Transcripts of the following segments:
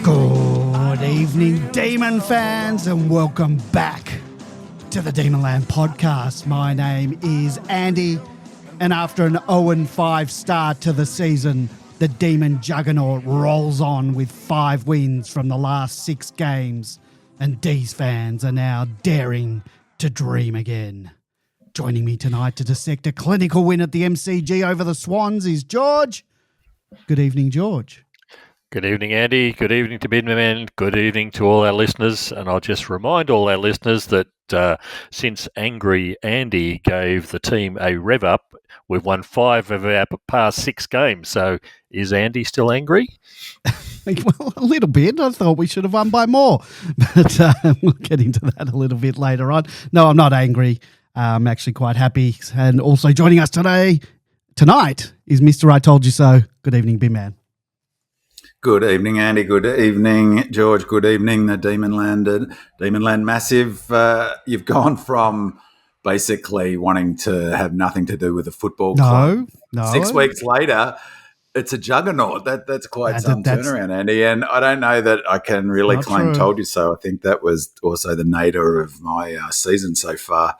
Good evening, Demon fans, and welcome back to the Demonland podcast. My name is Andy, and after an 0-5 start to the season, the Demon Juggernaut rolls on with 5 wins from the last 6 games, and D's fans are now daring to dream again. Joining me tonight to dissect a clinical win at the MCG over the Swans is George. Good evening, George. Good evening, Andy. Good evening to Midman. Good evening to all our listeners. And I'll just remind all our listeners that since Angry Andy gave the team a rev up, we've won 5 of our past 6 games. So is Andy still angry? Well, a little bit. I thought we should have won by more. But we'll get into that a little bit later on. No, I'm not angry. I'm actually quite happy. And also joining us tonight is Mr. I Told You So. Good evening, Bimman. Good evening, Andy. Good evening, George. Good evening, the Demonland Massive. You've gone from basically wanting to have nothing to do with the football club. No. 6 weeks later, it's a juggernaut. That's quite some turnaround, Andy. And I don't know that I can really claim told you so. I think that was also the nadir of my season so far.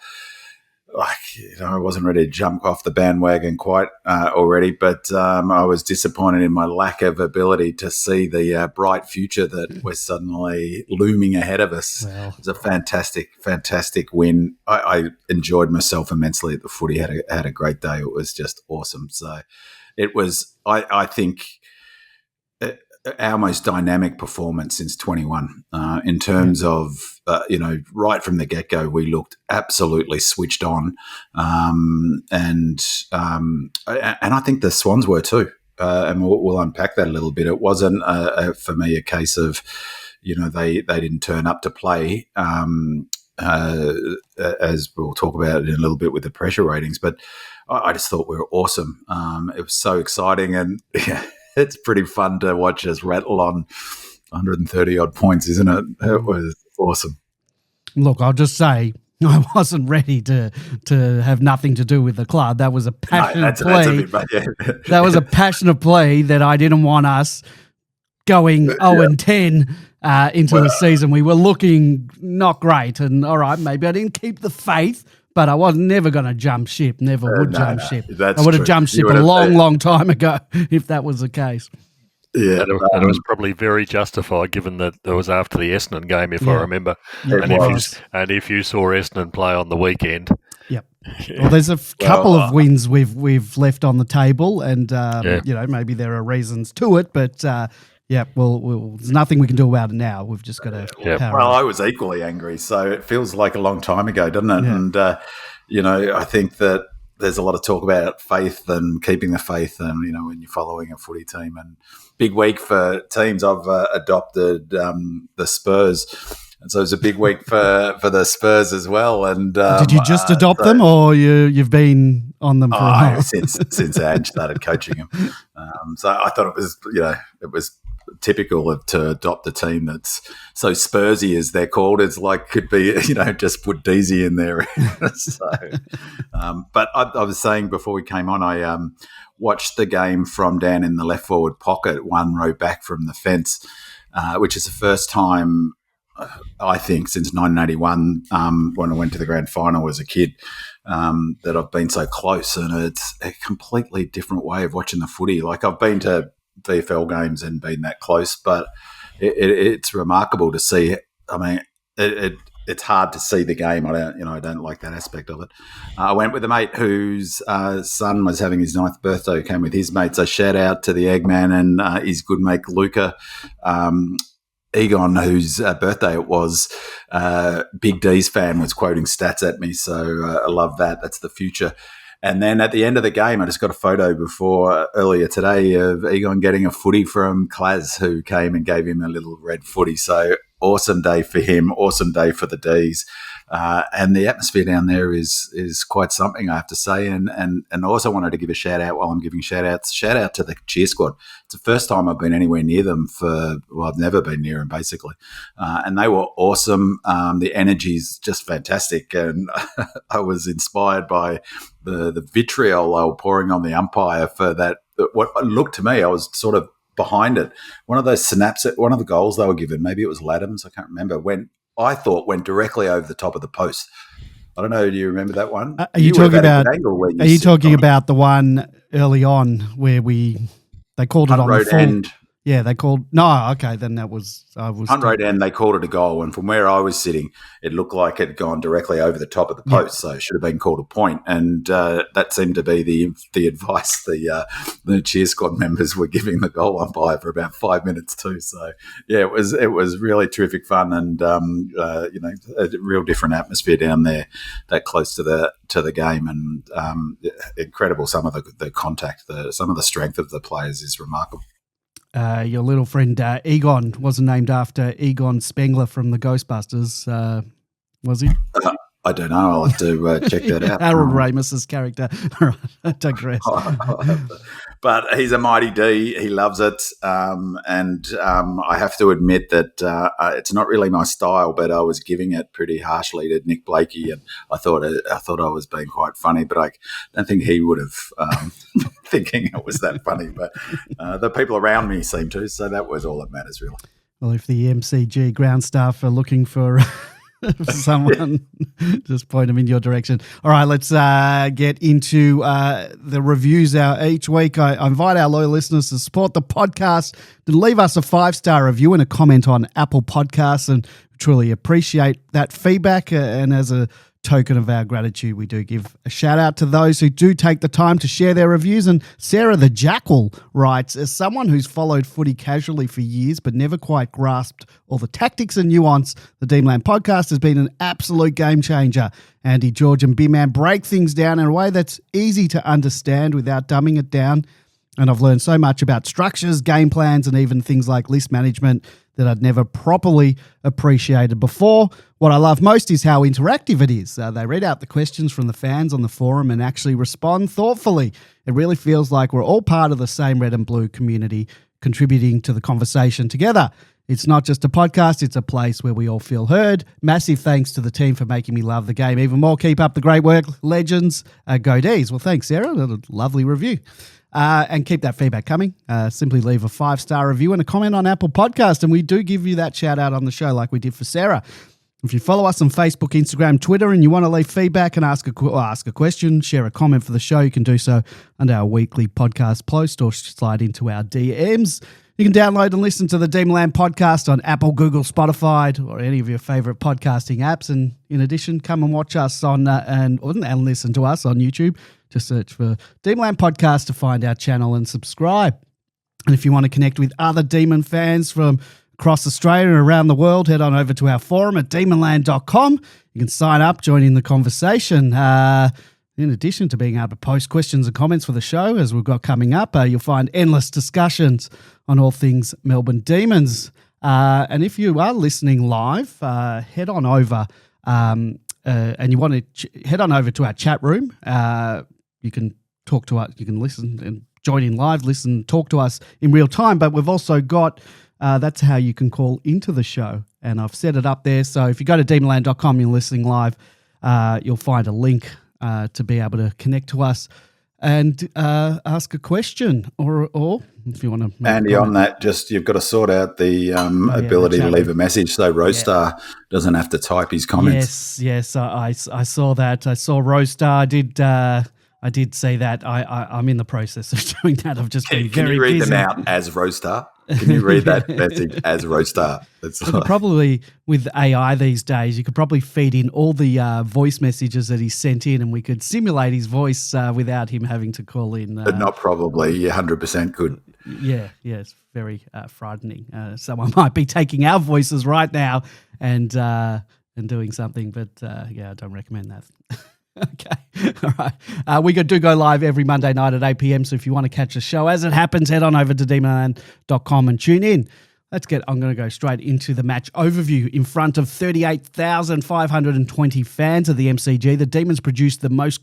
I wasn't ready to jump off the bandwagon quite already, but I was disappointed in my lack of ability to see the bright future that was suddenly looming ahead of us. Wow. It was a fantastic win. I enjoyed myself immensely at the footy. Had a great day. It was just awesome. So it was, I think, our most dynamic performance since 21 in terms of, right from the get-go, we looked absolutely switched on. And I think the Swans were too. And we'll unpack that a little bit. It wasn't, for me, a case of, they didn't turn up to play, as we'll talk about it in a little bit with the pressure ratings. But I just thought we were awesome. It was so exciting and it's pretty fun to watch us rattle on 130-odd points, isn't it? It was awesome. Look, I'll just say I wasn't ready to have nothing to do with the club. That was a passionate plea. That was a passionate plea that I didn't want us going 0-10 into the season. We were looking not great. And, all right, maybe I didn't keep the faith, but I was never going to jump ship, jump ship. I would have jumped ship a long time ago if that was the case. Yeah, and it was probably very justified given that it was after the Essendon game, if I remember. And if you saw Essendon play on the weekend. Yep. Well, there's a couple of wins we've left on the table and, maybe there are reasons to it, but there's nothing we can do about it now. We've just got to power Well, I was equally angry, so it feels like a long time ago, doesn't it? Yeah. And, I think that there's a lot of talk about faith and keeping the faith and, when you're following a footy team. And big week for teams. I've adopted the Spurs. And so it's a big week for the Spurs as well. And did you just adopt them, or you've been on them for a while? Since Ange started coaching them. So I thought it was typical to adopt a team that's so Spursy, as they're called. It's like could be just put 𝗍𝗍 in there. So, but I was saying before we came on, I watched the game from down in the left forward pocket, 1 row back from the fence, which is the first time, I think, since 1981, when I went to the grand final as a kid, that I've been so close. And it's a completely different way of watching the footy. Like, I've been to VFL games and been that close, but it's remarkable to see. I mean, it's hard to see the game. I don't like that aspect of it. I went with a mate whose son was having his 9th birthday, came with his mates. So shout out to the Eggman and his good mate Luca. Egon, whose birthday it was, Big D's fan, was quoting stats at me. So I love that. That's the future. And then at the end of the game, I just got a photo earlier today of Egon getting a footy from Claz, who came and gave him a little red footy. So awesome day for him, awesome day for the D's. And the atmosphere down there is quite something, I have to say. And I also wanted to give a shout out while I'm giving shout outs. Shout out to the cheer squad. It's the first time I've been anywhere near them I've never been near them, basically. And they were awesome. The energy's just fantastic. And I was inspired by the vitriol they were pouring on the umpire for that. What looked to me, I was sort of behind it. One of those snaps, one of the goals they were given, maybe it was Ladham's, I can't remember, went directly over the top of the post. I don't know. Do you remember that one? Are you talking about? Are you talking about the one early on where they called it on the full end? Yeah, they called. No, okay, then that was. Hunt Road end. They called it a goal, and from where I was sitting, it looked like it had gone directly over the top of the post, so it should have been called a point. And that seemed to be the advice the cheer squad members were giving the goal umpire for about 5 minutes too. So yeah, it was really terrific fun, and a real different atmosphere down there, that close to the game, and incredible. Some of the contact, some of the strength of the players is remarkable. Your little friend Egon wasn't named after Egon Spengler from the Ghostbusters, was he? I don't know. I'll have to check that out. Harold Ramis's character. All right, I digress. But he's a mighty D. He loves it, and I have to admit that it's not really my style. But I was giving it pretty harshly to Nick Blakey, and I thought I was being quite funny. But I don't think he would have thinking it was that funny. But the people around me seemed to, so that was all that matters, really. Well, if the MCG ground staff are looking for someone, just point them in your direction. All right, let's get into the reviews each week. I invite our loyal listeners to support the podcast, to leave us a 5-star review and a comment on Apple Podcasts, and truly appreciate that feedback. And as a token of our gratitude, we do give a shout out to those who do take the time to share their reviews. And Sarah the Jackal writes, as someone who's followed footy casually for years but never quite grasped all the tactics and nuance, the Demonland podcast has been an absolute game changer. Andy, George and B-Man break things down in a way that's easy to understand without dumbing it down. And I've learned so much about structures, game plans, and even things like list management that I'd never properly appreciated before. What I love most is how interactive it is. They read out the questions from the fans on the forum and actually respond thoughtfully. It really feels like we're all part of the same red and blue community, contributing to the conversation together. It's not just a podcast, it's a place where we all feel heard. Massive thanks to the team for making me love the game even more. Keep up the great work, legends. Go D's. Well, thanks, Sarah. A lovely review. And keep that feedback coming. Simply leave a 5-star review and a comment on Apple Podcast, and we do give you that shout out on the show like we did for Sarah. If you follow us on Facebook, Instagram, Twitter, and you want to leave feedback and ask a question, share a comment for the show, you can do so under our weekly podcast post or slide into our DMs. You can download and listen to the Demonland podcast on Apple, Google, Spotify, or any of your favourite podcasting apps. And in addition, come and watch us on and listen to us on YouTube. Just search for Demonland Podcast to find our channel and subscribe. And if you want to connect with other Demon fans from across Australia and around the world, head on over to our forum at demonland.com. You can sign up, join in the conversation. In addition to being able to post questions and comments for the show, as we've got coming up, you'll find endless discussions on all things Melbourne Demons. And if you are listening live, head on over and you want to head on over to our chat room. You can talk to us, you can listen and join in live, listen, talk to us in real time. But we've also got, that's how you can call into the show. And I've set it up there. So if you go to demonland.com, you're listening live, you'll find a link to be able to connect to us and ask a question or if you want to. Andy, on that, just you've got to sort out the ability to leave a message so Rosestar doesn't have to type his comments. Yes, I saw that. I saw Rosestar. I did see that. I'm in the process of doing that. I've just been very busy. Can you read them out as Rosestar? Can you read that message as Rosestar? Probably with AI these days, you could probably feed in all the voice messages that he sent in and we could simulate his voice without him having to call in. But not probably. You 100% could. Yeah, it's very frightening. Someone might be taking our voices right now and doing something, but I don't recommend that. Okay. All right. We do go live every Monday night at 8 p.m. So if you want to catch the show as it happens, head on over to demonland.com and tune in. I'm going to go straight into the match overview. In front of 38,520 fans of the MCG, the Demons produced their most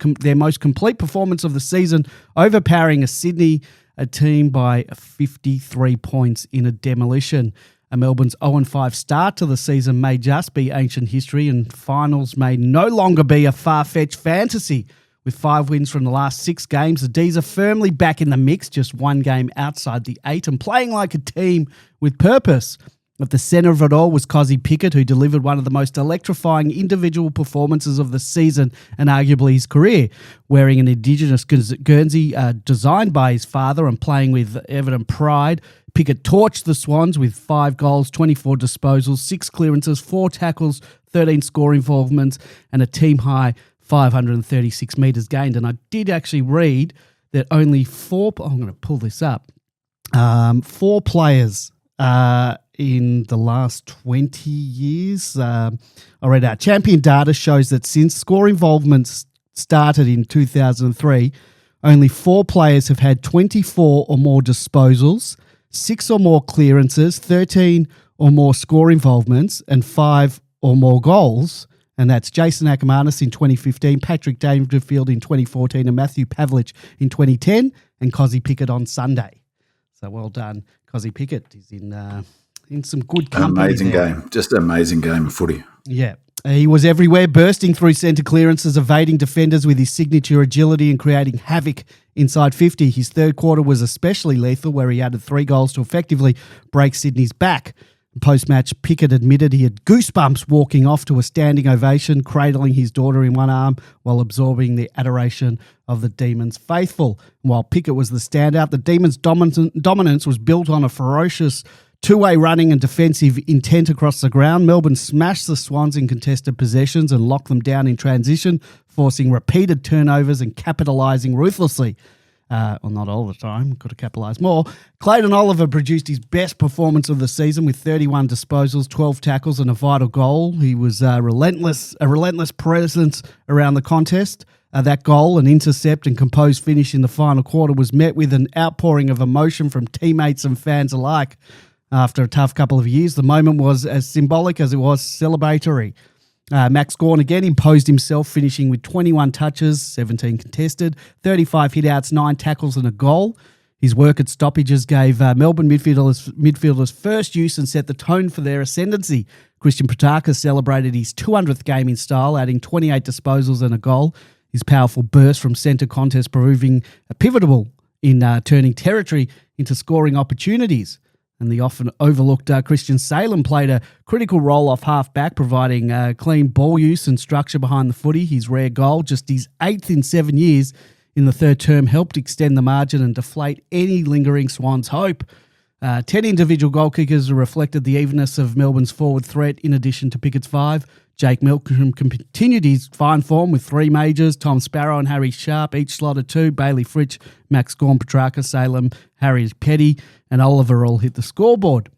complete performance of the season, overpowering a Sydney team by 53 points in a demolition. Melbourne's 0-5 start to the season may just be ancient history, and finals may no longer be a far-fetched fantasy. With 5 wins from the last 6 games, the D's are firmly back in the mix, just 1 game outside the 8 and playing like a team with purpose. At the centre of it all was Kozzy Pickett, who delivered one of the most electrifying individual performances of the season and arguably his career. Wearing an Indigenous Guernsey designed by his father and playing with evident pride, Pickett torched the Swans with 5 goals, 24 disposals, 6 clearances, 4 tackles, 13 score involvements and a team-high 536 metres gained. And I did actually read that only 4... I'm going to pull this up. 4 players... in the last 20 years. I read out. Champion data shows that since score involvement started in 2003, only 4 players have had 24 or more disposals, 6 or more clearances, 13 or more score involvements, and 5 or more goals. And that's Jason Ackermanis in 2015, Patrick Dangerfield in 2014, and Matthew Pavlich in 2010, and Kozzy Pickett on Sunday. So well done, Kozzy Pickett. He's in some good company. Amazing game. Just an amazing game of footy. Yeah. He was everywhere, bursting through centre clearances, evading defenders with his signature agility and creating havoc inside 50. His third quarter was especially lethal, where he added 3 goals to effectively break Sydney's back. Post-match, Pickett admitted he had goosebumps walking off to a standing ovation, cradling his daughter in one arm while absorbing the adoration of the Demons faithful. While Pickett was the standout, the Demons' dominance was built on a ferocious two-way running and defensive intent across the ground. Melbourne smashed the Swans in contested possessions and locked them down in transition, forcing repeated turnovers and capitalising ruthlessly. Well, not all the time. Could have capitalised more. Clayton Oliver produced his best performance of the season with 31 disposals, 12 tackles and a vital goal. He was a relentless presence around the contest. That goal, an intercept and composed finish in the final quarter was met with an outpouring of emotion from teammates and fans alike. After a tough couple of years, the moment was as symbolic as it was celebratory. Max Gawn again imposed himself, finishing with 21 touches, 17 contested, 35 hitouts, 9 tackles and a goal. His work at stoppages gave Melbourne midfielders first use and set the tone for their ascendancy. Christian Petrarca celebrated his 200th game in style, adding 28 disposals and a goal. His powerful burst from centre contest proving pivotal in turning territory into scoring opportunities. And the often overlooked Christian Salem played a critical role off half-back, providing clean ball use and structure behind the footy. His rare goal, just his 8th in 7 years in the third term, helped extend the margin and deflate any lingering Swans hope. 10 individual goal kickers reflected the evenness of Melbourne's forward threat in addition to Pickett's 5. Jake Milcom continued his fine form with 3 majors. Tom Sparrow and Harry Sharp each slotted 2. Bailey Fritsch, Max Gawn, Petrarca, Salem, Harry Petty and Oliver all hit the scoreboard.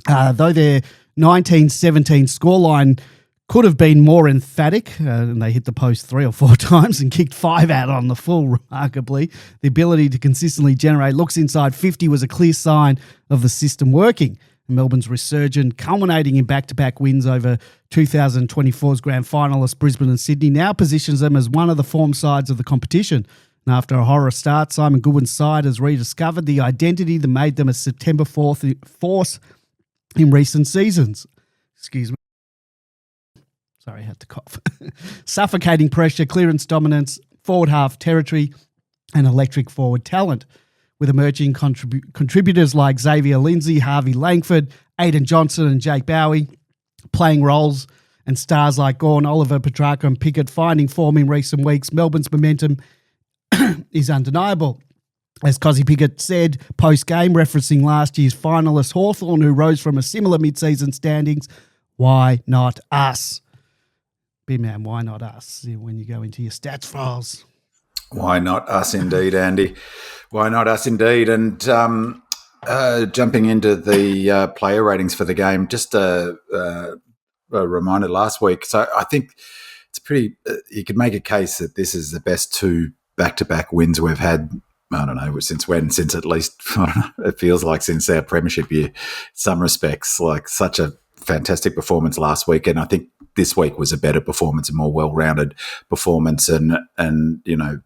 Though their 19-17 scoreline could have been more emphatic, and they hit the post 3 or 4 times and kicked 5 out on the full, remarkably. The ability to consistently generate looks inside 50 was a clear sign of the system working. Melbourne's resurgent, culminating in back-to-back wins over 2024's grand finalists Brisbane and Sydney, now positions them as one of the form sides of the competition. And after a horror start, Simon Goodwin's side has rediscovered the identity that made them a September 4th force in recent seasons. Excuse me. Sorry, I had to cough. Suffocating pressure, clearance dominance, forward half territory, and electric forward talent. With emerging contributors like Xavier Lindsay, Harvey Langford, Aidan Johnson and Jake Bowie playing roles, and stars like Gawn, Oliver, Petrarca and Pickett finding form in recent weeks, Melbourne's momentum is undeniable. As Kozzy Pickett said post-game, referencing last year's finalist Hawthorn, who rose from a similar mid-season standings, why not us? Big man, why not us when you go into your stats files? Why not us indeed, Andy? Why not us indeed? And jumping into the player ratings for the game, just a reminder last week. So I think it's pretty you could make a case that this is the best 2 back-to-back wins we've had, I don't know, since when? Since at least, I don't know, it feels like since our premiership year, in some respects. Like such a fantastic performance last week. And I think this week was a better performance, a more well-rounded performance. And you know,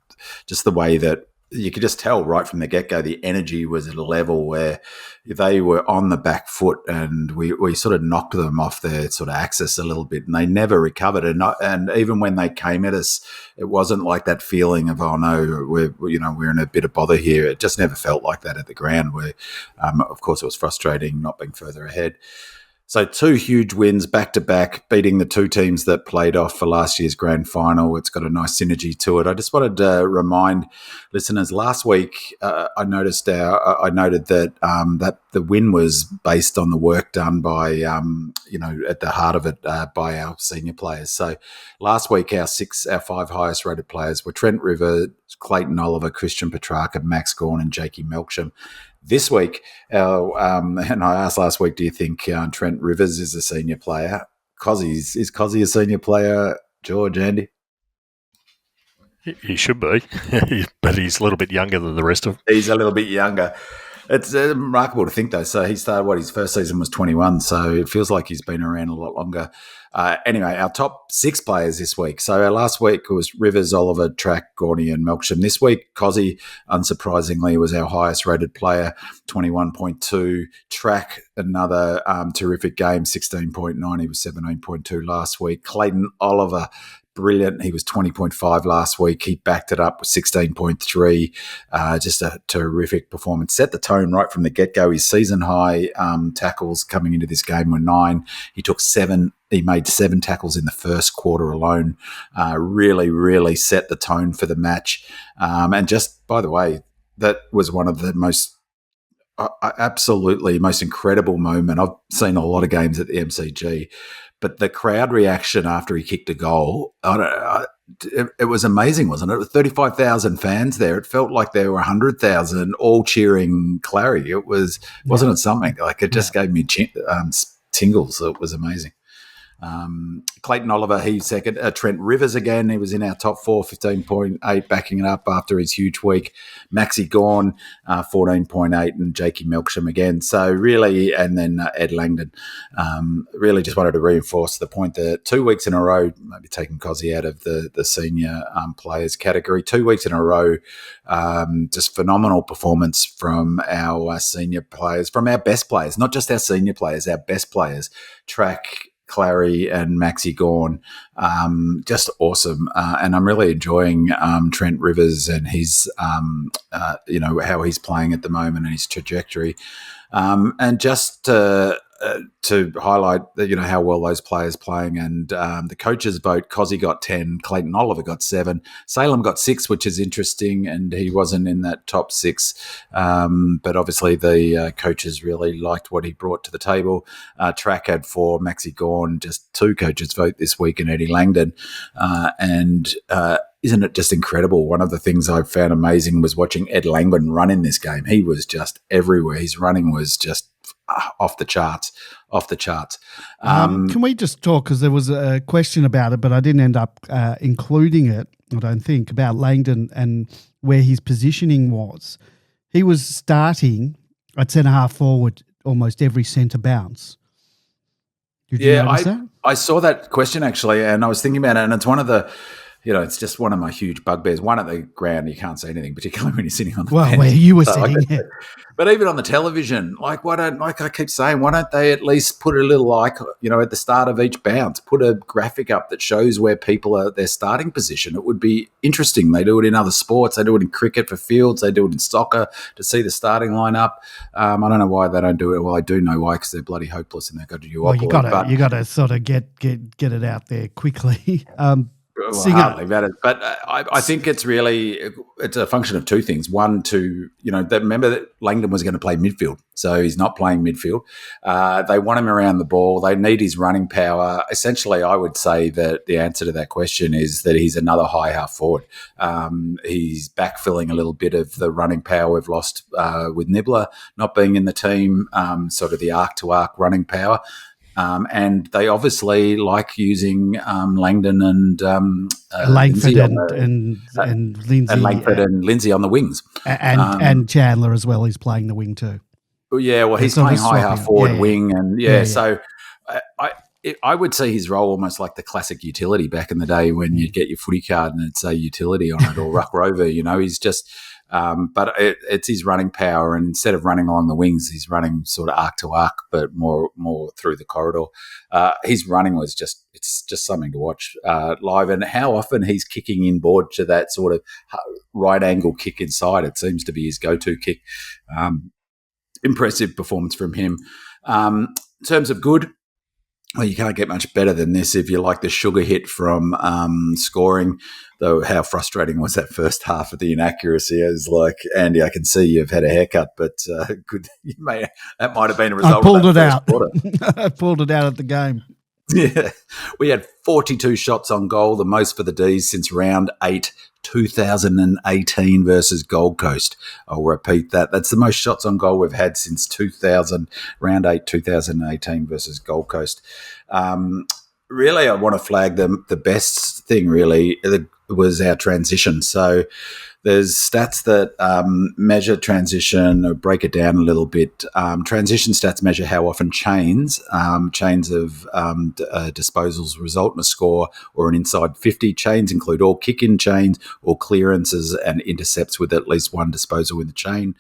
just the way that you could just tell right from the get-go the energy was at a level where they were on the back foot, and we sort of knocked them off their sort of axis a little bit, and they never recovered. And even when they came at us, it wasn't like that feeling of, oh no, we're in a bit of bother here. It just never felt like that at the ground. Where, of course, it was frustrating not being further ahead. So 2 huge wins back-to-back, beating the 2 teams that played off for last year's grand final. It's got a nice synergy to it. I just wanted to remind listeners, last week I noted that that the win was based on the work done by, at the heart of it, by our senior players. So last week our 5 highest rated players were Trent Rivers, Clayton Oliver, Christian Petrarca, Max Gawn and 𝗟𝗍𝗯𝘁𝗀. This week, and I asked last week, do you think Trent Rivers is a senior player? Is Kozzy a senior player, George, Andy? He should be, but he's a little bit younger than the rest of them. He's a little bit younger. It's remarkable to think, though. So he started, his first season was 21, so it feels like he's been around a lot longer. Anyway, our top 6 players this week. So our last week was Rivers, Oliver, Track, Gorney and 𝗟𝗍𝗯𝘁𝗃. This week, Kozzy, unsurprisingly, was our highest rated player, 21.2. Track, another terrific game, 16.9. He was 17.2 last week. Clayton Oliver, brilliant. He was 20.5 last week. He backed it up with 16.3. Just a terrific performance. Set the tone right from the get-go. His season high tackles coming into this game were 9. He took 7. He made 7 tackles in the first quarter alone. Really, really set the tone for the match. And just, by the way, that was one of the absolutely most incredible moment. I've seen a lot of games at the MCG, but the crowd reaction after he kicked a goal, it was amazing, wasn't it? 35,000 fans there. It felt like there were 100,000 all cheering 𝗟𝗏. Wasn't it something? Like, it just gave me tingles. It was amazing. Clayton Oliver, he's second. Trent Rivers again, he was in our top 4, 15.8, backing it up after his huge week. Maxi Gawn, 14.8, and 𝗟𝗍𝗯𝘁𝗃 again. So really, and then Ed Langdon. Really just wanted to reinforce the point that 2 weeks in a row, maybe taking Kozzy out of the senior players category, 2 weeks in a row, just phenomenal performance from our senior players, from our best players, not just our senior players, our best players. Track, 𝗟𝗏 and Maxi Gawn, just awesome. And I'm really enjoying Trent Rivers and his, how he's playing at the moment and his trajectory. And just to highlight, how well those players playing, and the coaches vote, Kozzy got 10, Clayton Oliver got 7, Salem got 6, which is interesting, and he wasn't in that top 6. But obviously the coaches really liked what he brought to the table. Track had 4, Maxi Gawn, just 2 coaches vote this week, and Eddie Langdon. And isn't it just incredible? One of the things I found amazing was watching Ed Langdon run in this game. He was just everywhere. His running was just off the charts. Can we just talk, because there was a question about it, but I didn't end up including it, I don't think, about Langdon and where his positioning was. He was starting at centre-half forward almost every centre bounce. Did you notice that? I saw that question actually, and I was thinking about it, and it's one of the... it's just one of my huge bugbears. One, at the ground, you can't see anything, particularly when you're sitting on the bench. Where you were sitting, yeah. But even on the television, like I keep saying, why don't they at least put a little, at the start of each bounce, put a graphic up that shows where people are, their starting position? It would be interesting. They do it in other sports. They do it in cricket for fields. They do it in soccer to see the starting lineup. I don't know why they don't do it. Well, I do know why, because they're bloody hopeless and they've got to do you got to sort of get it out there quickly. Hardly matters, but I think it's a function of 2 things. One, remember that Langdon was going to play midfield, so he's not playing midfield. They want him around the ball. They need his running power. Essentially, I would say that the answer to that question is that he's another high half forward. He's backfilling a little bit of the running power we've lost with Nibbler not being in the team, sort of the arc-to-arc running power. And they obviously like using Langdon and Langford and Lindsay. And Langford and Lindsay on the wings. And Chandler as well is playing the wing too. Yeah, well, he's playing high half forward wing. And so I would see his role almost like the classic utility back in the day when you'd get your footy card and it'd say utility on it, or Ruck Rover. He's just But it's his running power, and instead of running along the wings, he's running sort of arc to arc, but more through the corridor. His running was it's just something to watch live, and how often he's kicking inboard to that sort of right angle kick inside. It seems to be his go-to kick. Impressive performance from him. In terms of good, well, you can't get much better than this if you like the sugar hit from scoring, though how frustrating was that first half of the inaccuracy. I was like, Andy, I can see you've had a haircut, but that might have been a result of that first quarter. I pulled it out at the game. Yeah. We had 42 shots on goal, the most for the D's since round 8, 2018 versus Gold Coast. I'll repeat that. That's the most shots on goal we've had since round 8, 2018 versus Gold Coast. Really, I want to flag the best thing really was our transition. So there's stats that measure transition or break it down a little bit. Transition stats measure how often chains of disposals result in a score or an inside 50. Chains include all kick-in chains or clearances and intercepts with at least one disposal in the chain.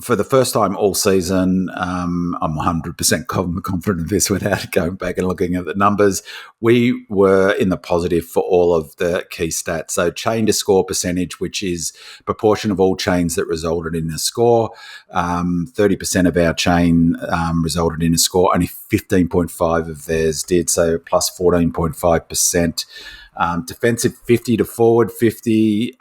For the first time all season, I'm 100% confident of this without going back and looking at the numbers. We were in the positive for all of the key stats. So chain to score percentage, which is proportion of all chains that resulted in a score. 30% of our chain resulted in a score. Only 15.5 of theirs did, so plus 14.5%. Defensive 50 to forward 50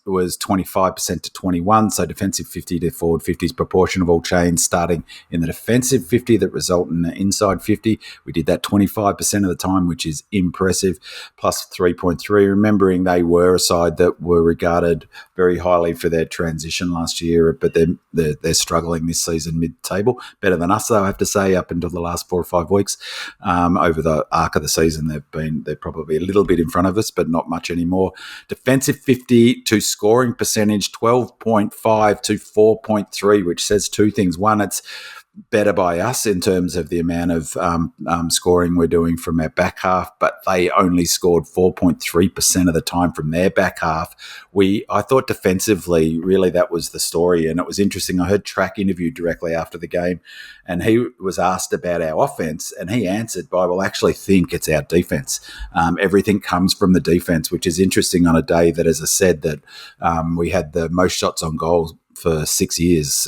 was 25% to 21. So defensive 50 to forward 50 is proportion of all chains starting in the defensive 50 that result in the inside 50. We did that 25% of the time, which is impressive, plus 3.3. Remembering they were a side that were regarded very highly for their transition last year, but they're struggling this season mid-table. Better than us, though, I have to say, up until the last 4 or 5 weeks. Over the arc of the season, they're probably a little bit in front of us, but not much anymore. Defensive 50 to scoring percentage 12.5 to 4.3, which says two things. One, it's better by us in terms of the amount of scoring we're doing from our back half, but they only scored 4.3% of the time from their back half. I thought defensively, really that was the story, and it was interesting. I heard Track interviewed directly after the game, and he was asked about our offense, and he answered by, well, I actually think it's our defense. Everything comes from the defense, which is interesting on a day that, as I said, that we had the most shots on goal for 7 years,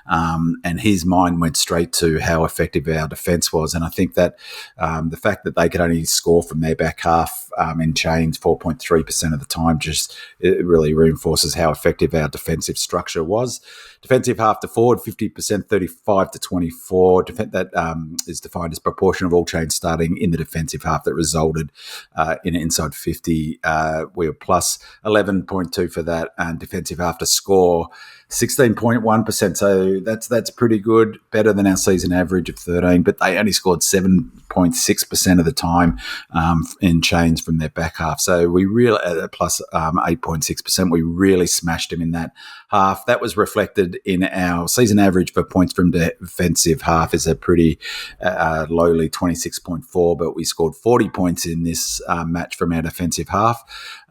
and his mind went straight to how effective our defence was. And I think that the fact that they could only score from their back half in chains 4.3% of the time it really reinforces how effective our defensive structure was. Defensive half to forward 50%, 35 to 24. That is defined as proportion of all chains starting in the defensive half that resulted in inside 50. We were plus 11.2 for that, and defensive half to score 16.1%. So that's pretty good, better than our season average of 13. But they only scored 7.6% of the time in chains from their back half. So we really plus 8.6%. We really smashed them in that half. That was reflected in our season average for points from defensive half is a pretty lowly 26.4, but we scored 40 points in this match from our defensive half.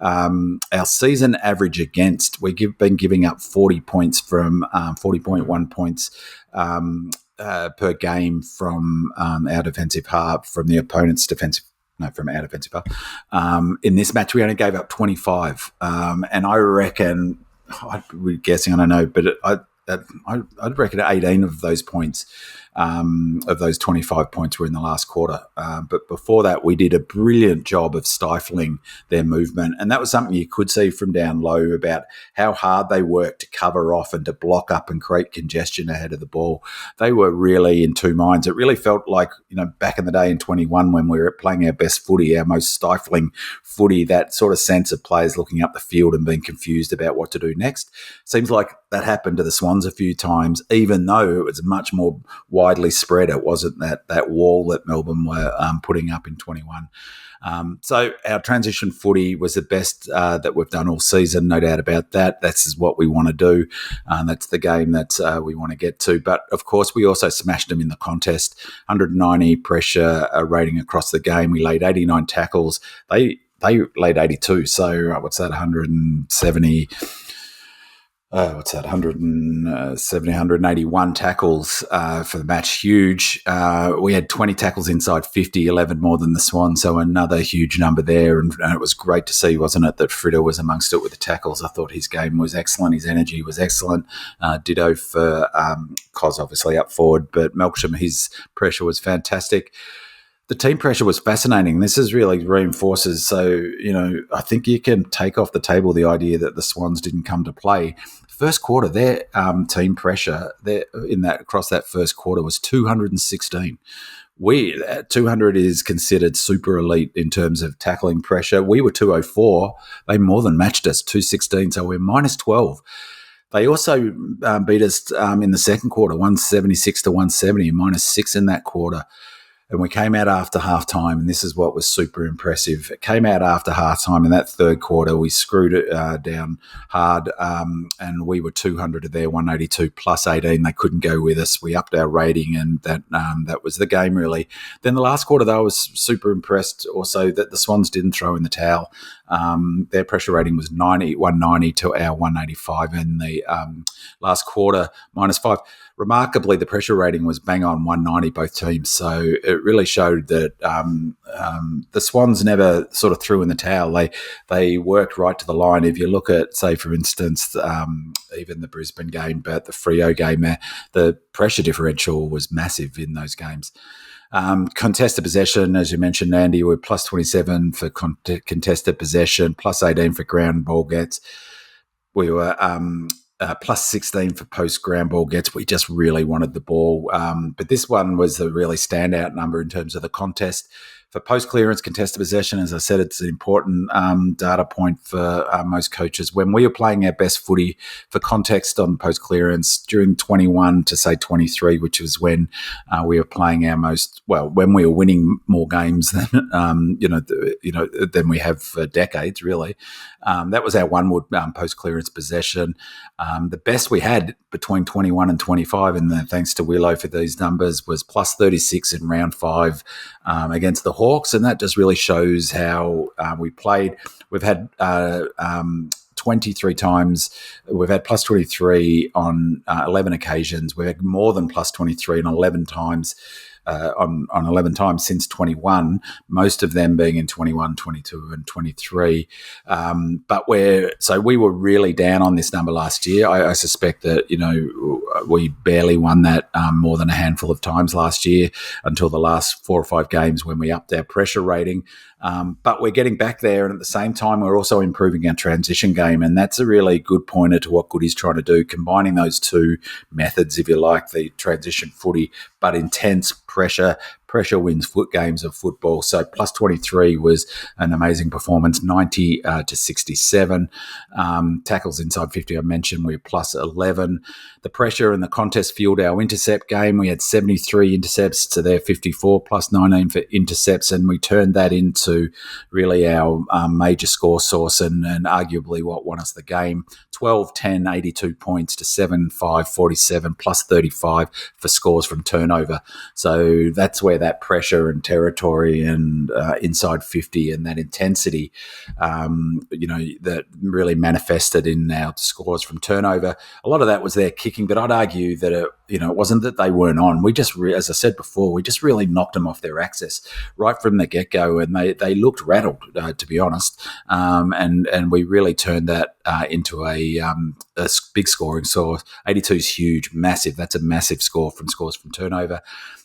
Our season average against, we've been giving up 40 points from 40.1 points per game from our defensive half, from the opponent's defensive. No, from our defensive half. In this match, we only gave up 25, and I reckon, we're guessing, I don't know, but I'd reckon 18 of those points, of those 25 points, were in the last quarter. But before that, we did a brilliant job of stifling their movement. And that was something you could see from down low about how hard they worked to cover off and to block up and create congestion ahead of the ball. They were really in two minds. It really felt like, back in the day in 21 when we were playing our best footy, our most stifling footy, that sort of sense of players looking up the field and being confused about what to do next. Seems like that happened to the Swans a few times, even though it was much more widely spread. It wasn't that wall that Melbourne were putting up in 21. So our transition footy was the best that we've done all season, no doubt about that. That's what we want to do. That's the game that we want to get to. But, of course, we also smashed them in the contest. 190 pressure rating across the game. We laid 89 tackles. they laid 82. So what's that? 170. 181 tackles for the match. Huge. We had 20 tackles inside 50, 11 more than the Swans, so another huge number there. And it was great to see, wasn't it, that Fritter was amongst it with the tackles. I thought his game was excellent. His energy was excellent. Ditto for Kozzy, obviously, up forward. But 𝗟𝗂𝘀𝗁, his pressure was fantastic. The team pressure was fascinating. This is really reinforces. So, I think you can take off the table the idea that the Swans didn't come to play. First quarter, their team pressure across that first quarter was 216. 200 is considered super elite in terms of tackling pressure. We were 204. They more than matched us, 216. So we're minus 12. They also beat us in the second quarter, 176 to 170, minus 6 in that quarter. And we came out after halftime, and this is what was super impressive. It came out after halftime in that third quarter. We screwed it down hard, and we were 200 of their 182 plus 18. They couldn't go with us. We upped our rating, and that was the game, really. Then the last quarter, though, I was super impressed also that the Swans didn't throw in the towel. Their pressure rating was 190 to our 185 in the last quarter, minus 5. Remarkably, the pressure rating was bang on 190, both teams. So it really showed that the Swans never sort of threw in the towel. They worked right to the line. If you look at, say, for instance, even the Brisbane game, but the Freo game, the pressure differential was massive in those games. Contested possession, as you mentioned, Andy, we're plus 27 for contested possession, plus 18 for ground ball gets. We were plus 16 for post ground ball gets. We just really wanted the ball. But this one was a really standout number in terms of the contest. For post-clearance contested possession, as I said, it's an important data point for most coaches. When we were playing our best footy, for context on post-clearance, during 21 to, say, 23, which was when we were playing our most, when we were winning more games than, than we have for decades, really. That was our one-wood post-clearance possession. The best we had between 21 and 25, and thanks to Willow for these numbers, was plus 36 in round 5 against the Hawks, and that just really shows how we played. We've had 23 times. We've had plus 23 on 11 occasions. We've had more than plus 23 on 11 times. On 11 times since 21, most of them being in 21, 22 and 23. But we were really down on this number last year. I suspect that, we barely won that more than a handful of times last year until the last 4 or 5 games when we upped our pressure rating. But we're getting back there, and at the same time, we're also improving our transition game, and that's a really good pointer to what Goody's trying to do, combining those two methods, if you like, the transition footy, but intense pressure. Pressure wins games of football. So plus 23 was an amazing performance, 90 to 67. Tackles inside 50, I mentioned, we were plus 11. The pressure and the contest fueled our intercept game. We had 73 intercepts to their 54, plus 19 for intercepts, and we turned that into really our major score source and arguably what won us the game. 12, 10, 82 points to 7, 5, 47, plus 35 for scores from turnover. So that's where that pressure and territory and inside 50 and that intensity, that really manifested in our scores from turnover. A lot of that was their kicking, but I'd argue that it wasn't that they weren't on. We just, as I said before, we just really knocked them off their axis right from the get-go, and they looked rattled, to be honest. And we really turned that into a big scoring source. 82 is huge, massive. That's a massive score from scores from turnover.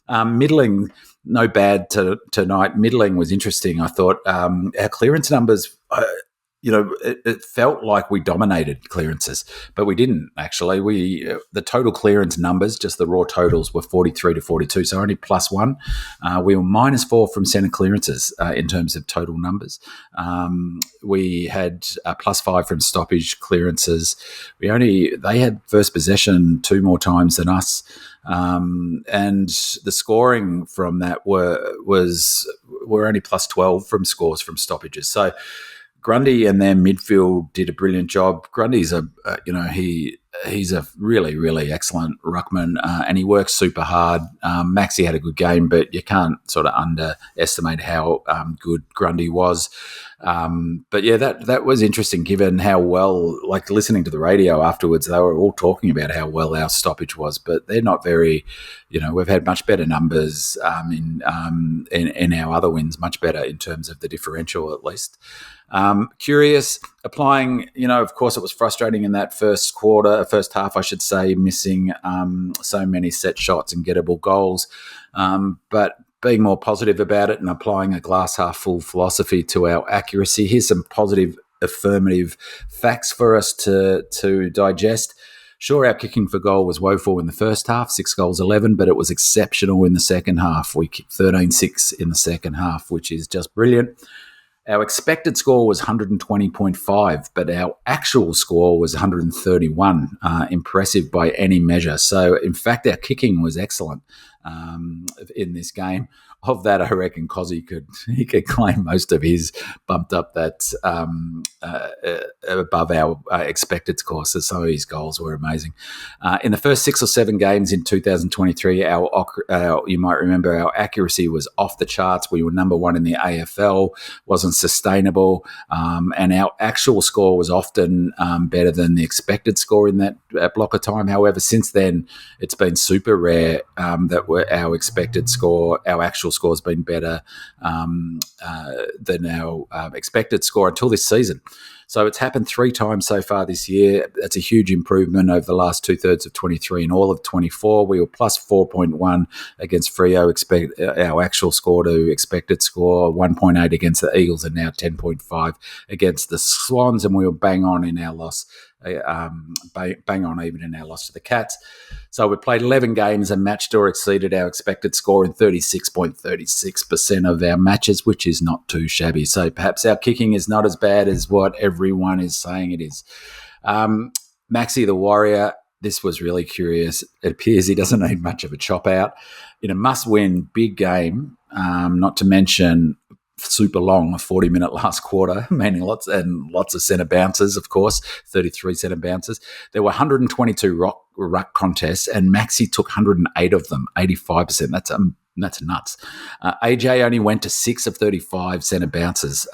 Middling, no bad tonight. Middling was interesting. I thought our clearance numbers, it felt like we dominated clearances, but we didn't actually. The total clearance numbers, just the raw totals, were 43 to 42, so only plus 1. We were minus 4 from centre clearances in terms of total numbers. We had plus 5 from stoppage clearances. They had first possession 2 more times than us. And the scoring from that were only plus 12 from scores from stoppages. So Grundy and their midfield did a brilliant job. Grundy's he's a really, really excellent ruckman, and he works super hard. Maxi had a good game, but you can't sort of underestimate how good Grundy was. But yeah, that was interesting given how well, like listening to the radio afterwards, they were all talking about how well our stoppage was, but they're not very, we've had much better numbers in our other wins, much better in terms of the differential at least. Curious, applying, of course it was frustrating in that first half, I should say, missing so many set shots and gettable goals. But being more positive about it and applying a glass half full philosophy to our accuracy. Here's some positive affirmative facts for us to digest. Sure, our kicking for goal was woeful in the first half, 6 goals, 11, but it was exceptional in the second half. We kicked 13-6 in the second half, which is just brilliant. Our expected score was 120.5, but our actual score was 131. Impressive by any measure. So, in fact, our kicking was excellent in this game. Of that, I reckon Kozzy could claim most of his, bumped up that above our expected score. So some of his goals were amazing. In the first 6 or 7 games in 2023, you might remember our accuracy was off the charts. We were number 1 in the AFL, wasn't sustainable, and our actual score was often better than the expected score in that block of time. However, since then, it's been super rare that our expected score, our actual score has been better than our expected score until this season. So it's happened 3 times so far this year. That's a huge improvement over the last 2/3 of 23 and all of 24. We were plus 4.1 against Freo, our actual score to expected score, 1.8 against the Eagles, and now 10.5 against the Swans, and we were bang on in our loss. Bang on even in our loss to the Cats. So we played 11 games and matched or exceeded our expected score in 36.36% of our matches, which is not too shabby. So perhaps our kicking is not as bad as what everyone is saying it is. Maxi the Warrior, this was really curious. It appears he doesn't need much of a chop out. In a must-win big game, not to mention super long, a 40-minute last quarter, meaning lots of centre bounces, of course, 33 centre bounces. There were 122 ruck contests, and Maxi took 108 of them, 85%. That's nuts. AJ only went to 6 of 35 centre bounces,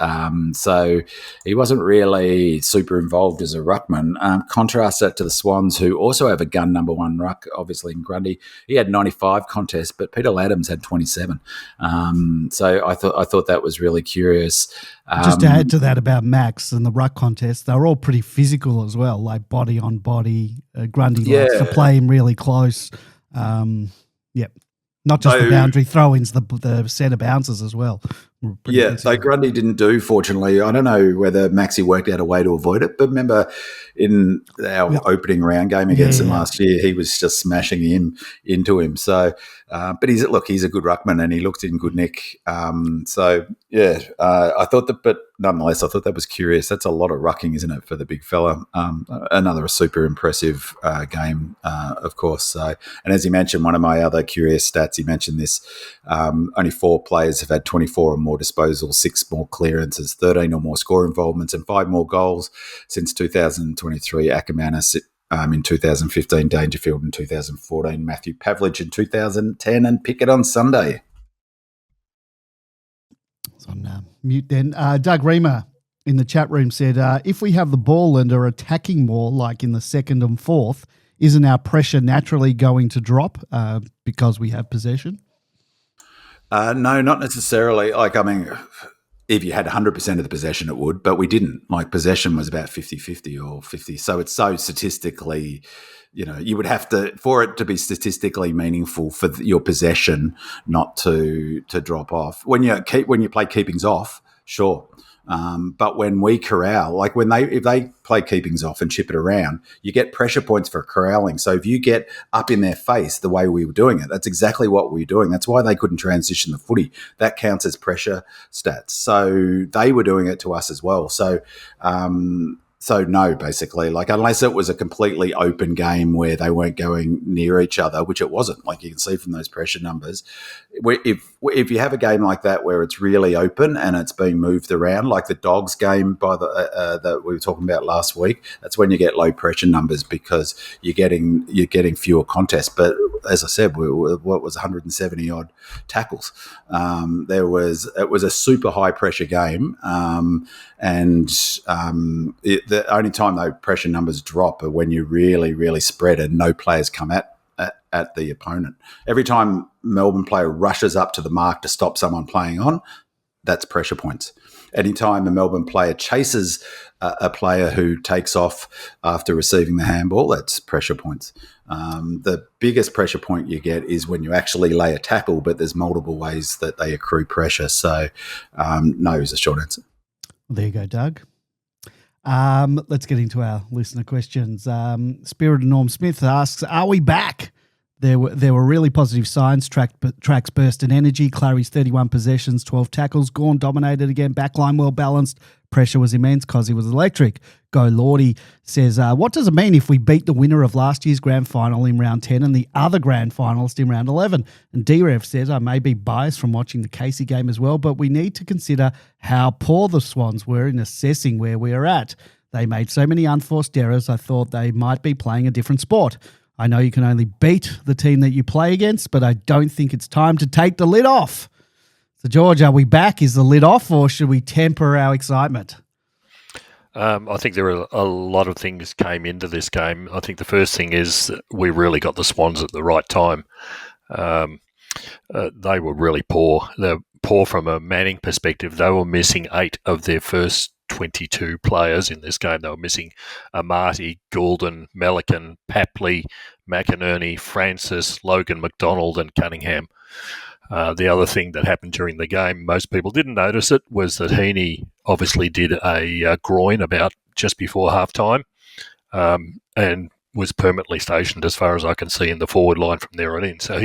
so he wasn't really super involved as a ruckman. Contrast that to the Swans, who also have a gun number 1 ruck, obviously in Grundy. He had 95 contests, but Peter Laddams had 27. So I thought that was really curious. Just to add to that about Max and the ruck contest, they were all pretty physical as well, like body on body. Grundy likes to play him really close. Yep. Not just the boundary throw-ins, the centre bounces as well. Yeah, so Grundy didn't do, fortunately. I don't know whether Maxi worked out a way to avoid it, but remember in our opening round game against him last year, he was just smashing him into him. So, but he's a good ruckman and he looked in good nick. I thought that, but nonetheless, I thought that was curious. That's a lot of rucking, isn't it, for the big fella? Another super impressive game, of course. So, and as he mentioned, one of my other curious stats, he mentioned this, only 4 players have had 24 or more disposals, 6 more clearances, 13 or more score involvements, and 5 more goals since 2023. Ackermanis in 2015, Dangerfield in 2014, Matthew Pavlich in 2010, and Pickett on Sunday. It's on mute then. Doug Reamer in the chat room said, if we have the ball and are attacking more, like in the second and fourth, isn't our pressure naturally going to drop because we have possession? No, not necessarily. If you had 100% of the possession, it would, but we didn't. Possession was about 50-50 or 50. So it's so statistically, you would have to, for it to be statistically meaningful for your possession not to drop off. When you play keepings off, sure. But when we corral, if they play keepings off and chip it around, you get pressure points for corralling. So if you get up in their face the way we were doing it, that's exactly what we were doing. That's why they couldn't transition the footy. That counts as pressure stats. So they were doing it to us as well. So So no, basically, like unless it was a completely open game where they weren't going near each other, which it wasn't. Like you can see from those pressure numbers, if you have a game like that where it's really open and it's being moved around, like the Dogs game that we were talking about last week, that's when you get low pressure numbers because you're getting fewer contests. But as I said, what was 170 odd tackles. It was a super high pressure game, the only time those pressure numbers drop are when you really, really spread and no players come at the opponent. Every time Melbourne player rushes up to the mark to stop someone playing on, that's pressure points. Anytime a Melbourne player chases a player who takes off after receiving the handball, that's pressure points. The biggest pressure point you get is when you actually lay a tackle, but there's multiple ways that they accrue pressure. So no is the short answer. There you go, Doug. Let's get into our listener questions. Spirit of Norm Smith asks, are we back? There were really positive signs. Tracks burst in energy. Clary's 31 possessions, 12 tackles. Gawn dominated again. Backline well balanced. Pressure was immense. Kozzy was electric. Go Lordy says, what does it mean if we beat the winner of last year's grand final in round 10 and the other grand finalist in round 11? And D-Rev says, I may be biased from watching the 𝗚cie game as well, but we need to consider how poor the Swans were in assessing where we are at. They made so many unforced errors, I thought they might be playing a different sport. I know you can only beat the team that you play against, but I don't think it's time to take the lid off. So, George, are we back? Is the lid off, or should we temper our excitement? I think there are a lot of things came into this game. I think the first thing is that we really got the Swans at the right time. They were really poor. They're poor from a manning perspective. They were missing 8 of their first 22 players in this game. They were missing Amati, Goulden, Melican, Papley, McInerney, Francis, Logan McDonald and Cunningham. The other thing that happened during the game, most people didn't notice it, was that Heaney obviously did a groin about just before halftime and was permanently stationed, as far as I can see, in the forward line from there on in. So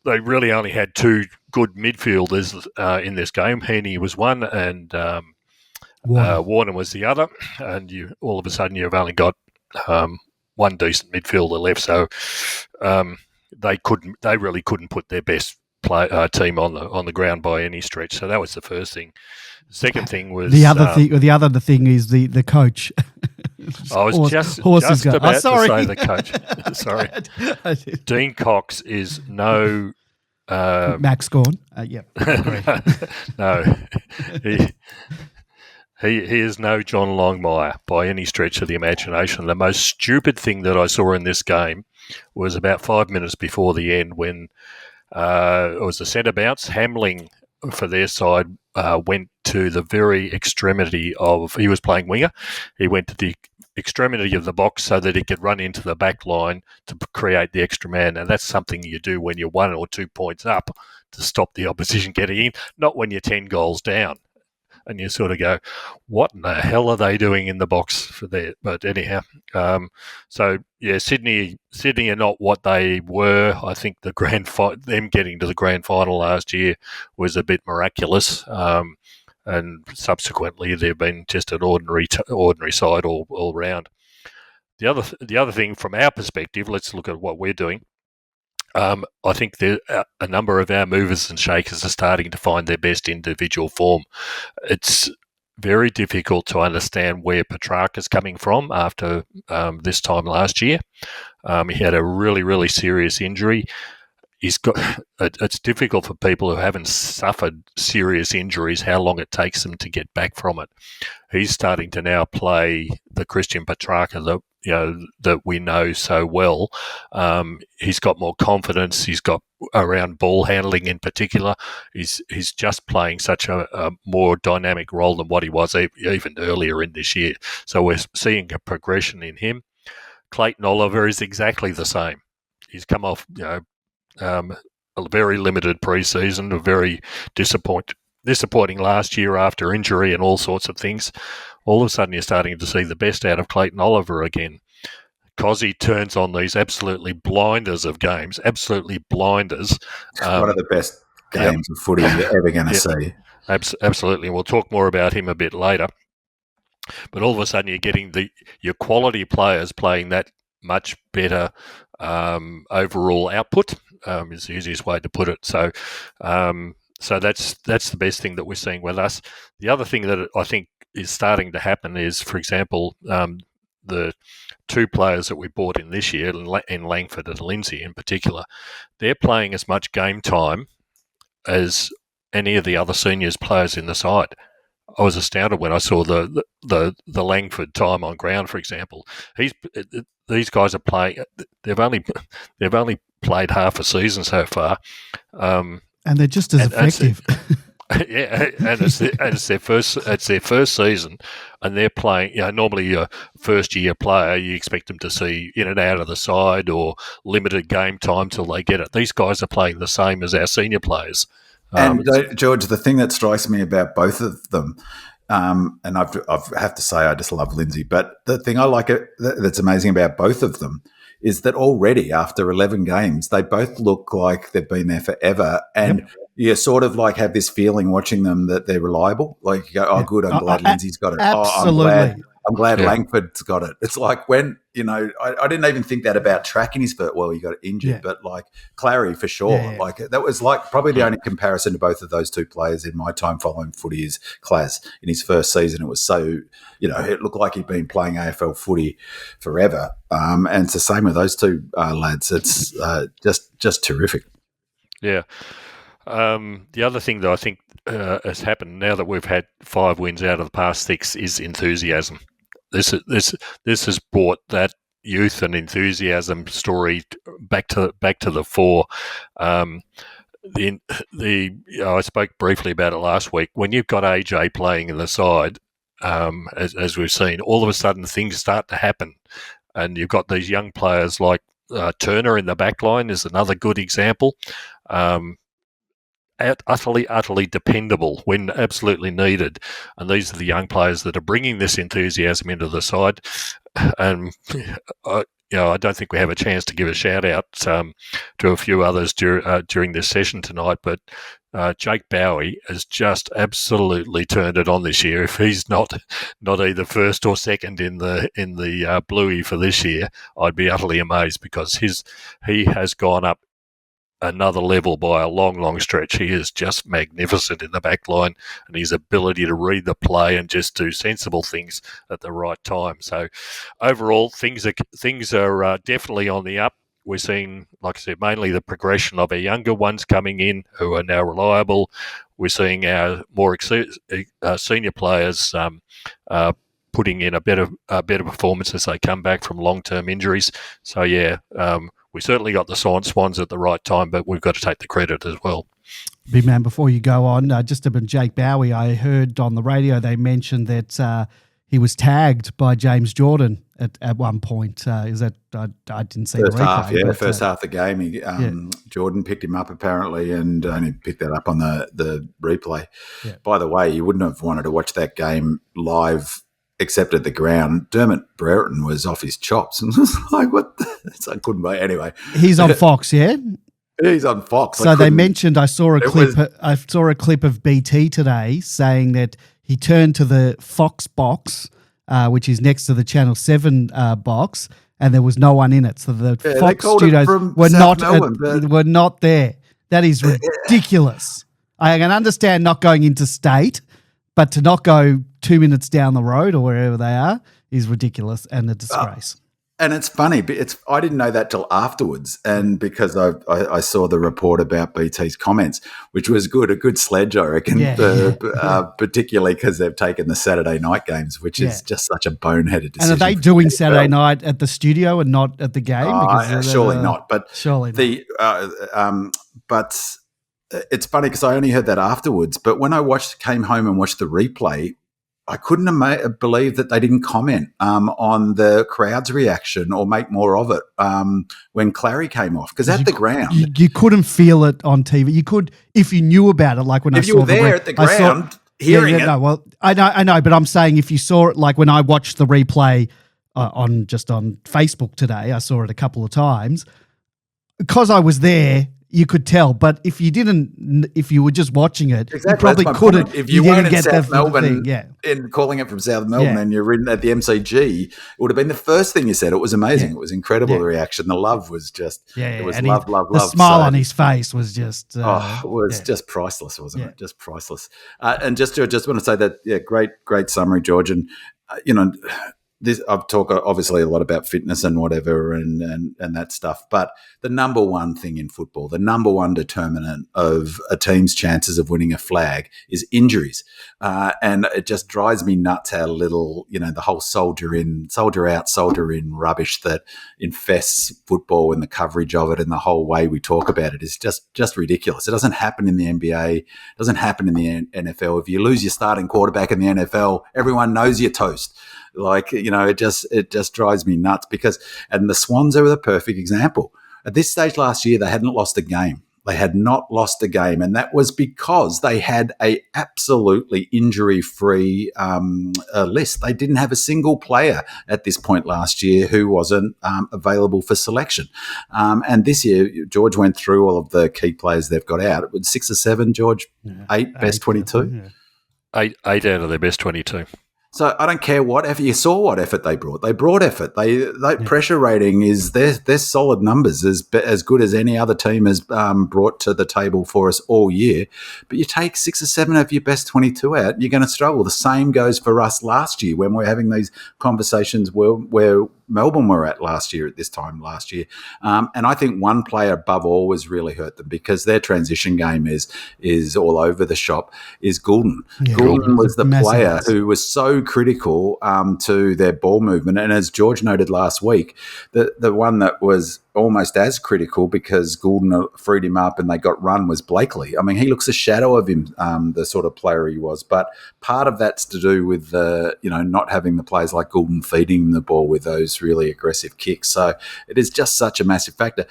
they really only had 2 good midfielders in this game. Heaney was one and Warner was the other, and all of a sudden you've only got one decent midfielder left. So they really couldn't put their best team on the ground by any stretch. So that was the first thing. The second thing was the other thing is the coach. I was just about to say the coach. Sorry, Dean Cox is no Max Gawn. Yep, no. He is no John Longmire by any stretch of the imagination. The most stupid thing that I saw in this game was about 5 minutes before the end when it was a centre bounce. Hamling, for their side, went to the very extremity of... He was playing winger. He went to the extremity of the box so that he could run into the back line to create the extra man. And that's something you do when you're 1 or 2 points up to stop the opposition getting in, not when you're 10 goals down. And you sort of go, what in the hell are they doing in the box for that? But anyhow, so yeah, Sydney are not what they were. I think them getting to the grand final last year was a bit miraculous, and subsequently they've been just an ordinary side all round. The other thing from our perspective, let's look at what we're doing. I think a number of our movers and shakers are starting to find their best individual form. It's very difficult to understand where Petrarca's coming from after this time last year. He had a really, really serious injury. It's difficult for people who haven't suffered serious injuries how long it takes them to get back from it. He's starting to now play the Christian Petrarca that we know so well. He's got more confidence. He's got around ball handling in particular. He's just playing such a more dynamic role than what he was even earlier in this year. So we're seeing a progression in him. Clayton Oliver is exactly the same. He's come off a very limited pre-season, a very disappointing last year after injury and all sorts of things. All of a sudden you're starting to see the best out of Clayton Oliver again. Kozzy turns on these absolutely blinders of games, absolutely blinders. One of the best games of footy you're ever going to see. Absolutely, and we'll talk more about him a bit later. But all of a sudden, you're getting your quality players playing that much better overall output. Is the easiest way to put it. So, so that's the best thing that we're seeing with us. The other thing that I think is starting to happen is, for example, the two players that we bought in this year, in Langford and Lindsay in particular, they're playing as much game time as any of the other seniors players in the side. I was astounded when I saw the Langford time on ground, for example. These guys are playing. They've only played half a season so far, and they're just as effective. Yeah, and it's their first season, and they're playing. Normally your first year player, you expect them to see in and out of the side or limited game time till they get it. These guys are playing the same as our senior players. And George, the thing that strikes me about both of them, and I have to say I just love Lindsay, but the thing I like that's amazing about both of them is that already after 11 games, they both look like they've been there forever. And you sort of like have this feeling watching them that they're reliable. Like you go, oh, good, I'm glad Lindsay's got it. Absolutely. I'm glad Langford's got it. It's like when, I didn't even think that about Track in his first, well, he got injured, but like Clary for sure. Yeah. Like that was like probably the only comparison to both of those two players in my time following footy is Class. In his first season, it was so, it looked like he'd been playing AFL footy forever. And it's the same with those two lads. It's just terrific. Yeah. The other thing that I think has happened now that we've had 5 wins out of the past 6 is enthusiasm. This has brought that youth and enthusiasm story back to the fore. I spoke briefly about it last week. When you've got AJ playing in the side, as we've seen, all of a sudden things start to happen, and you've got these young players like Turner in the back line is another good example. Utterly dependable when absolutely needed, and these are the young players that are bringing this enthusiasm into the side. And I don't think we have a chance to give a shout out to a few others during this session tonight, but Jake 𝗟𝗀𝘀𝘁𝗃 has just absolutely turned it on this year. If he's not either first or second in the Bluey for this year, I'd be utterly amazed, because he has gone up another level by a long stretch. He is just magnificent in the back line, and his ability to read the play and just do sensible things at the right time. So overall, things are definitely on the up. We're seeing, like I said, mainly the progression of our younger ones coming in who are now reliable. We're seeing our more senior players putting in a better performance as they come back from long-term injuries. So we certainly got the Swans at the right time, but we've got to take the credit as well. Big man, before you go on, just about Jake 𝗟𝗀𝘀𝘁, I heard on the radio they mentioned that he was tagged by James Jordan at one point. Is that I didn't see first the replay. Half, yeah, first half of the game. Jordan picked him up apparently, and only picked that up on the replay. Yeah. By the way, you wouldn't have wanted to watch that game live except at the ground. Dermot Brereton was off his chops, and was like, "What?" So I couldn't wait. Anyway, he's on Fox, yeah. He's on Fox. So they mentioned. I saw a clip of BT today saying that he turned to the Fox box, which is next to the Channel 7 box, and there was no one in it. So the Fox studios were not there. That is ridiculous. I can understand not going interstate, but to not go 2 minutes down the road or wherever they are is ridiculous and a disgrace. And it's funny, but I didn't know that till afterwards, and because I saw the report about BT's comments, which was good, a good sledge, I reckon, particularly because they've taken the Saturday night games, which is just such a boneheaded decision. And are they doing Saturday night at the studio and not at the game? Surely not. But surely not. But it's funny because I only heard that afterwards. But when I came home and watched the replay, I couldn't believe that they didn't comment on the crowd's reaction or make more of it when Clary came off. Because at the ground, you couldn't feel it on TV. You could if you knew about it, like when I saw you were there at the ground hearing it. No, well, I know, but I'm saying if you saw it, like when I watched the replay on Facebook today, I saw it a couple of times because I was there. you could tell. But if you were just watching it, exactly, you probably couldn't. Point. If you weren't in South Melbourne yeah. and calling it from South Melbourne and you're in at the MCG, it would have been the first thing you said. It was amazing. It was incredible, the reaction. The love was just, it was love. The smile on his face was just... just priceless, wasn't it? Just priceless. And just want to say that, great summary, George. And, I've talked obviously a lot about fitness and whatever and that stuff, but the number one thing in football, the number one determinant of a team's chances of winning a flag is injuries. And it just drives me nuts how little, the whole soldier out, soldier in rubbish that infests football and the coverage of it and the whole way we talk about it is just ridiculous. It doesn't happen in the NBA. It doesn't happen in the NFL. If you lose your starting quarterback in the NFL, everyone knows you're toast. It just drives me nuts and the Swans are the perfect example. At this stage last year, they hadn't lost a game. They had not lost a game, and that was because they had a absolutely injury-free list. They didn't have a single player at this point last year who wasn't available for selection. And this year, George went through all of the key players they've got out. It was 6 or 7, George? 8, best 22? Yeah. 8 out of their best 22. So I don't care what effort. You saw what effort they brought. They brought effort. Pressure rating is they're solid numbers, as good as any other team has brought to the table for us all year. But you take 6 or 7 of your best 22 out, you're going to struggle. The same goes for us last year when we're having these conversations where Melbourne were at last year at this time last year. And I think one player above all has really hurt them because their transition game is all over the shop, is Goulden. Yeah, Goulden was the player who was so critical to their ball movement. And as George noted last week, the one that was almost as critical because Goulden freed him up and they got run was Blakely. I mean, he looks a shadow of him, the sort of player he was. But part of that's to do with not having the players like Goulden feeding the ball with those really aggressive kicks. So it is just such a massive factor.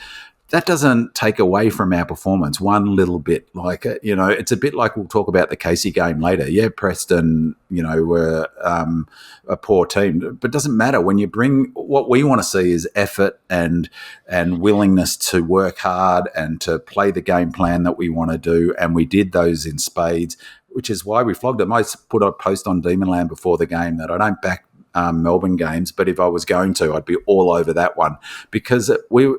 That doesn't take away from our performance one little bit. It's a bit like we'll talk about the Casey game later. Yeah, Preston, were a poor team, but it doesn't matter. When you bring, what we want to see is effort and willingness to work hard and to play the game plan that we want to do. And we did those in spades, which is why we flogged them. I put a post on Demonland before the game that I don't back Melbourne games, but if I was going to, I'd be all over that one because we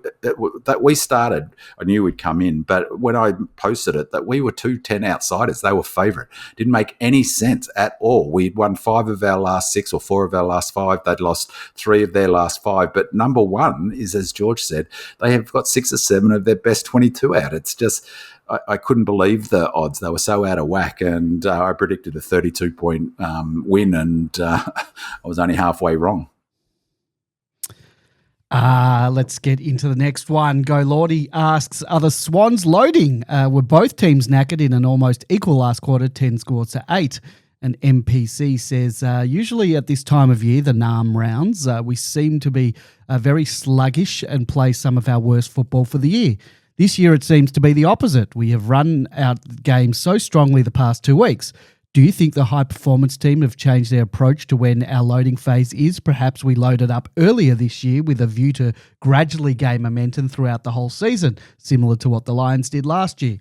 started. I knew we'd come in, but when I posted it, that we were 2-10 outsiders. They were favourite. Didn't make any sense at all. We'd won 5 of our last 6 or 4 of our last 5. They'd lost 3 of their last 5. But number one is, as George said, they have got 6 or 7 of their best 22 out. It's just. I couldn't believe the odds. They were so out of whack, and I predicted a 32-point win, and I was only halfway wrong. Let's get into the next one. Go Lordy asks, are the Swans loading? Were both teams knackered in an almost equal last quarter, 10 scores to 8? And MPC says, usually at this time of year, the NAM rounds, we seem to be very sluggish and play some of our worst football for the year. This year, it seems to be the opposite. We have run out games so strongly the past 2 weeks. Do you think the high-performance team have changed their approach to when our loading phase is? Perhaps we loaded up earlier this year with a view to gradually gain momentum throughout the whole season, similar to what the Lions did last year.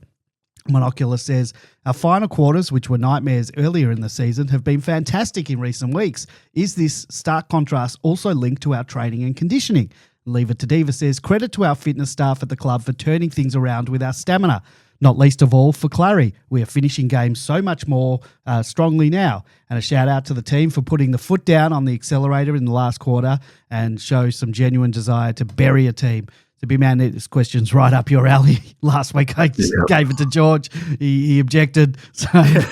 Monocular says, our final quarters, which were nightmares earlier in the season, have been fantastic in recent weeks. Is this stark contrast also linked to our training and conditioning? Leave It to Diva says, credit to our fitness staff at the club for turning things around with our stamina, not least of all for 𝗟𝗏. We are finishing games so much more strongly now. And a shout out to the team for putting the foot down on the accelerator in the last quarter and show some genuine desire to bury a team. So, big man, this question's right up your alley. Last week I just gave it to George. He objected, so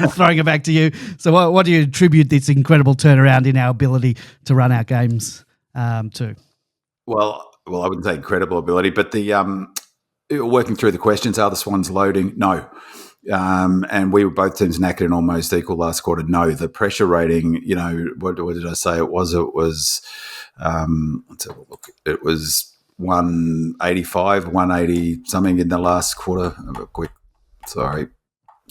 throwing it back to you. So what do you attribute this incredible turnaround in our ability to run our games to? Well, I wouldn't say incredible ability, but the working through the questions, are the Swans loading? No. And we were both teams knackered in almost equal last quarter. No. The pressure rating, what did I say it was? It was, let's have a look. It was 185, 180 something in the last quarter. Have a quick,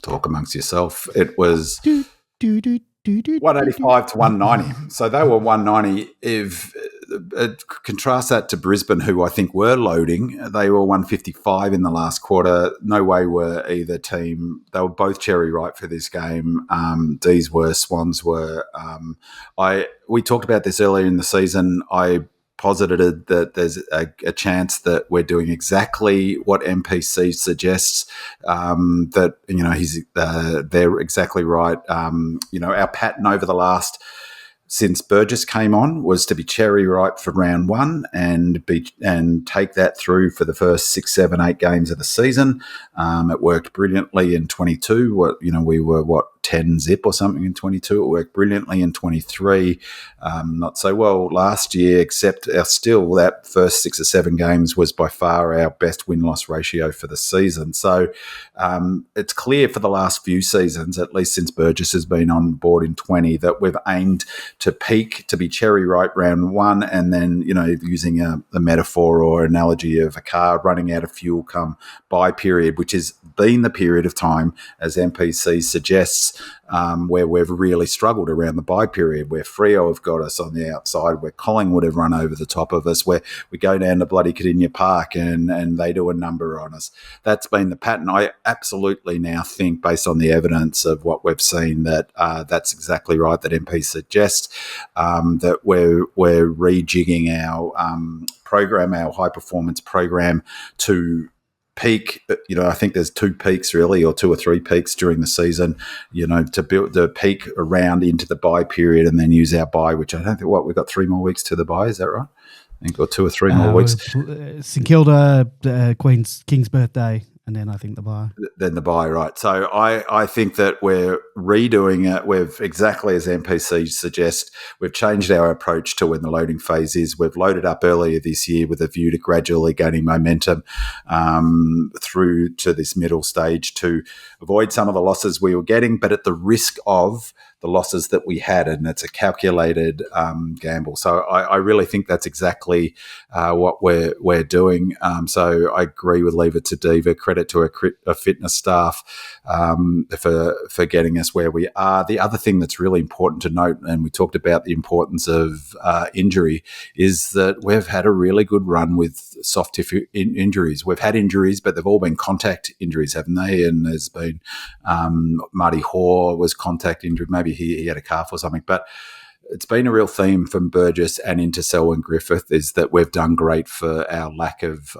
talk amongst yourself. It was 185 to 190. So they were 190. If contrast that to Brisbane, who I think were loading. They were 155 in the last quarter. No way were either team. They were both cherry ripe for this game. D's were, Swans were. We talked about this earlier in the season. I posited that there's a chance that we're doing exactly what 𝗟𝗶𝘀𝗁𝘀𝗁 suggests. They're exactly right. Our pattern over the last, since Burgess came on, was to be cherry ripe for round one and take that through for the first 6, 7, 8 games of the season. It worked brilliantly in 22. We were 10 zip or something in 22. It worked brilliantly in 23. Not so well last year, except still that first 6 or 7 games was by far our best win-loss ratio for the season. So it's clear for the last few seasons, at least since Burgess has been on board in 20, that we've aimed to peak, to be cherry ripe round one, and then, using a metaphor or analogy of a car running out of fuel come buy period, which has been the period of time, as 𝗟𝗶𝘀𝗁𝘀𝗁 suggests, where we've really struggled around the buy period, where Freo have got us on the outside, where Collingwood have run over the top of us, where we go down to bloody Kardinia Park and they do a number on us. That's been the pattern. I absolutely now think, based on the evidence of what we've seen, that that's exactly right, that MP suggests, that we're rejigging our program, our high-performance program, to peak. I think there's 2 peaks really, or 2 or 3 peaks during the season, to build the peak around into the buy period and then use our buy, which I don't think, we've got 3 more weeks to the buy, is that right? I think, or 2 or 3 more weeks. St Kilda, King's birthday, and then I think the buy. Then the buy, right. So I think that we're redoing it. We've, exactly as 𝗟𝗶𝘀𝗁𝘀𝗁𝘀 suggests, we've changed our approach to when the loading phase is. We've loaded up earlier this year with a view to gradually gaining momentum through to this middle stage to avoid some of the losses we were getting, but at the risk of the losses that we had, and it's a calculated gamble. So I really think that's exactly what we're doing. So I agree with Leave It to Diva. Credit to our fitness staff for getting us where we are. The other thing that's really important to note, and we talked about the importance of injury, is that we've had a really good run with soft tissue injuries. We've had injuries, but they've all been contact injuries, haven't they? And there's been Marty Hoare was contact injured. Maybe he had a calf or something, but it's been a real theme from Burgess and into Selwyn Griffith, is that we've done great for our lack of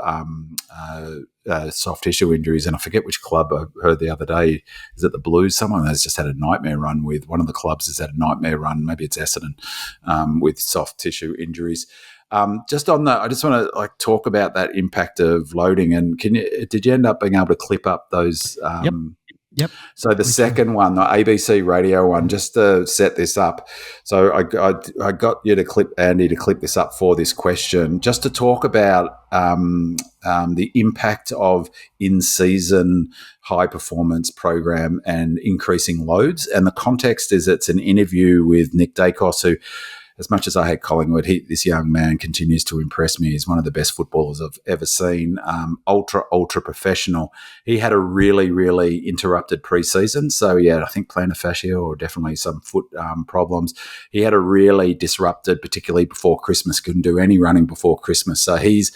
soft tissue injuries. And I forget which club I heard the other day. Is it the Blues? Someone has just had a nightmare run with, one of the clubs has had a nightmare run. Maybe it's Essendon with soft tissue injuries. Just on that, I just want to talk about that impact of loading. And did you end up being able to clip up those? Yep. So the second one, the ABC radio one, just to set this up. So I got you to clip, Andy, to clip this up for this question, just to talk about the impact of in-season high-performance program and increasing loads. And the context is it's an interview with Nick Dacos, who, as much as I hate Collingwood, this young man continues to impress me. He's one of the best footballers I've ever seen. Ultra professional. He had a really, really interrupted pre-season. So, yeah, I think plantar fascia or definitely some foot problems. He had a really disrupted, particularly before Christmas, couldn't do any running before Christmas. So he's,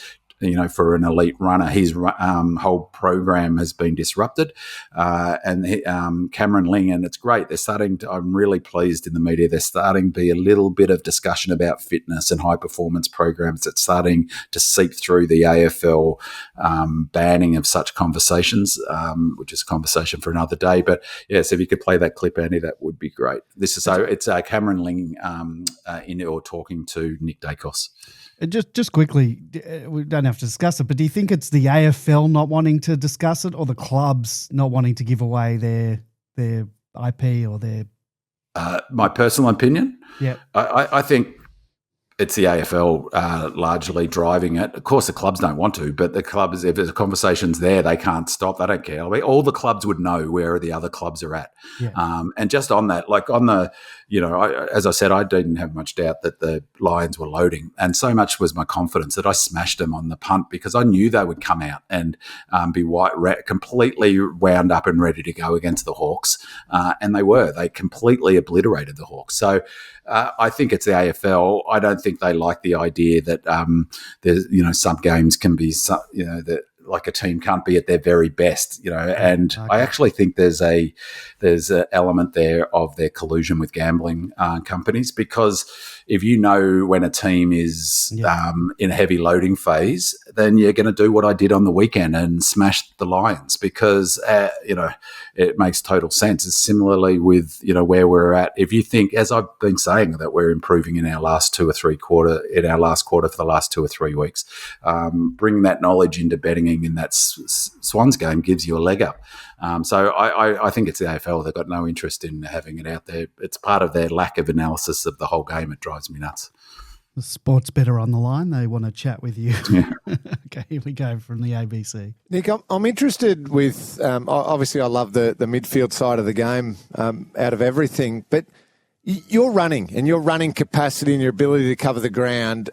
for an elite runner, his whole program has been disrupted. And Cameron Ling, and it's great. I'm really pleased in the media. There's starting to be a little bit of discussion about fitness and high performance programs. It's starting to seep through the AFL banning of such conversations, which is a conversation for another day. But yes, if you could play that clip, Andy, that would be great. It's Cameron Ling talking to Nick Dacos. Just quickly, we don't have to discuss it, but do you think it's the AFL not wanting to discuss it, or the clubs not wanting to give away their IP or their? My personal opinion? Yeah. I think it's the AFL largely driving it. Of course, the clubs don't want to, but the clubs, if there's conversations there, they can't stop. They don't care. All the clubs would know where the other clubs are at. Yeah. And just on that, as I said, I didn't have much doubt that the Lions were loading. And so much was my confidence that I smashed them on the punt, because I knew they would come out and be completely wound up and ready to go against the Hawks. And they were. They completely obliterated the Hawks. So I think it's the AFL. I don't think they like the idea that there's, some games can be, that like a team can't be at their very best, and Okay. I actually think there's an element there of their collusion with gambling companies, because if you know when a team is in a heavy loading phase, then you're going to do what I did on the weekend and smash the Lions, because, it makes total sense. It's similarly with, where we're at. If you think, as I've been saying, that we're improving in our last quarter for the last 2 or 3 weeks, bringing that knowledge into betting in that Swans game gives you a leg up. So I think it's the AFL. They've got no interest in having it out there. It's part of their lack of analysis of the whole game. It drives me nuts. The sports better on the line. They want to chat with you. Yeah. Okay, here we go from the ABC. Nick, I'm interested with, obviously I love the midfield side of the game out of everything, but your running and your running capacity and your ability to cover the ground,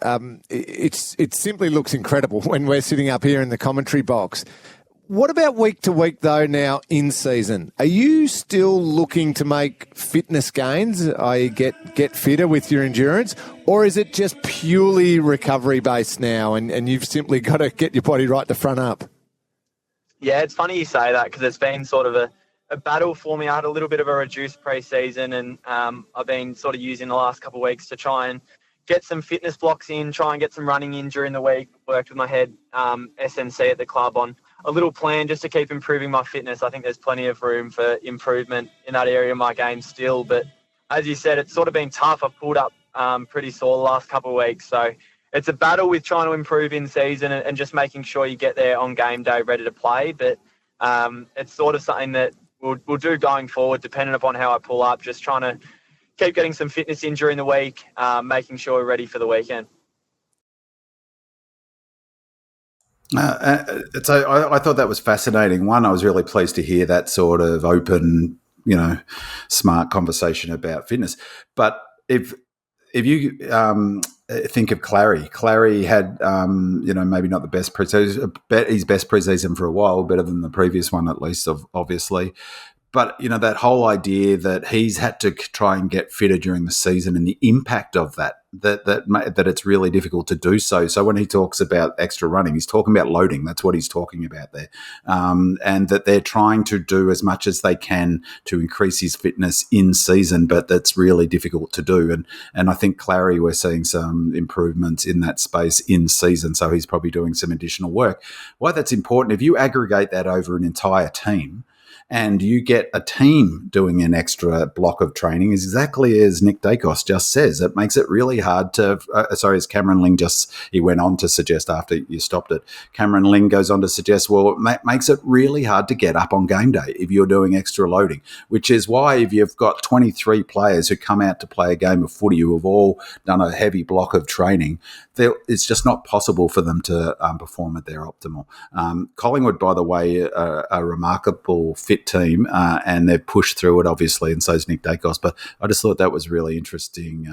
it simply looks incredible when we're sitting up here in the commentary box. What about week to week, though, now in season? Are you still looking to make fitness gains, i.e. get fitter with your endurance, or is it just purely recovery-based now and you've simply got to get your body right to front up? Yeah, it's funny you say that, because it's been sort of a battle for me. I had a little bit of a reduced pre-season, and I've been sort of using the last couple of weeks to try and get some fitness blocks in, try and get some running in during the week. Worked with my head SNC at the club on a little plan just to keep improving my fitness. I think there's plenty of room for improvement in that area of my game still. But as you said, it's sort of been tough. I've pulled up pretty sore the last couple of weeks. So it's a battle with trying to improve in season and just making sure you get there on game day ready to play. But it's sort of something that we'll do going forward, depending upon how I pull up, just trying to keep getting some fitness in during the week, making sure we're ready for the weekend. So I thought that was fascinating. One, I was really pleased to hear that sort of open, smart conversation about fitness. But if you think of 𝗟𝗏 had, maybe not the best preseason, his best preseason for a while, better than the previous one at least, obviously. But, that whole idea that he's had to try and get fitter during the season, and the impact of that it's really difficult to do so. So when he talks about extra running, he's talking about loading. That's what he's talking about there. And that they're trying to do as much as they can to increase his fitness in season, but that's really difficult to do. And I think 𝗟𝗏, we're seeing some improvements in that space in season. So he's probably doing some additional work. Why that's important, if you aggregate that over an entire team, and you get a team doing an extra block of training, is exactly as Nick Dacos just says. It makes it really hard to, as Cameron Ling he went on to suggest after you stopped it, Cameron Ling goes on to suggest, well, it makes it really hard to get up on game day if you're doing extra loading, which is why if you've got 23 players who come out to play a game of footy who have all done a heavy block of training, it's just not possible for them to perform at their optimal. Collingwood, by the way, a remarkable fit team, and they've pushed through it, obviously, and so is Nick Dacos. But I just thought that was really interesting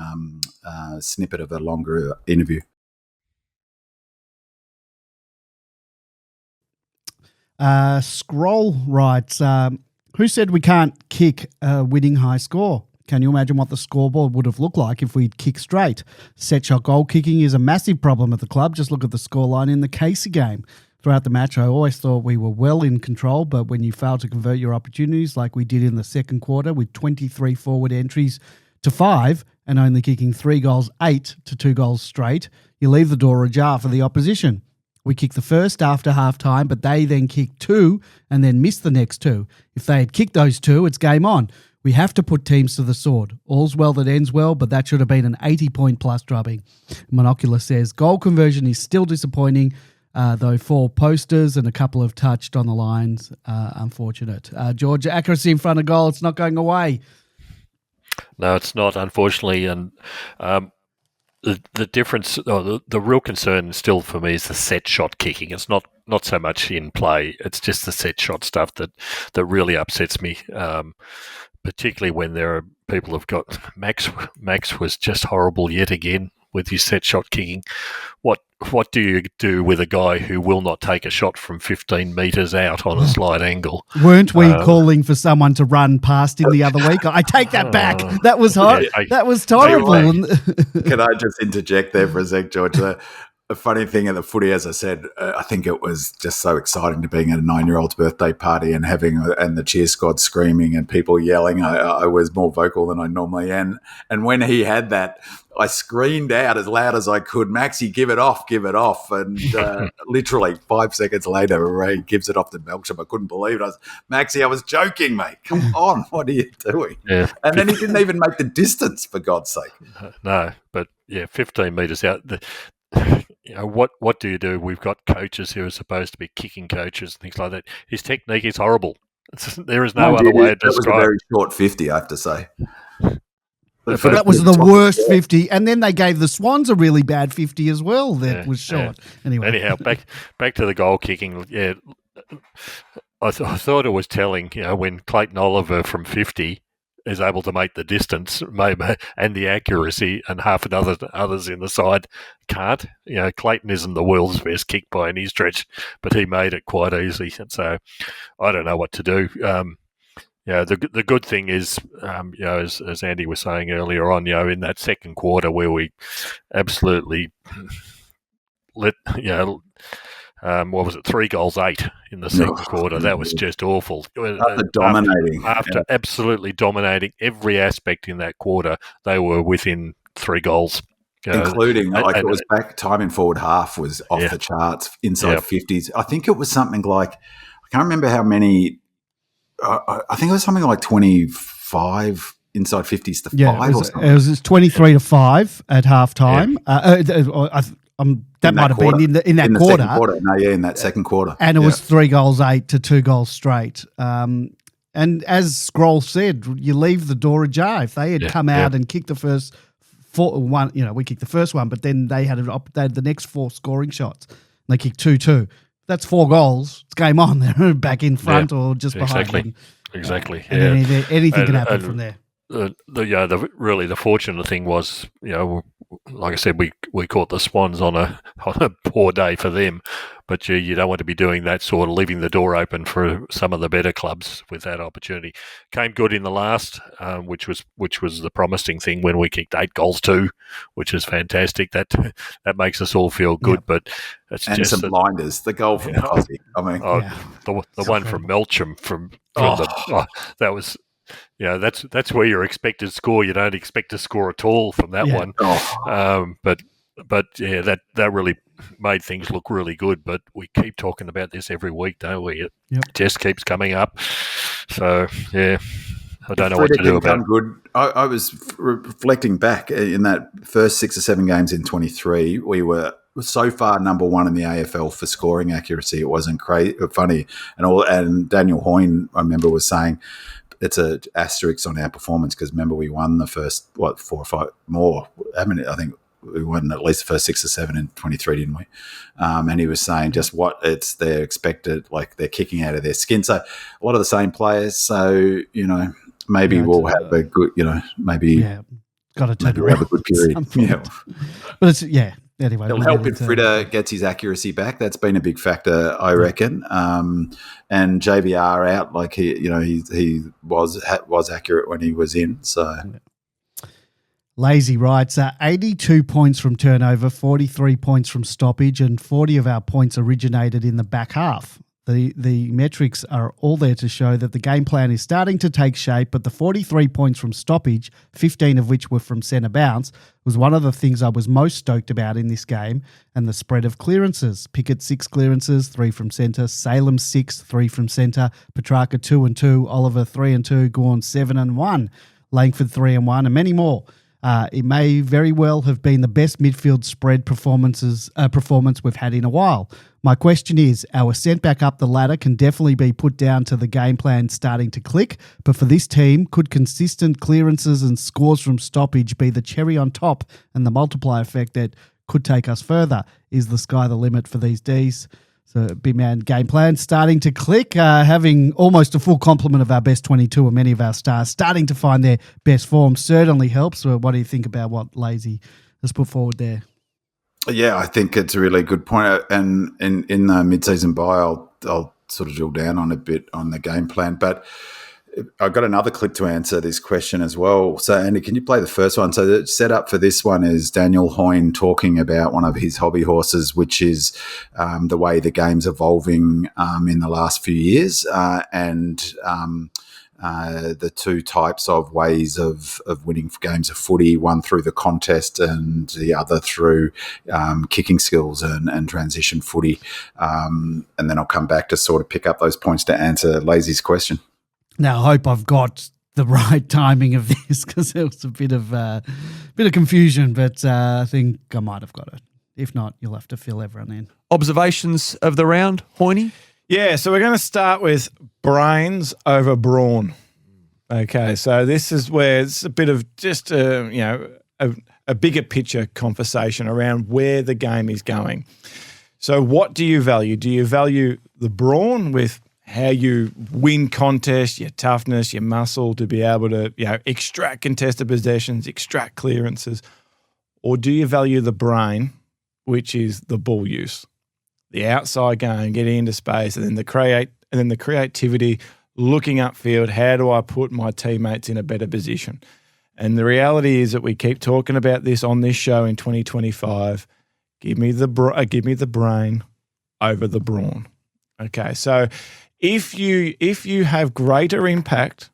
snippet of a longer interview. Scroll writes, who said we can't kick a winning high score? Can you imagine what the scoreboard would have looked like if we'd kicked straight? Set shot goal kicking is a massive problem at the club. Just look at the scoreline in the 𝗚cie game. Throughout the match, I always thought we were well in control, but when you fail to convert your opportunities like we did in the second quarter with 23 forward entries to 5 and only kicking 3 goals, 8 to 2 goals straight, you leave the door ajar for the opposition. We kicked the first after half-time, but they then kicked 2 and then missed the next 2. If they had kicked those 2, it's game on. We have to put teams to the sword. All's well that ends well, but that should have been an 80-point plus drubbing. Monocular says, goal conversion is still disappointing, though 4 posters and a couple have touched on the lines. Unfortunate. George, accuracy in front of goal, it's not going away. No, it's not, unfortunately. And the difference, the real concern still for me is the set shot kicking. It's not so much in play. It's just the set shot stuff that really upsets me, particularly when there are people who've got... Max was just horrible yet again with his set shot kicking. What what do you do with a guy who will not take a shot from 15 metres out on a slight angle? Weren't we calling for someone to run past him the other week? I take that back. That was hot. That was terrible. Can I just interject there for a sec, George? The funny thing at the footy, as I said, I think it was just so exciting to being at a 9-year-old's birthday party and and the cheer squad screaming and people yelling. I was more vocal than I normally am. And when he had that, I screamed out as loud as I could, "𝗟𝗻𝗀𝗀, give it off, give it off." And literally 5 seconds later, Ray gives it off to 𝗟𝗀𝗀𝗁. I couldn't believe it. I was, "𝗟𝗀𝗀𝗁, I was joking, mate. Come on, what are you doing?" Yeah. And then he didn't even make the distance, for God's sake. No, but 15 metres out. What do you do? We've got coaches who are supposed to be kicking coaches and things like that. His technique is horrible. There is no other way to describe it. That was a very short 50, I have to say. But that was the worst 50, and then they gave the Swans a really bad 50 as well. That was short. Yeah. Anyhow, back to the goal kicking. Yeah, I thought it was telling. When Clayton Oliver from 50 is able to make the distance, maybe, and the accuracy, and half a dozen others in the side can't. Clayton isn't the world's best kick by any stretch, but he made it quite easily. And so, I don't know what to do. The good thing is, as Andy was saying earlier on, in that second quarter where we absolutely let, what was it, 3 goals 8 in the second quarter. That was just awful. After absolutely dominating every aspect in that quarter, they were within 3 goals. Including, it was back time in forward half was off the charts, inside 50s. I think it was something like, I can't remember how many, I think it was something like 25 inside 50s to 5 or something. It was 23 to 5 at halftime. That might have been in that quarter. In that second quarter. And it was 3 goals 8 to 2 goals straight. And as Scroll said, you leave the door ajar. If they had come out and kicked the first one, we kicked the first one, but then they had the next 4 scoring shots. And they kicked 2-2. That's 4 goals. It's game on. They're back in front or just behind them. Exactly. And then anything can happen from there. The fortunate thing was, like I said, we caught the Swans on a poor day for them, but you don't want to be doing that sort of leaving the door open for some of the better clubs with that opportunity. Came good in the last, which was the promising thing when we kicked 8 goals 2, which is fantastic. That makes us all feel good, but it's and just some blinders. The goal from Kozzy. I mean, the one from 𝗟𝗀𝗀𝗁 that was. That's where you're expected to score. You don't expect to score at all from that one. But that really made things look really good. But we keep talking about this every week, don't we? It just keeps coming up. So I don't know what to do about it. Good. I was reflecting back in that first 6 or 7 games in 23. We were so far number 1 in the AFL for scoring accuracy. It wasn't funny, and Daniel Hoyne, I remember, was saying, it's an asterisk on our performance because remember we won the first 4 or 5 more. I think we won at least the first 6 or 7 in 23, didn't we? And he was saying just they're expected, like they're kicking out of their skin. So a lot of the same players. So maybe we'll have a good, maybe got to we'll have a good period. But it's Anyway, it'll help if Fritter gets his accuracy back. That's been a big factor, I reckon. And JVR out, like he was accurate when he was in. So, Lazy writes 82 points from turnover, 43 points from stoppage, and 40 of our points originated in the back half. The metrics are all there to show that the game plan is starting to take shape, but the 43 points from stoppage, 15 of which were from centre bounce, was one of the things I was most stoked about in this game, and the spread of clearances. Pickett 6 clearances, 3 from centre, Salem 6, 3 from centre, Petrarca 2 and 2, Oliver 3 and 2, Gawn 7 and 1, Langford 3 and 1, and many more. It may very well have been the best midfield spread performance we've had in a while. My question is, our ascent back up the ladder can definitely be put down to the game plan starting to click, but for this team, could consistent clearances and scores from stoppage be the cherry on top and the multiplier effect that could take us further? Is the sky the limit for these Ds? So, big man, game plan starting to click, having almost a full complement of our best 22 and many of our stars starting to find their best form certainly helps. So what do you think about what Lazy has put forward there? Yeah, I think it's a really good point. And in the mid-season buy, I'll sort of drill down on a bit on the game plan. But I've got another clip to answer this question as well. So, Andy, can you play the first one? So the setup for this one is Daniel Hoyne talking about one of his hobby horses, which is the way the game's evolving in the last few years and the two types of ways of winning games of footy, one through the contest and the other through kicking skills and transition footy. And then I'll come back to sort of pick up those points to answer Lazy's question. Now, I hope I've got the right timing of this because there was a bit of confusion, but I think I might have got it. If not, you'll have to fill everyone in. Observations of the round, Hoyne? Yeah, so we're going to start with brains over brawn. Okay, so this is where it's a bit of just a bigger picture conversation around where the game is going. So what do you value? Do you value the brawn with how you win contests, your toughness, your muscle to be able to, extract contested possessions, extract clearances? Or do you value the brain, which is the ball use, the outside game, getting into space, and then the creativity, looking upfield, how do I put my teammates in a better position? And the reality is that we keep talking about this on this show in 2025. Give me the brain over the brawn. Okay, so if you have greater impact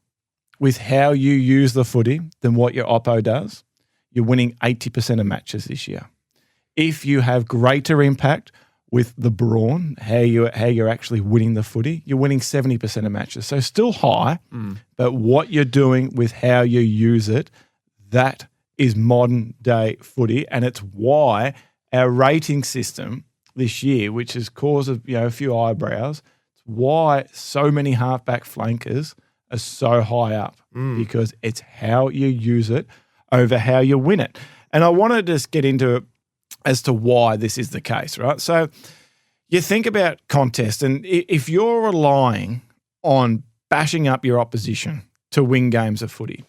with how you use the footy than what your oppo does, you're winning 80% of matches this year. If you have greater impact with the brawn, how you're actually winning the footy, you're winning 70% of matches. So still high, but what you're doing with how you use it, that is modern day footy, and it's why our rating system this year, which has caused a few eyebrows, it's why so many halfback flankers are so high up because it's how you use it over how you win it. And I want to just get into it as to why this is the case, right? So you think about contest, and if you're relying on bashing up your opposition to win games of footy,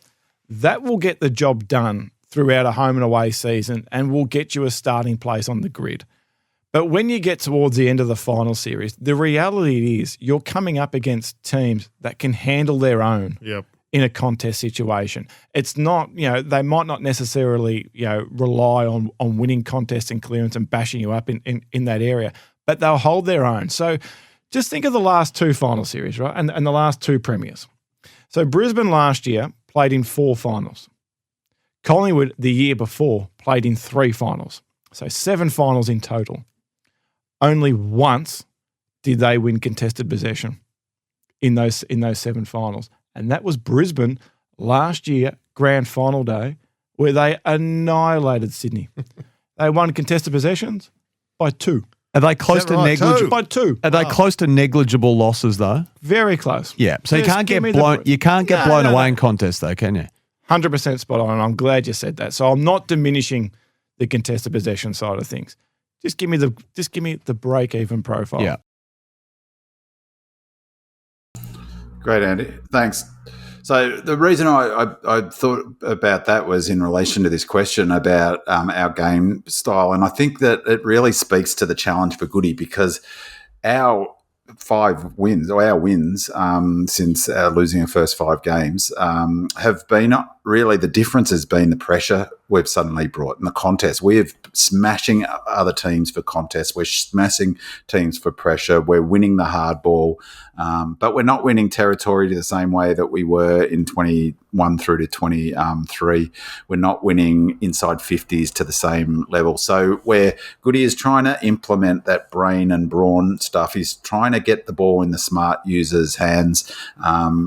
that will get the job done throughout a home and away season and will get you a starting place on the grid. But when you get towards the end of the final series, the reality is you're coming up against teams that can handle their own in a contest situation. It's not, they might not necessarily, rely on winning contests and clearance and bashing you up in that area, but they'll hold their own. So just think of the last two final series, right? And the last two premiers. So Brisbane last year played in 4 finals. Collingwood the year before played in 3 finals. So 7 finals in total. Only once did they win contested possession in those 7 finals. And that was Brisbane last year, grand final day, where they annihilated Sydney. They won contested possessions by 2. Are they close to negligible? By 2. Are they close to negligible losses though? Very close. Yeah. So you can't get blown. You can't get blown away in contests though, can you? 100% spot on. And I'm glad you said that. So I'm not diminishing the contested possession side of things. Just give me the break-even profile. Yeah. Great, Andy. Thanks. So the reason I thought about that was in relation to this question about our game style, and I think that it really speaks to the challenge for Goody because our wins since losing our first 5 games have been really, the difference has been the pressure we've suddenly brought in the contest. We're smashing other teams for contests. We're smashing teams for pressure. We're winning the hard ball, but we're not winning territory the same way that we were in 21 through to 23. We're not winning inside 50s to the same level. So where Goody is trying to implement that brain and brawn stuff, he's trying to get the ball in the smart users' hands,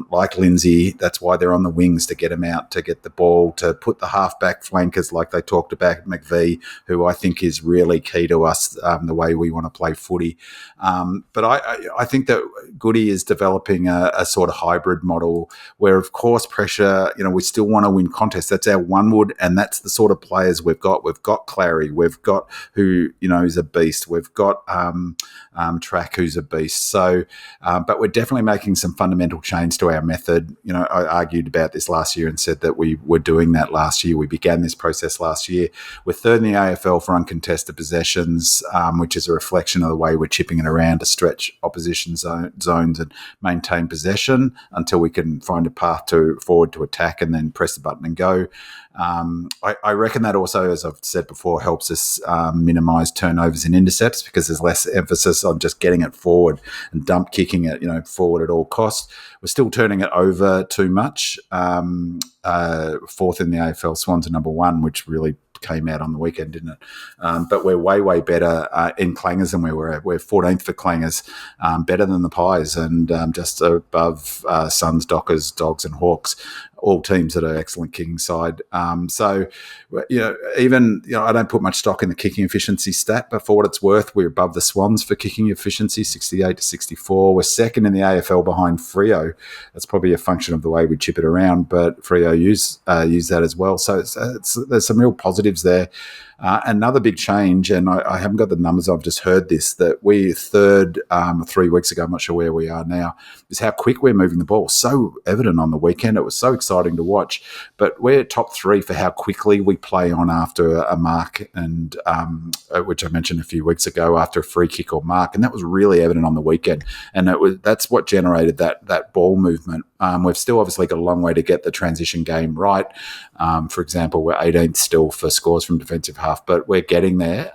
like Lindsay. That's why they're on the wings, to get him out, to get the ball, to put the halfback flankers like they talked about, McVie, who I think is really key to us, the way we want to play footy. But I think that Goody is developing a sort of hybrid model where, of course, pressure, we still want to win contests. That's our one-wood, and that's the sort of players we've got. We've got Clary. We've got who, is a beast. We've got Track, who's a beast. So, but we're definitely making some fundamental change to our method. I argued about this last year and said that that we were doing that last year. We began this process last year. We're third in the AFL for uncontested possessions, which is a reflection of the way we're chipping it around to stretch opposition zones and maintain possession until we can find a path forward to attack and then press the button and go. I reckon that also, as I've said before, helps us minimise turnovers and intercepts because there's less emphasis on just getting it forward and dump kicking it, forward at all costs. We're still turning it over too much. Fourth in the AFL, Swans are number one, which really came out on the weekend, didn't it? But we're way, way better in clangers than we were. We're 14th for clangers, better than the Pies, and just above Suns, Dockers, Dogs and Hawks, all teams that are excellent kicking side. So, even, I don't put much stock in the kicking efficiency stat, but for what it's worth, we're above the Swans for kicking efficiency, 68 to 64. We're second in the AFL behind Freo. That's probably a function of the way we chip it around, but Freo use that as well. So there's some real positives there. Another big change, and I haven't got the numbers, I've just heard this, that we're third 3 weeks ago, I'm not sure where we are now, is how quick we're moving the ball. So evident on the weekend. It was so exciting to watch. But we're top three for how quickly we play on after a mark, and which I mentioned a few weeks ago, after a free kick or mark. And that was really evident on the weekend. And that's what generated that ball movement. We've still obviously got a long way to get the transition game right. For example, we're 18th still for scores from defensive half, but we're getting there.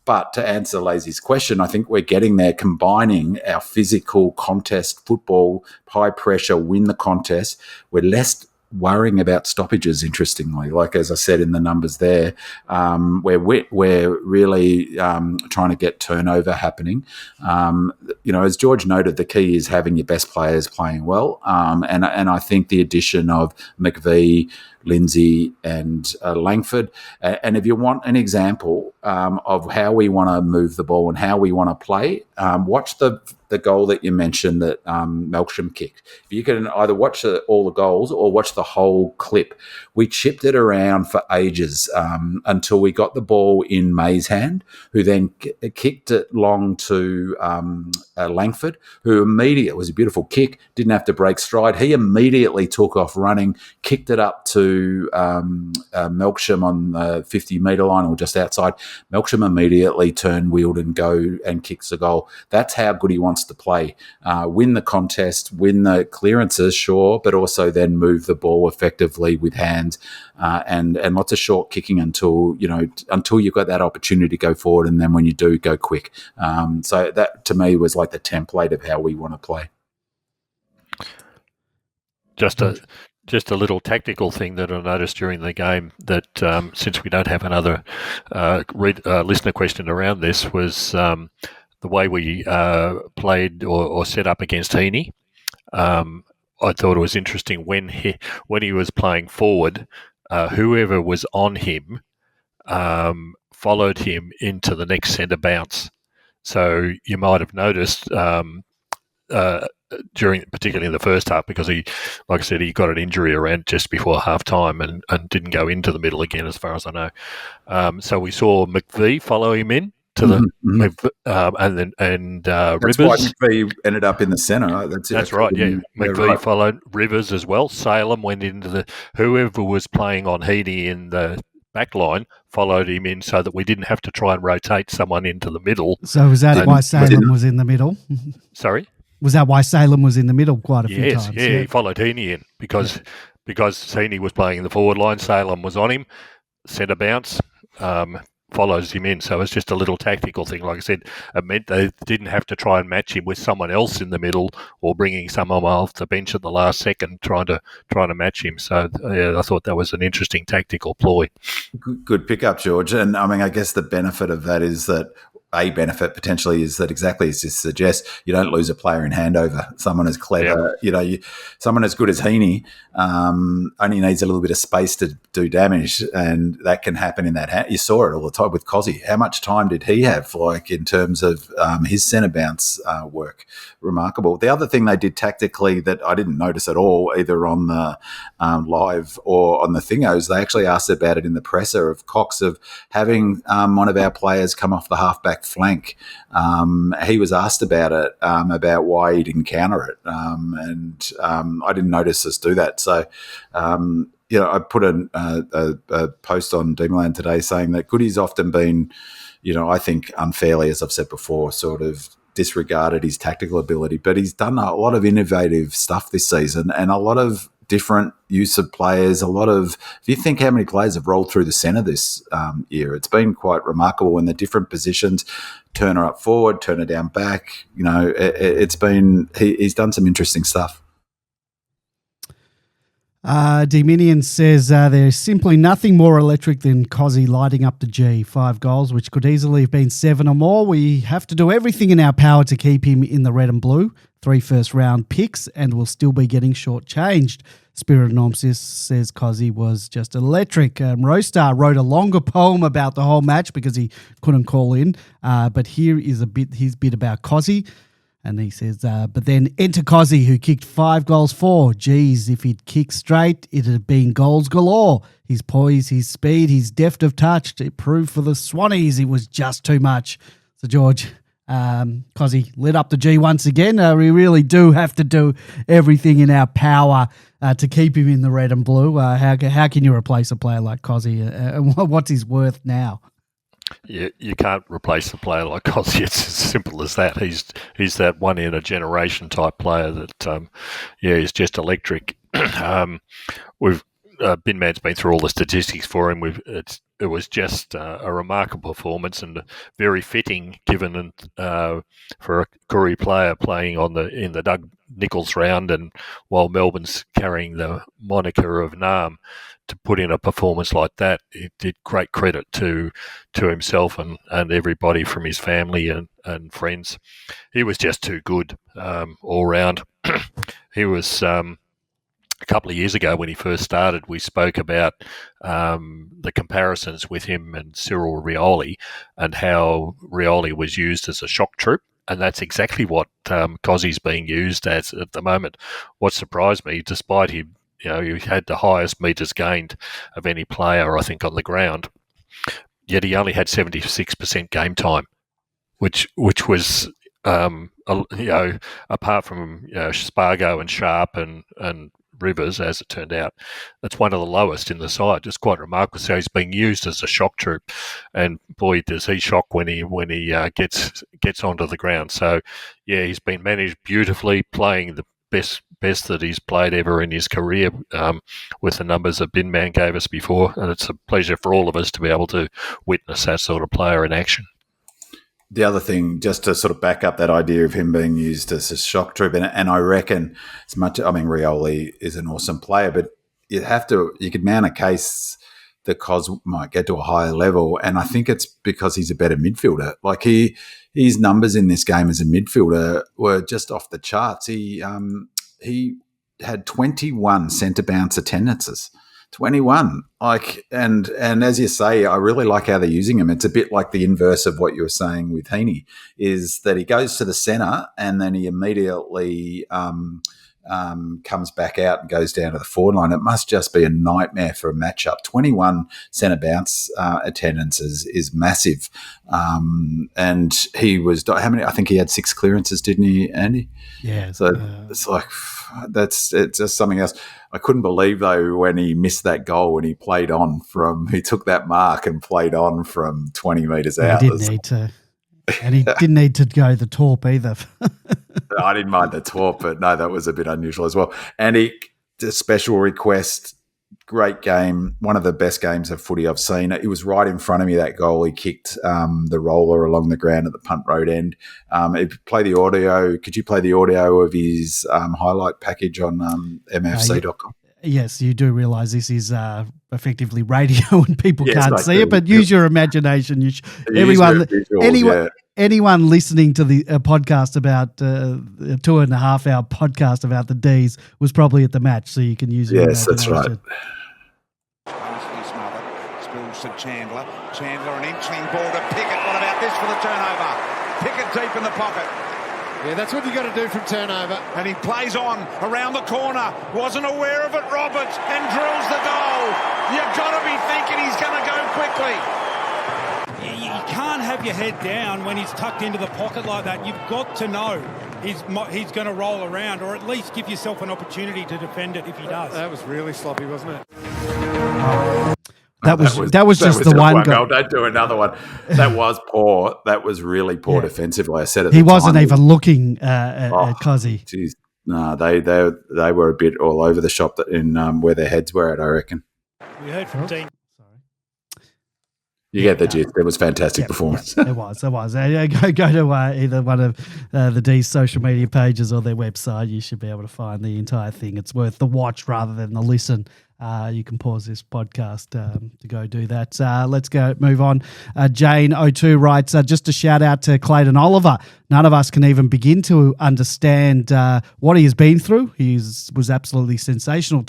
But to answer Lazy's question, I think we're getting there, combining our physical contest football, high pressure, win the contest. We're less worrying about stoppages, interestingly. Like, as I said in the numbers there, we're really trying to get turnover happening. As George noted, the key is having your best players playing well. And I think the addition of McVie, Lindsay and Langford. And if you want an example of how we want to move the ball and how we want to play, watch the goal that you mentioned that 𝗟𝗶𝘀𝗁𝘀 kicked. If you can either watch all the goals or watch the whole clip, we chipped it around for ages until we got the ball in May's hand, who then kicked it long to Langford, who immediately, it was a beautiful kick, didn't have to break stride. He immediately took off running, kicked it up to 𝗟𝗟𝘀𝘁𝗁 on the 50-metre line or just outside. 𝗟𝗟𝘀𝘁𝗁 immediately turned, wheeled and go and kicks the goal. That's how good he wants to play. Win the contest, win the clearances, sure, but also then move the ball effectively with hands and lots of short kicking until you've got that opportunity to go forward, and then when you do, go quick. So that to me was like the template of how we want to play. Just a little tactical thing that I noticed during the game that since we don't have another listener question around this, was the way we played or set up against 𝗍𝗍. I thought it was interesting when he was playing forward, whoever was on him followed him into the next centre bounce. So you might have noticed particularly in the first half, because he, like I said, he got an injury around just before half time and didn't go into the middle again, as far as I know. So we saw McVie follow him in to the that's Rivers. Why McVie ended up in the centre. Right? That's right. Yeah, McVie followed Rivers as well. Salem went into whoever was playing on 𝗍𝗍 in the back line followed him in, so that we didn't have to try and rotate someone into the middle. So was that why Salem was in the middle? Sorry? Was that why Salem was in the middle quite a few times? Yeah, he followed 𝗍𝗍 in because 𝗍𝗍 was playing in the forward line. Salem was on him, centre bounce, follows him in. So it's just a little tactical thing. Like I said, it meant they didn't have to try and match him with someone else in the middle or bringing someone off the bench at the last second trying to match him. So I thought that was an interesting tactical ploy. Good pickup, George. And I mean, I guess the benefit of that is that a benefit potentially is that, exactly as this suggests, you don't lose a player in handover. Someone as clever, someone as good as 𝗍𝗍 only needs a little bit of space to do damage, and that can happen in that hand. You saw it all the time with Kozzy. How much time did he have, like, in terms of his centre bounce work? Remarkable. The other thing they did tactically that I didn't notice at all, either on the live or on the thingos, they actually asked about it in the presser of Cox, of having one of our players come off the halfback flank. He was asked about it, about why he didn't counter it, and I didn't notice us do that. So I put a post on Demonland today saying that Goody's often been, I think unfairly, as I've said before, sort of disregarded his tactical ability, but he's done a lot of innovative stuff this season and a lot of different use of players. If you think how many players have rolled through the centre this year, it's been quite remarkable in the different positions. Turner up forward, Turner down back. He's done some interesting stuff. Dominion says there's simply nothing more electric than Kozzy lighting up the G. 5 goals, which could easily have been 7 or more. We have to do everything in our power to keep him in the red and blue. 3 first-round picks, and we'll still be getting shortchanged. Spirit Nomsis says Kozzy was just electric. Rostar wrote a longer poem about the whole match because he couldn't call in. But here is his bit about Kozzy. And he says, but then enter Kozzy, who kicked 5 goals for. Geez, if he'd kicked straight, it'd have been goals galore. His poise, his speed, his deft of touch, it proved for the Swannies it was just too much. So, George, Kozzy lit up the G once again. We really do have to do everything in our power to keep him in the red and blue. How can you replace a player like Kozzy? What's his worth now? You can't replace a player like Kozzy. It's as simple as that. He's that one in a generation type player that, he's just electric. Binman's been through all the statistics for him. It was just a remarkable performance and very fitting, given for a Koori player playing in the Doug Nicholls round, and while Melbourne's carrying the moniker of Nam, to put in a performance like that, it did great credit to himself and everybody from his family and friends. He was just too good all round. He was a couple of years ago when he first started, we spoke about the comparisons with him and Cyril Rioli and how Rioli was used as a shock troop. And that's exactly what Kozzy's being used as at the moment. What surprised me, despite him, he had the highest metres gained of any player, I think, on the ground, yet he only had 76% game time, which was, apart from Spargo and Sharp and Rivers, as it turned out, that's one of the lowest in the side. It's quite remarkable. So he's being used as a shock troop, and boy, does he shock when he gets onto the ground. So yeah, he's been managed beautifully, playing the best that he's played ever in his career, with the numbers that Binman gave us before, and it's a pleasure for all of us to be able to witness that sort of player in action. The other thing, just to sort of back up that idea of him being used as a shock troop, and I reckon Rioli is an awesome player, but you could mount a case that Cos might get to a higher level, and I think it's because he's a better midfielder. Like his numbers in this game as a midfielder were just off the charts. He had 21 centre bounce attendances. 21. And as you say, I really like how they're using him. It's a bit like the inverse of what you were saying with Heaney, is that he goes to the centre and then he immediately comes back out and goes down to the forward line. It must just be a nightmare for a matchup. 21 centre bounce attendance is massive. And he was, how many? I think he had 6 clearances, didn't he, Andy? Yeah. So it's like, it's just something else. I couldn't believe, though, when he missed that goal, when he took that mark and played on from 20 metres out. He didn't need to. And he didn't need to go the torp either. I didn't mind the torp, but no, that was a bit unusual as well. And a special request, great game, one of the best games of footy I've seen. It was right in front of me, that goal he kicked, the roller along the ground at the punt road end. If you play the audio, could you play the audio of his highlight package on mfc.com? Yes, you do realise this is effectively radio and people can't see it, but use your imagination. Anyone listening to the podcast about a 2.5 hour podcast about the D's was probably at the match, so you can use your imagination. Yes, that's right. Spills to Chandler. Chandler, an inching ball to Pickett. What about this for the turnover? Pickett deep in the pocket. Yeah, that's what you got to do from turnover. And he plays on around the corner. Wasn't aware of it, Roberts, and drills the goal. You've got to be thinking he's going to go quickly. You can't have your head down when he's tucked into the pocket like that. You've got to know he's going to roll around, or at least give yourself an opportunity to defend it if he does. That was really sloppy, wasn't it? That was just the one goal. Don't do another one. That was poor. That was really poor defensively. I said it. He wasn't even looking at Kozzy. Geez. No, they were a bit all over the shop in where their heads were at, I reckon. We heard from Dean. You get the gist. It was fantastic performance. It was. Go to either one of the D's social media pages or their website. You should be able to find the entire thing. It's worth the watch rather than the listen. You can pause this podcast to go do that. Let's move on. Jane02 writes, just a shout out to Clayton Oliver. None of us can even begin to understand what he has been through. He was absolutely sensational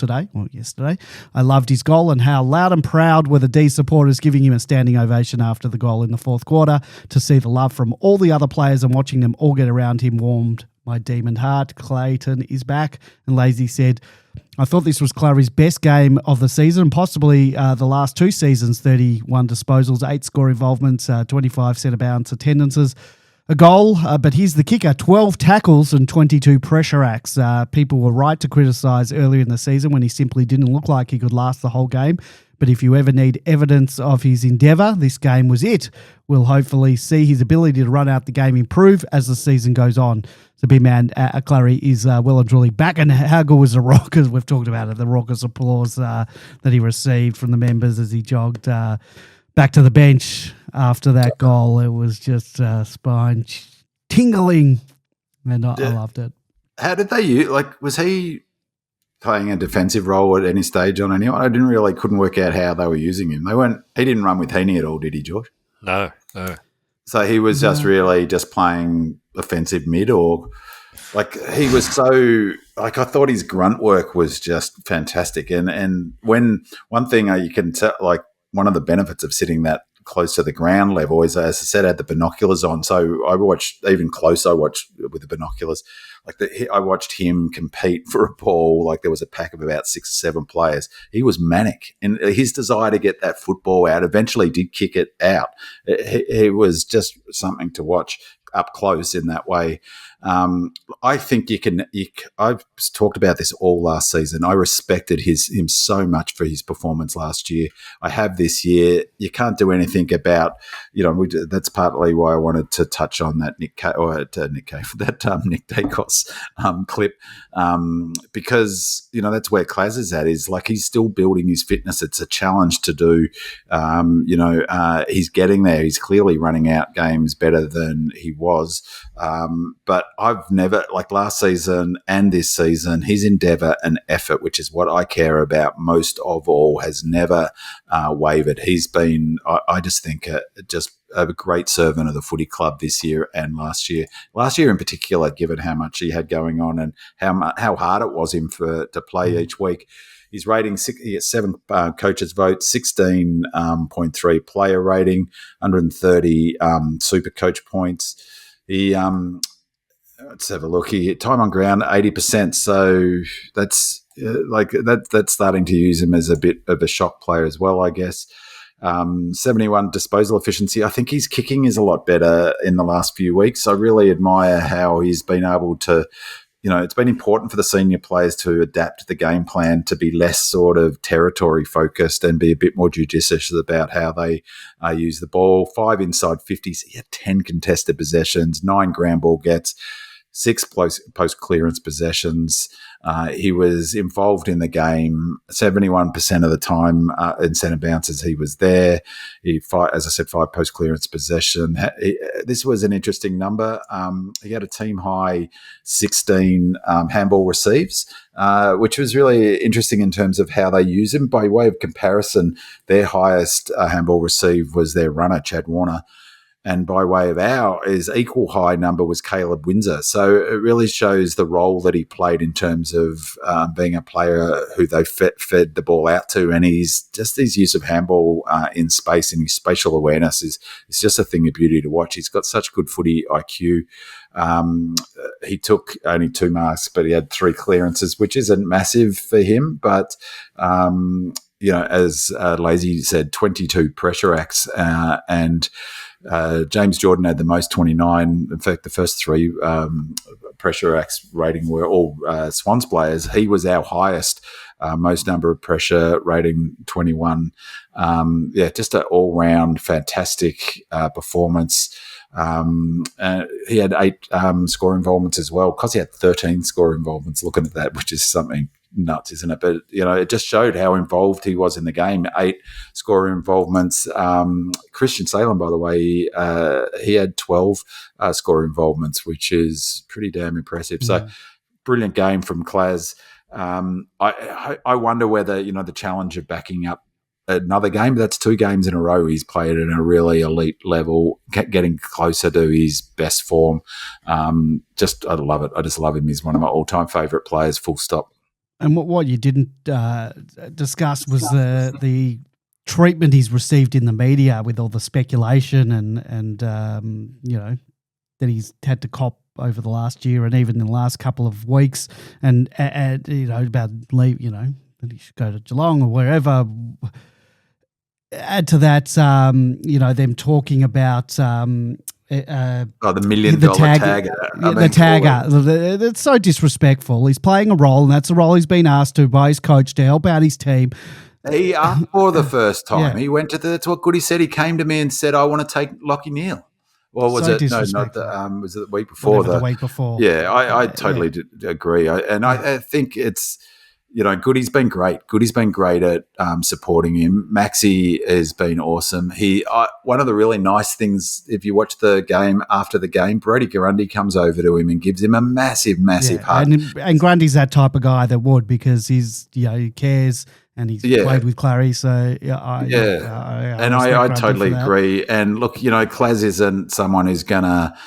yesterday. I loved his goal and how loud and proud were the D supporters giving him a standing ovation after the goal in the fourth quarter. To see the love from all the other players and watching them all get around him warmed my demon heart. Clayton is back. And Lazy said, I thought this was Clary's best game of the season, possibly the last 2 seasons, 31 disposals, 8 score involvements, 25 centre-bounce attendances, a goal. But here's the kicker, 12 tackles and 22 pressure acts. People were right to criticise earlier in the season when he simply didn't look like he could last the whole game. But if you ever need evidence of his endeavour, this game was it. We'll hopefully see his ability to run out the game improve as the season goes on. So big man, Clary is well and truly back. And how good was the raucous? We've talked about it, the raucous applause that he received from the members as he jogged back to the bench after that goal. It was just spine tingling, and I loved it. How did they use? Was he playing a defensive role at any stage on anyone? I couldn't work out how they were using him. He didn't run with Heaney at all, did he, George? No. So he was just playing offensive mid, or he was so I thought his grunt work was just fantastic. And when one thing you can tell, one of the benefits of sitting that close to the ground level is, as I said, I had the binoculars on. So I watched even close. I watched with the binoculars. I watched him compete for a ball. There was a pack of about 6 or 7 players. He was manic, and his desire to get that football out eventually did kick it out. It was just something to watch up close in that way. I think I've talked about this all last season. I respected him so much for his performance last year. I have this year. You can't do anything about, that's partly why I wanted to touch on that Nick Dacos clip, because, that's where Claz is at, is he's still building his fitness. It's a challenge to do. He's getting there. He's clearly running out games better than he was. But I've never, last season and this season, his endeavour and effort, which is what I care about most of all, has never wavered. He's been, I just think, just a great servant of the footy club this year and last year. Last year in particular, given how much he had going on and how hard it was to play each week. His rating, he gets 7 coaches' votes, 16.3 player rating, 130 super coach points. He let's have a look here. Time on ground, 80%. So that's that's starting to use him as a bit of a shock player as well, I guess. 71 disposal efficiency. I think his kicking is a lot better in the last few weeks. I really admire how he's been able to, it's been important for the senior players to adapt the game plan to be less sort of territory focused and be a bit more judicious about how they use the ball. 5 inside 50s. He had 10 contested possessions, 9 ground ball gets, 6 post clearance possessions. He was involved in the game 71% of the time in centre bounces. He was there. As I said, 5 post clearance possession. This was an interesting number. He had a team high 16 handball receives, which was really interesting in terms of how they use him. By way of comparison, their highest handball receive was their runner, Chad Warner. And by way of his equal high number was Caleb Windsor. So it really shows the role that he played in terms of being a player who they fed the ball out to. And his use of handball in space and his spatial awareness is just a thing of beauty to watch. He's got such good footy IQ. He took only 2 marks, but he had 3 clearances, which isn't massive for him. But as Lazy said, 22 pressure acts and James Jordan had the most, 29. In fact, the first 3 pressure acts rating were all Swans players. He was our highest most number of pressure, rating 21. Just an all-round fantastic performance. He had 8 score involvements as well. Kozzy had 13 score involvements. Looking at that, which is something nuts, isn't it? But it just showed how involved he was in the game. 8 score involvements. 𝗟𝗏𝗀𝗰𝗀𝘀, by the way, he had 12 score involvements, which is pretty damn impressive. So brilliant game from Claz. I wonder whether the challenge of backing up another game. That's 2 games in a row he's played at a really elite level, getting closer to his best form. I love it. I just love him. He's one of my all-time favourite players, full stop. And what you didn't discuss was the treatment he's received in the media with all the speculation and that he's had to cop over the last year and even in the last couple of weeks, and about leave, that he should go to Geelong or wherever. Add to that, them talking about the $1 million tagger. The tagger. It's so disrespectful. He's playing a role, and that's the role he's been asked to by his coach to help out his team. He asked for the first time. Yeah. He went to that's what Goody said. He came to me and said, "I want to take Lachie Neale." Or was it? No, not the. Was it the week before? The week before. Yeah, I totally agree. I think it's. Goody's been great. Goody's been great at supporting him. 𝗟𝗍𝗃 has been awesome. One of the really nice things, if you watch the game after the game, Brodie Grundy comes over to him and gives him a massive hug. And Grundy's that type of guy that would, because he cares and he's played with Clary. So I totally agree. And look, Claz isn't someone who's gonna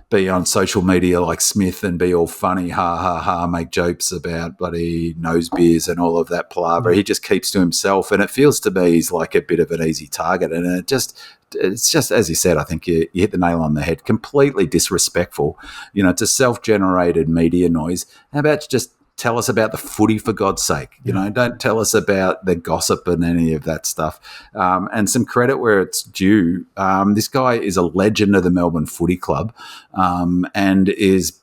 be on social media like Smith and be all funny, ha ha ha, make jokes about bloody nose beers and all of that palaver. He just keeps to himself, and it feels to me he's like a bit of an easy target. And it's just as you said, I think you hit the nail on the head. Completely disrespectful. It's a self-generated media noise. How about just tell us about the footy, for God's sake. Don't tell us about the gossip and any of that stuff. And some credit where it's due. This guy is a legend of the Melbourne Footy Club and is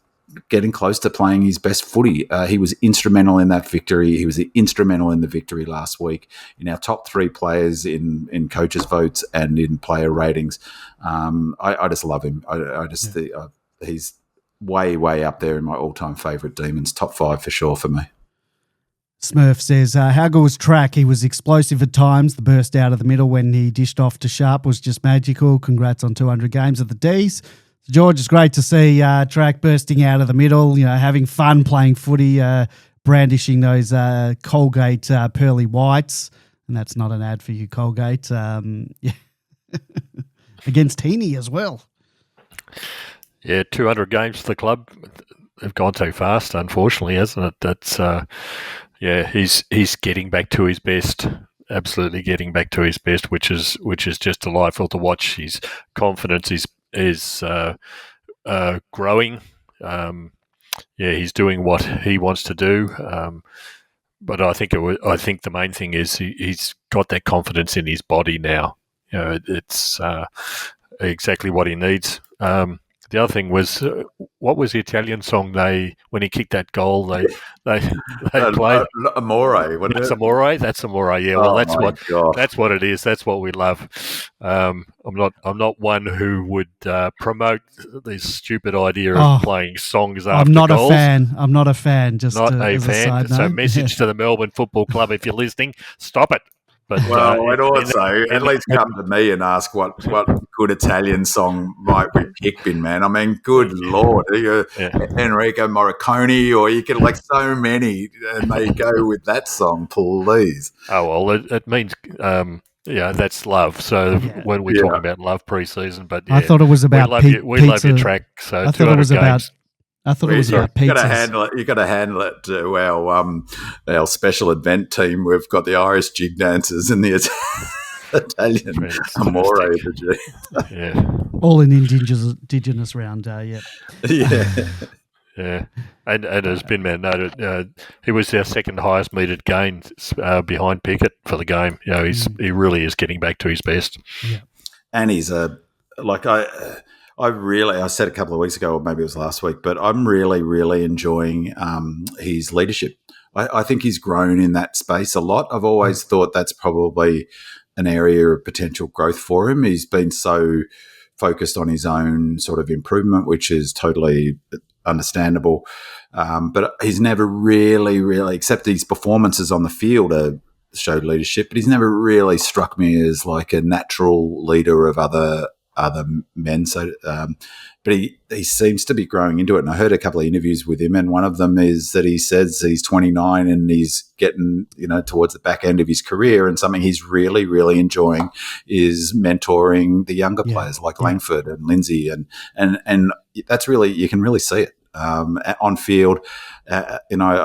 getting close to playing his best footy. He was instrumental in that victory. He was instrumental in the victory last week in our top 3 players in coaches' votes and in player ratings. I just love him. I just think he's way up there in my all-time favourite Demons. Top 5 for sure for me. Smurf says, how good was Track? He was explosive at times. The burst out of the middle when he dished off to Sharp was just magical. Congrats on 200 games at the Ds. George, it's great to see Track bursting out of the middle, having fun playing footy, brandishing those Colgate Pearly Whites. And that's not an ad for you, Colgate. Against Heaney as well. Yeah, 200 games for the club. They've gone too fast, unfortunately, hasn't it? That's he's getting back to his best. Absolutely getting back to his best, which is just delightful to watch. His confidence is growing. He's doing what he wants to do. But I think the main thing is he's got that confidence in his body now. It's exactly what he needs. The other thing was, what was the Italian song when he kicked that goal? They played Amore. That's Amore. That's Amore. Yeah. Well, that's what it is. That's what we love. I'm not one who would promote this stupid idea of playing songs after goals. I'm not a fan. Just not a fan. So, message to the Melbourne Football Club: if you're listening, stop it. But, and also, at least come to me and ask what good Italian song might we pick, Bin Man. I mean, good Lord, Enrico Morricone, or you could so many, and they go with that song, please. Oh, well, it means, that's love. So when we talk about love pre-season, but I thought it was about we love your Track. So I thought it was about. I thought it was about pizzas. You've got to handle it to our special event team. We've got the Irish jig dancers and the Italian Amore. All in indigenous round, Yeah. Yeah, and as Bin Man noted, he was our second highest metered gain behind Pickett for the game. He really is getting back to his best. Yeah, and he's I said a couple of weeks ago, or maybe it was last week, but I'm really, really enjoying his leadership I think he's grown in that space a lot. I've always thought that's probably an area of potential growth for him. He's been so focused on his own sort of improvement, which is totally understandable. But he's never really, except his performances on the field showed leadership, but he's never really struck me as like a natural leader of other men. So, but he seems to be growing into it. And I heard a couple of interviews with him, and one of them is that he says he's 29 and he's getting, towards the back end of his career, and something he's really, really enjoying is mentoring the younger players like Langford and Lindsay, and that's really, you can really see it on field. I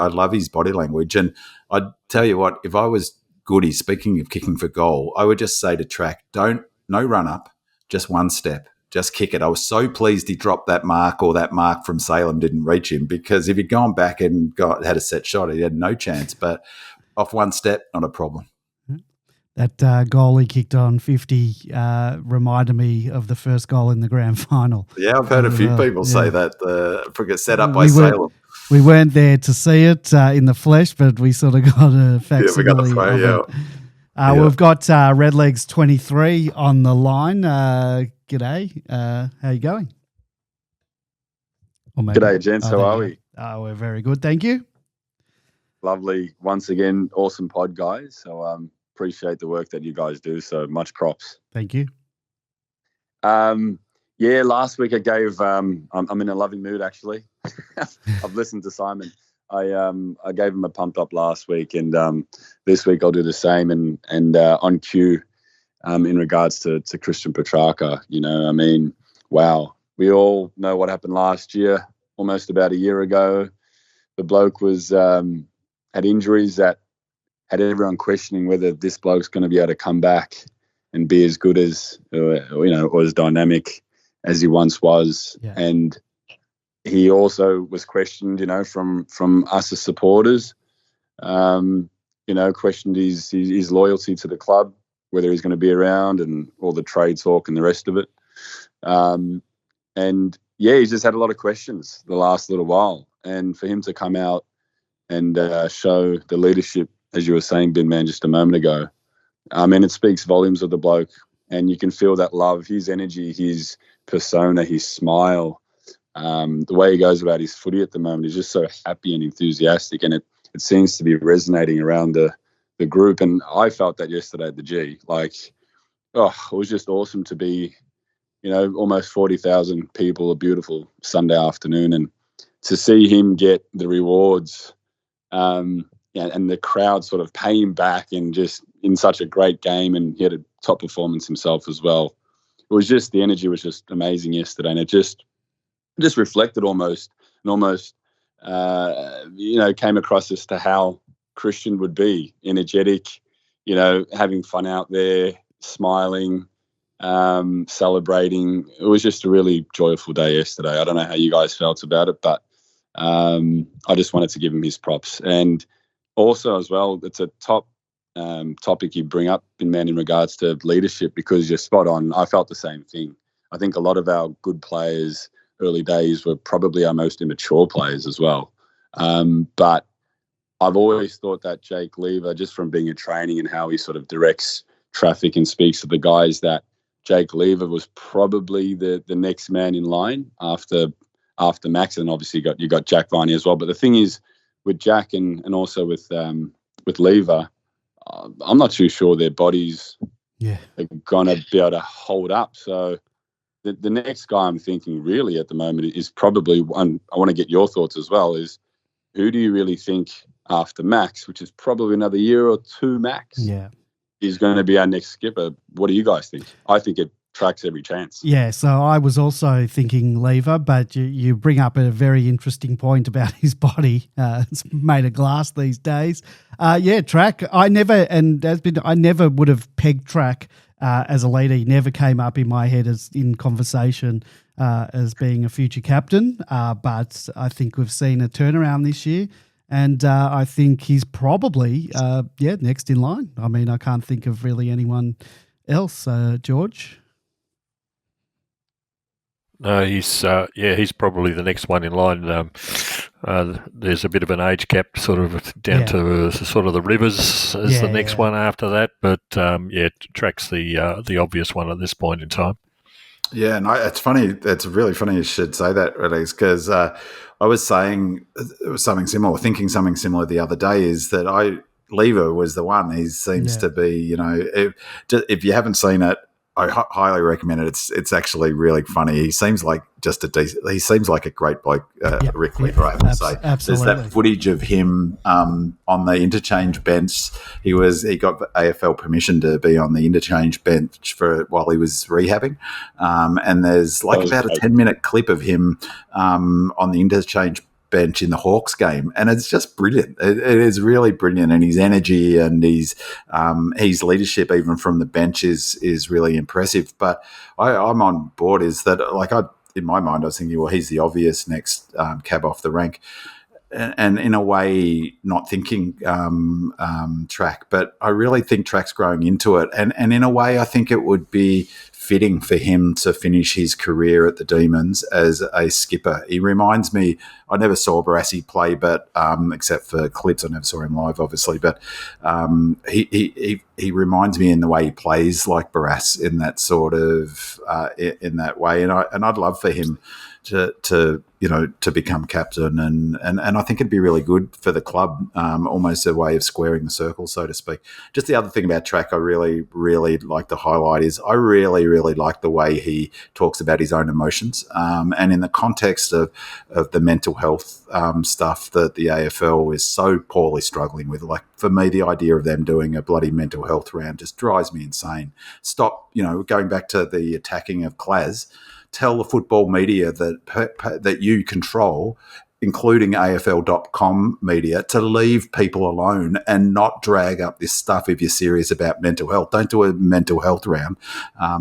love his body language, and I'd tell you what, if I was Goody, speaking of kicking for goal, I would just say to Track, no run up, just one step. Just kick it. I was so pleased he dropped that mark, or that mark from Salem didn't reach him, because if he'd gone back and had a set shot, he had no chance. But off one step, not a problem. That goal he kicked on 50 reminded me of the first goal in the grand final. Yeah, I've heard a few people say that. Set up by Salem. We weren't there to see it in the flesh, but we sort of got a facsimile. We got the throw, We've got Redlegs 23 on the line. G'day. How you going? G'day, gents. How are we? We're very good, thank you. Lovely. Once again, awesome pod, guys. So appreciate the work that you guys do. So much props. Thank you. Last week I gave. I'm in a loving mood, actually. I've listened to Simon. I gave him a pumped up last week, and this week I'll do the same. And on cue, in regards to Christian Petrarca, wow, we all know what happened last year, almost about a year ago. The bloke was had injuries that had everyone questioning whether this bloke's going to be able to come back and be as good as or as dynamic as he once was. Yeah. And he also was questioned, from us as supporters, questioned his loyalty to the club, whether he's going to be around, and all the trade talk and the rest of it. He's just had a lot of questions the last little while. And for him to come out and show the leadership, as you were saying, Bin Man, just a moment ago, it speaks volumes of the bloke. And you can feel that love, his energy, his persona, his smile, the way he goes about his footy at the moment. He's just so happy and enthusiastic, and it seems to be resonating around the group. And I felt that yesterday at the G. It was just awesome to be, almost 40,000 people, a beautiful Sunday afternoon, and to see him get the rewards, and the crowd sort of pay him back, and just in such a great game, and he had a top performance himself as well. It was just, the energy was just amazing yesterday, and it just reflected almost came across as to how Christian would be: energetic, having fun out there, smiling, celebrating. It was just a really joyful day yesterday. I don't know how you guys felt about it, but I just wanted to give him his props. And also as well, it's a top topic you bring up, in regards to leadership, because you're spot on. I felt the same thing. I think a lot of our good players early days were probably our most immature players as well. But I've always thought that Jake Lever, just from being at training and how he sort of directs traffic and speaks to the guys, that Jake Lever was probably the next man in line after Max. And obviously you got Jack Viney as well. But the thing is, with Jack and also with Lever, I'm not too sure their bodies are going to be able to hold up. So the next guy I'm thinking really at the moment is probably one. I want to get your thoughts as well, is who do you really think after Max, which is probably another year or two max, is going to be our next skipper? What do you guys think? I think it tracks every chance. Yeah, so I was also thinking Lever, but you bring up a very interesting point about his body. It's made of glass these days. Track. I never would have pegged Track as a leader. He never came up in my head as in conversation as being a future captain. But I think we've seen a turnaround this year. And I think he's probably, next in line. I mean, I can't think of really anyone else. George? No, he's probably the next one in line. There's a bit of an age gap sort of down to sort of the Rivers as the next one after that. But, track's the obvious one at this point in time. Yeah, and it's funny. It's really funny you should say that, Alex, because I was saying something similar, thinking something similar the other day, is that Lever was the one. He seems to be, if you haven't seen it, I highly recommend it. It's actually really funny. He seems like he seems like a great bloke, Rick Lever, I have to say. Absolutely. There's that footage of him on the interchange bench. He got AFL permission to be on the interchange bench while he was rehabbing. And there's about a 10-minute clip of him on the interchange bench in the Hawks game, and it's just brilliant. It is really brilliant, and his energy and his leadership, even from the bench, is really impressive. But I'm on board. Is that in my mind, I was thinking, well, he's the obvious next cab off the rank, and in a way, not thinking track, but I really think track's growing into it, and in a way, I think it would be fitting for him to finish his career at the Demons as a skipper. He reminds me, I never saw 𝗟𝗏𝘀𝗁𝘀𝗁 play, but except for clips, I never saw him live, obviously. But he reminds me in the way he plays like 𝗟𝗏𝘀𝗁𝘀 in that sort of in that way, and I'd love for him to become captain, and I think it'd be really good for the club, almost a way of squaring the circle, so to speak. Just the other thing about track I really, really like to highlight is I really, really like the way he talks about his own emotions, and in the context of the mental health stuff that the AFL is so poorly struggling with. Like, for me, the idea of them doing a bloody mental health round just drives me insane. Stop, going back to the attacking of 𝗟𝗏𝘀𝗁𝘀, tell the football media that you control, including AFL.com media, to leave people alone and not drag up this stuff if you're serious about mental health. Don't do a mental health round.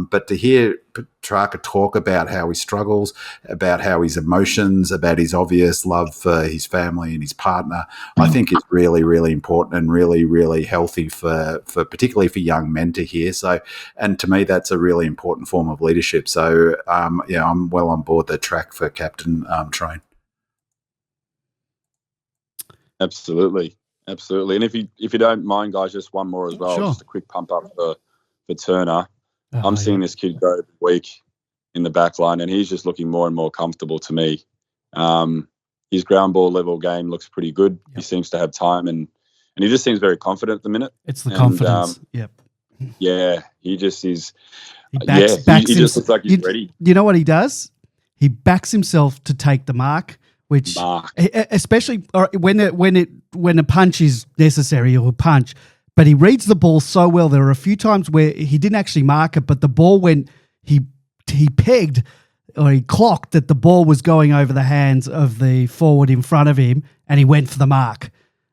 But to hear Petrarca talk about how he struggles, about how his emotions, about his obvious love for his family and his partner, I think is really, really important and really, really healthy for particularly for young men to hear. So, and to me, that's a really important form of leadership. So, I'm well on board the track for captain train. Absolutely. And if you don't mind, guys, just one more as well. Sure. Just a quick pump up for Turner. I'm seeing this kid grow every week in the back line, and he's just looking more and more comfortable to me. His ground ball level game looks pretty good. Yep. He seems to have time, and he just seems very confident at the minute. It's the confidence. Yep. Yeah, he just is. He just looks like he's ready. You know what he does? He backs himself to take the mark. Which, especially when a punch is necessary, he'll punch. But he reads the ball so well. There are a few times where he didn't actually mark it, but the ball went. He pegged or he clocked that the ball was going over the hands of the forward in front of him, and he went for the mark.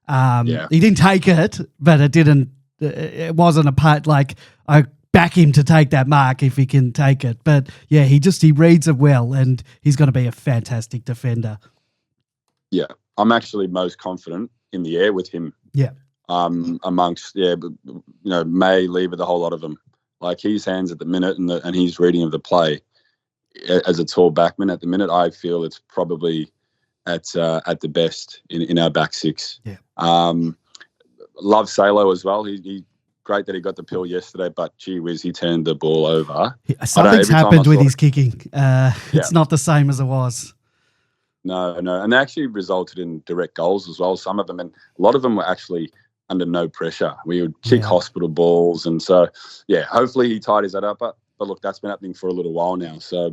He didn't take it, but it didn't. It wasn't a putt. Like, I back him to take that mark if he can take it. But yeah, he reads it well, and he's going to be a fantastic defender. Yeah, I'm actually most confident in the air with him. Yeah. Amongst May, Lever, the whole lot of them. Like, his hands at the minute and his reading of the play as a tall backman at the minute, I feel it's probably at the best in our back six. Yeah. Love Salo as well. He great that he got the pill yesterday, but gee whiz, he turned the ball over. Something's happened with his kicking. It's not the same as it was. No. And they actually resulted in direct goals as well, some of them. And a lot of them were actually under no pressure. We would kick hospital balls. And so, hopefully he tidies that up. But look, that's been happening for a little while now. So,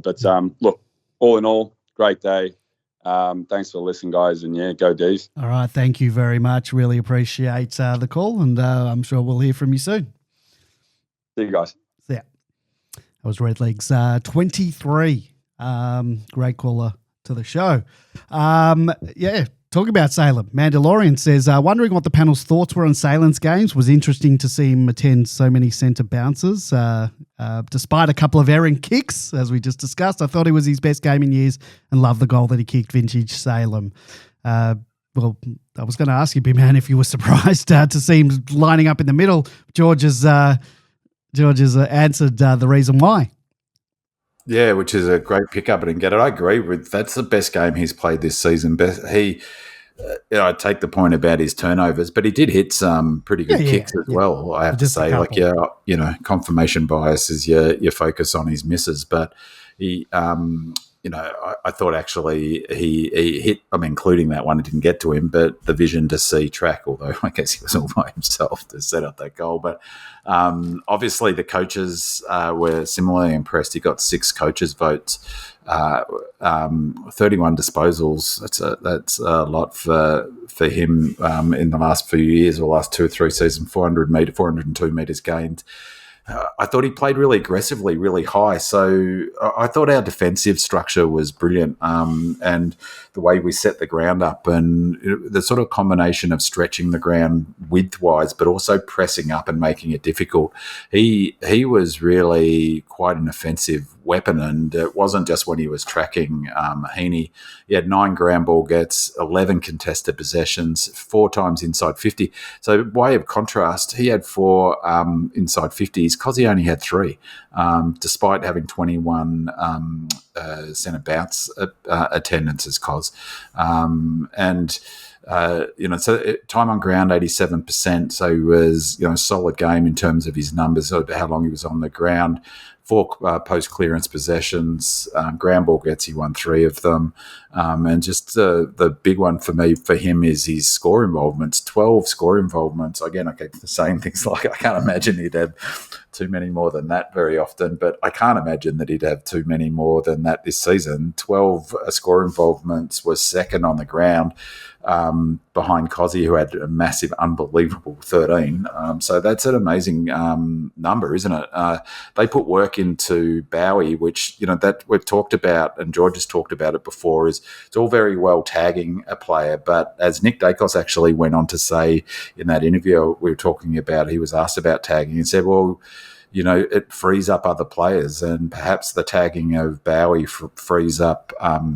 look, all in all, great day. Thanks for listening, guys. And, go D's. All right. Thank you very much. Really appreciate the call. And I'm sure we'll hear from you soon. See you guys. Yeah. That was Red League's 23. Great caller to the show. Talking about Salem, Mandalorian says, wondering what the panel's thoughts were on Salem's games. Was interesting to see him attend so many centre bounces. Despite a couple of errant kicks, as we just discussed, I thought it was his best game in years and loved the goal that he kicked, vintage Salem. Well, I was going to ask you, B-Man, if you were surprised to see him lining up in the middle. George has answered the reason why. Yeah, which is a great pickup and get it. I agree with that's the best game he's played this season. I take the point about his turnovers, but he did hit some pretty good kicks as well. I have to say, confirmation bias is your focus on his misses, but he. I thought actually he hit, including that one, it didn't get to him, but the vision to see track, although I guess he was all by himself to set up that goal. But obviously the coaches were similarly impressed. He got 6 coaches' votes, 31 disposals. That's a lot for him in the last few years, or last 2 or 3 seasons, 402 metres gained. I thought he played really aggressively, really high. So I thought our defensive structure was brilliant, and the way we set the ground up, and the sort of combination of stretching the ground width-wise, but also pressing up and making it difficult. He was really quite an offensive weapon, and it wasn't just when he was tracking Heaney. He had 9 ground ball gets, 11 contested possessions, 4 times inside 50. So way of contrast, he had 4 inside 50s. Kozzy only had 3, despite having 21 centre bounce attendances, Koz. So time on ground, 87%. So he was, solid game in terms of his numbers, how long he was on the ground. 4 post-clearance possessions, ground ball gets, he won 3 of them. And just the big one for him is his score involvements, 12 score involvements. Again, I keep saying things like, I can't imagine he'd have too many more than that very often, but I can't imagine that he'd have too many more than that this season. 12 score involvements, was second on the ground, behind Kozzy, who had a massive, unbelievable 13. So that's an amazing number, isn't it? They put work into 𝗟𝗀𝘀𝘁𝗃, which, that we've talked about, and George has talked about it before, is it's all very well tagging a player, but as Nick Dacos actually went on to say in that interview we were talking about, he was asked about tagging and said, well, it frees up other players, and perhaps the tagging of 𝗟𝗀𝘀𝘁𝗃 frees up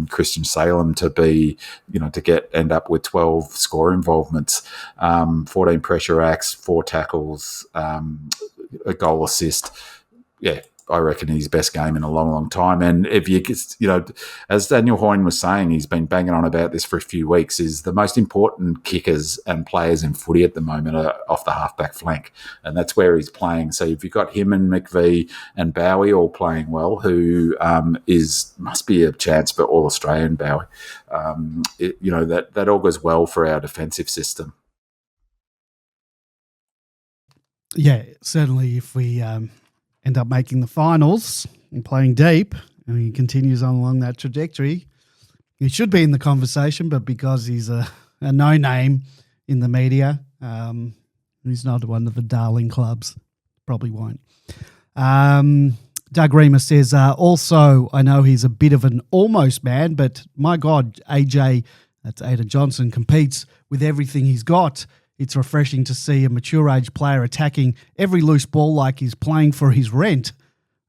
Christian Salem to be, to end up with 12 score involvements, 14 pressure acts, 4 tackles, a goal assist. Yeah, I reckon his best game in a long, long time. And if you get, as Daniel Hoyne was saying, he's been banging on about this for a few weeks, is the most important kickers and players in footy at the moment are off the halfback flank. And that's where he's playing. So if you've got him and McVie and 𝗟𝗀𝘀𝘁 all playing well, who must be a chance for All-Australian 𝗟𝗀𝘀𝘁, that all goes well for our defensive system. Yeah, certainly if we end up making the finals and playing deep, and he continues on along that trajectory, he should be in the conversation, but because he's a no-name in the media, he's not one of the darling clubs, probably won't. Doug Reamer says, also, I know he's a bit of an almost man, but my God, AJ, that's Aidan Johnson, competes with everything he's got. It's refreshing to see a mature age player attacking every loose ball like he's playing for his rent.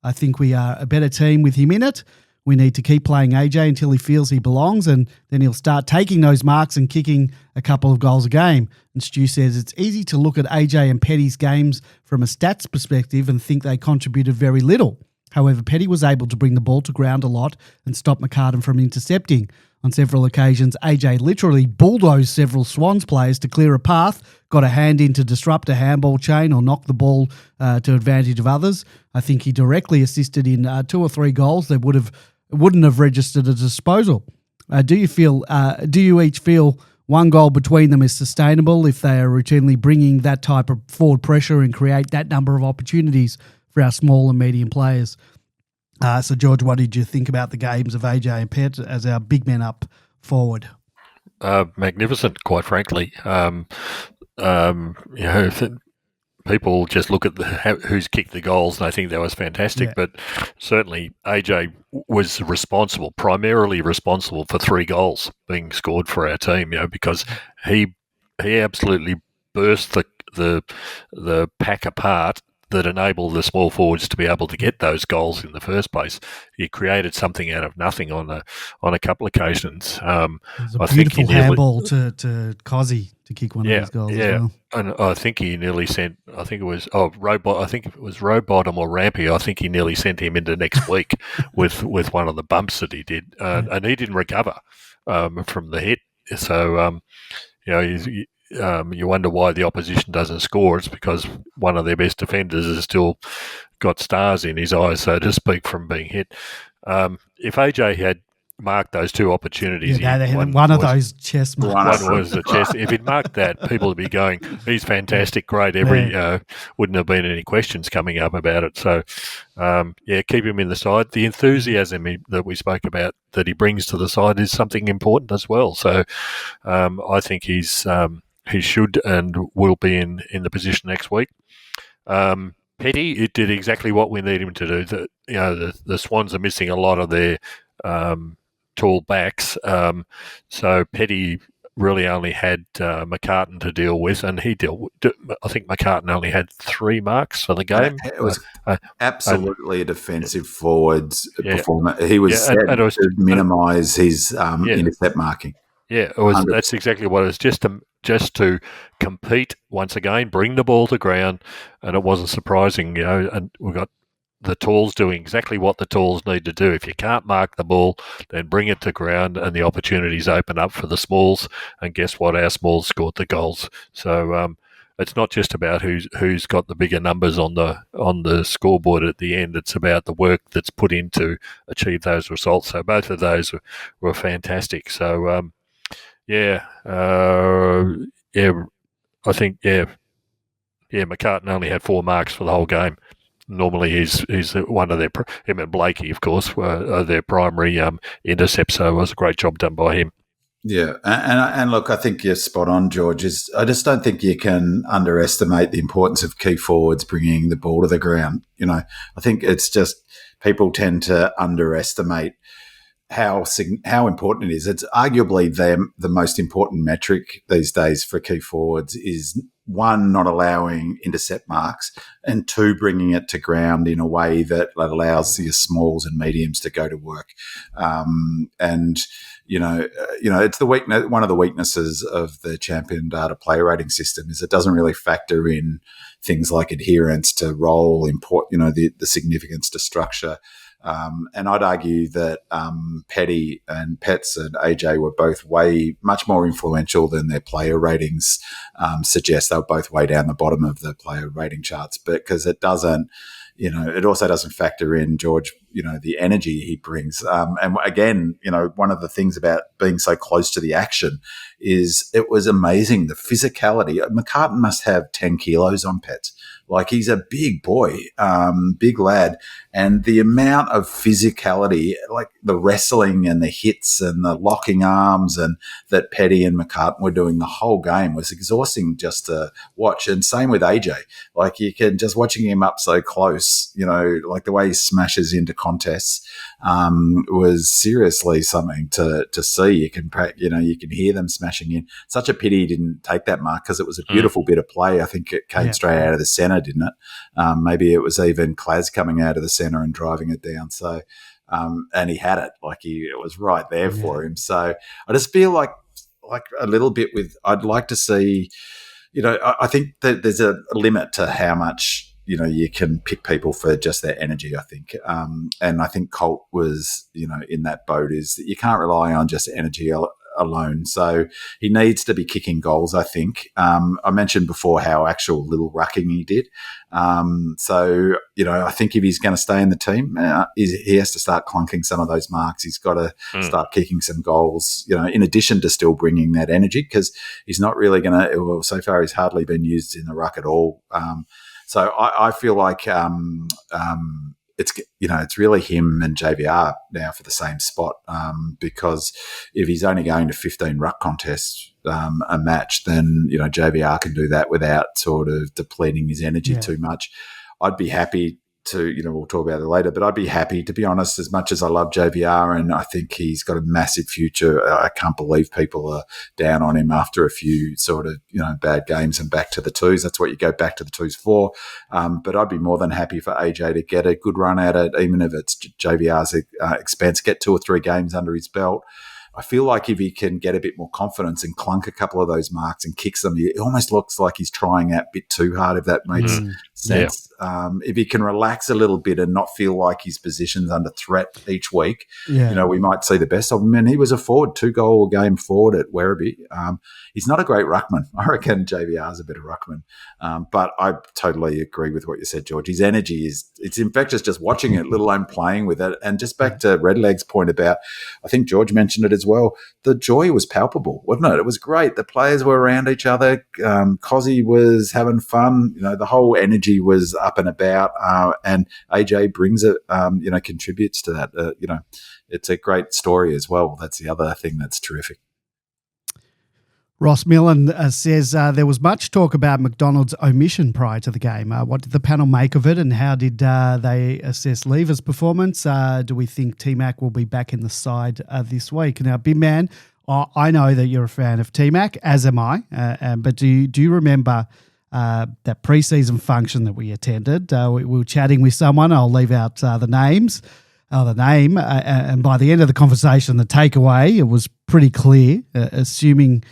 I think we are a better team with him in it. We need to keep playing AJ until he feels he belongs, and then he'll start taking those marks and kicking a couple of goals a game. And Stu says it's easy to look at AJ and Petty's games from a stats perspective and think they contributed very little. However, Petty was able to bring the ball to ground a lot and stop McCartan from intercepting. On several occasions, AJ literally bulldozed several Swans players to clear a path, got a hand in to disrupt a handball chain or knock the ball to advantage of others. I think he directly assisted in 2 or 3 goals that wouldn't have registered a disposal. Do you each feel one goal between them is sustainable if they are routinely bringing that type of forward pressure and create that number of opportunities for our small and medium players? So, George, what did you think about the games of AJ and Pet as our big men up forward? Magnificent, quite frankly. People just look at who's kicked the goals, and I think that was fantastic. Yeah. But certainly AJ was primarily responsible for 3 goals being scored for our team. Because he absolutely burst the pack apart that enabled the small forwards to be able to get those goals in the first place. He created something out of nothing on a couple of occasions. It was a beautiful handball to Kozzy to kick one of these goals as well. And I think he nearly sent. I think it was Rowbottom or Rampy. I think he nearly sent him into next week with one of the bumps that he did, and he didn't recover from the hit. So you wonder why the opposition doesn't score. It's because one of their best defenders has still got stars in his eyes, so to speak, from being hit. If AJ had marked those two opportunities, one of those chest marks. One was the chest. If he'd marked that, people would be going, "He's fantastic, great." Wouldn't have been any questions coming up about it. So, keep him in the side. The enthusiasm that we spoke about that he brings to the side is something important as well. So, I think he should and will be in the position next week. Petty, it did exactly what we need him to do. The Swans are missing a lot of their tall backs, so Petty really only had McCartan to deal with, and I think McCartan only had 3 marks for the game. It was absolutely a defensive forwards performance. He was set to minimise his intercept marking. Yeah, that's exactly what it was. Just to compete once again, bring the ball to ground, and it wasn't surprising, and we got the talls doing exactly what the talls need to do. If you can't mark the ball, then bring it to ground and the opportunities open up for the smalls, and guess what? Our smalls scored the goals. So it's not just about who's got the bigger numbers on the scoreboard at the end. It's about the work that's put in to achieve those results. So both of those were fantastic. So I think McCartan only had 4 marks for the whole game. Normally, he's one of him and Blakey, of course, were their primary intercept. So it was a great job done by him. Yeah, and look, I think you're spot on, George. I just don't think you can underestimate the importance of key forwards bringing the ball to the ground. I think it's just people tend to underestimate how important it is. It's arguably the most important metric these days for key forwards is, 1, not allowing intercept marks, and 2, bringing it to ground in a way that allows your smalls and mediums to go to work. It's the weakness. One of the weaknesses of the champion data player rating system is it doesn't really factor in things like adherence to role, the significance to structure. And I'd argue that Petty and Pets and AJ were both much more influential than their player ratings suggest. They were both way down the bottom of the player rating charts, but because it doesn't, it also doesn't factor in, George, the energy he brings. And again, one of the things about being so close to the action is it was amazing, the physicality. McCartan must have 10 kilos on Pets. Like, he's a big boy, big lad. And the amount of physicality, like the wrestling and the hits and the locking arms and that Petty and McCartan were doing the whole game was exhausting just to watch. And same with AJ. Like, you can just watching him up so close, like the way he smashes into contests was seriously something to see. You can hear them smashing in. Such a pity he didn't take that mark because it was a beautiful bit of play. I think it came straight out of the centre, didn't it? Maybe it was even Claz coming out of the centre and driving it down. So, and he had it, it was right there for him. So I just feel like a little bit I'd like to see, I think that there's a limit to how much, you can pick people for just their energy, I think. And I think Colt was, in that boat, is that you can't rely on just energy alone. So he needs to be kicking goals, I think. I mentioned before how actual little rucking he did. So, I think if he's going to stay in the team, he has to start clunking some of those marks. He's got to start kicking some goals, in addition to still bringing that energy, because he's not really going to, well, so far he's hardly been used in the ruck at all. So I feel like it's really him and JVR now for the same spot, because if he's only going to 15 ruck contests a match, then JVR can do that without sort of depleting his energy too much. I'd be happy we'll talk about it later, but I'd be happy, to be honest, as much as I love JVR and I think he's got a massive future. I can't believe people are down on him after a few sort of, bad games and back to the twos. That's what you go back to the twos for. But I'd be more than happy for AJ to get a good run at it, even if it's JVR's expense, get 2 or 3 games under his belt. I feel like if he can get a bit more confidence and clunk a couple of those marks and kicks them, it almost looks like he's trying out a bit too hard, if that makes sense. Yeah. If he can relax a little bit and not feel like his position's under threat each week, we might see the best of him. And he was a forward, 2-goal-a-game forward at 𝗟𝗶𝘀𝘁. He's not a great ruckman. I reckon JVR's a better ruckman. But I totally agree with what you said, George. His energy it's infectious just watching it, let alone playing with it. And just back to Redleg's point about, I think George mentioned it as well, the joy was palpable, wasn't it? It was great. The players were around each other. Kozzy was having fun. The whole energy was up and about. And AJ brings it, contributes to that. It's a great story as well. That's the other thing that's terrific. Ross Millen says there was much talk about McDonald's omission prior to the game. What did the panel make of it, and how did they assess Lever's performance? Do we think T-Mac will be back in the side this week? Now, Big Man, I know that you're a fan of T-Mac, as am I, but do you remember that pre-season function that we attended? We were chatting with someone. I'll leave out the name, and by the end of the conversation, the takeaway, it was pretty clear, assuming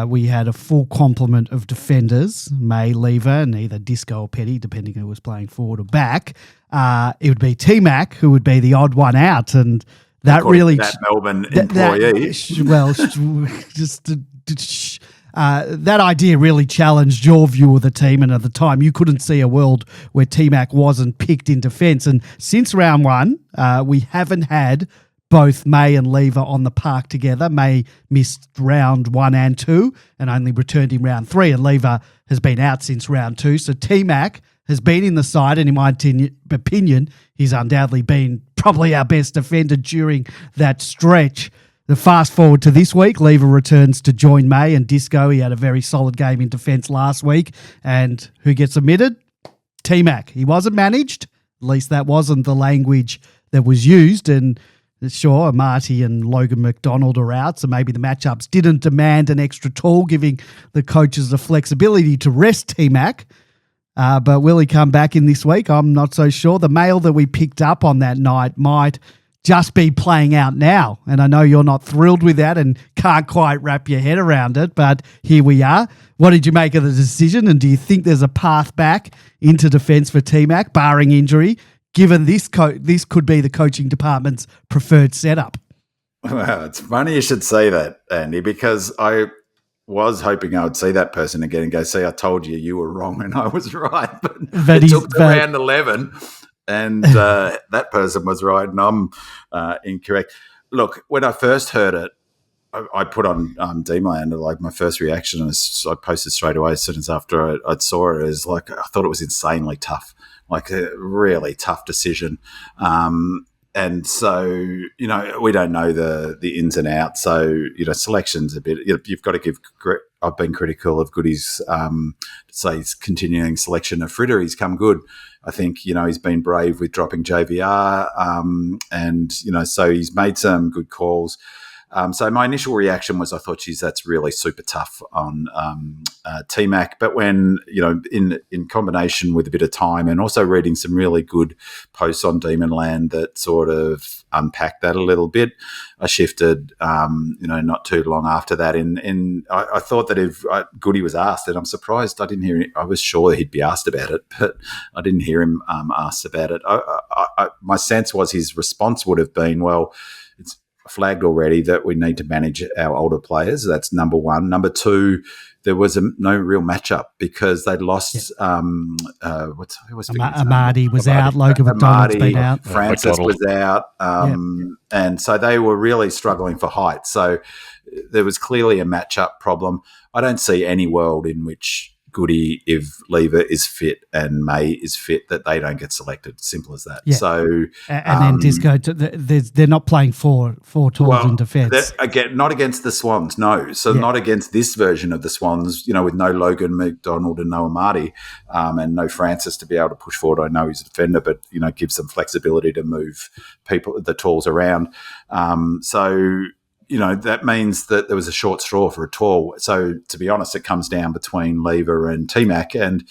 we had a full complement of defenders, May, Lever, and either Disco or Petty, depending who was playing forward or back. It would be T-Mac who would be the odd one out, and that according really to that Melbourne employee. That idea really challenged your view of the team, and at the time you couldn't see a world where T-Mac wasn't picked in defence. And since round 1, we haven't had both May and Lever on the park together. May missed round 1 and 2 and only returned in round 3, and Lever has been out since round 2. So T-Mac has been in the side, and in my opinion, he's undoubtedly been probably our best defender during that stretch. The fast forward to this week, Lever returns to join May and Disco. He had a very solid game in defence last week. And who gets omitted? T-Mac. He wasn't managed. At least that wasn't the language that was used. And sure, Marty and Logan McDonald are out, so maybe the matchups didn't demand an extra tool, giving the coaches the flexibility to rest T-Mac. But will he come back in this week? I'm not so sure. The mail that we picked up on that night might just be playing out now. And I know you're not thrilled with that and can't quite wrap your head around it, but here we are. What did you make of the decision? And do you think there's a path back into defence for T-Mac, barring injury, given this could be the coaching department's preferred setup? Well, it's funny you should say that, Andy, because I was hoping I would see that person again and go, see, I told you, you were wrong and I was right. But it took to round 11 and that person was right and I'm incorrect. Look, when I first heard it, I put on Demonland, like my first reaction is I posted straight away as soon as after I saw it, is like I thought it was insanely tough, like a really tough decision. And so, we don't know the ins and outs. So, selection's a bit, you've got to give, I've been critical of Goody's, say his continuing selection of Fritter. He's come good. I think, he's been brave with dropping JVR. And, so he's made some good calls. So my initial reaction was I thought, geez, that's really super tough on T-Mac. But when, in combination with a bit of time and also reading some really good posts on Demonland that sort of unpacked that a little bit, I shifted, not too long after that. And I thought that if Goody was asked, and I'm surprised I didn't hear it, I was sure he'd be asked about it, but I didn't hear him asked about it. My sense was his response would have been, well, it's flagged already that we need to manage our older players. That's number one. Number two, there was no real matchup because they'd lost. Amadi was out. Logan McDonald's been out. Francis was out, and so they were really struggling for height. So there was clearly a matchup problem. I don't see any world in which Goody, if Lever is fit and May is fit, that they don't get selected. Simple as that. Yeah. So, and then Disco, they're not playing four tools in defence. Again, not against the Swans, no. So not against this version of the Swans, with no Logan McDonald and no Amati, and no Francis to be able to push forward. I know he's a defender, but, gives them flexibility to move the tools around. That means that there was a short straw for a tall. So, to be honest, it comes down between Lever and T-Mac. And,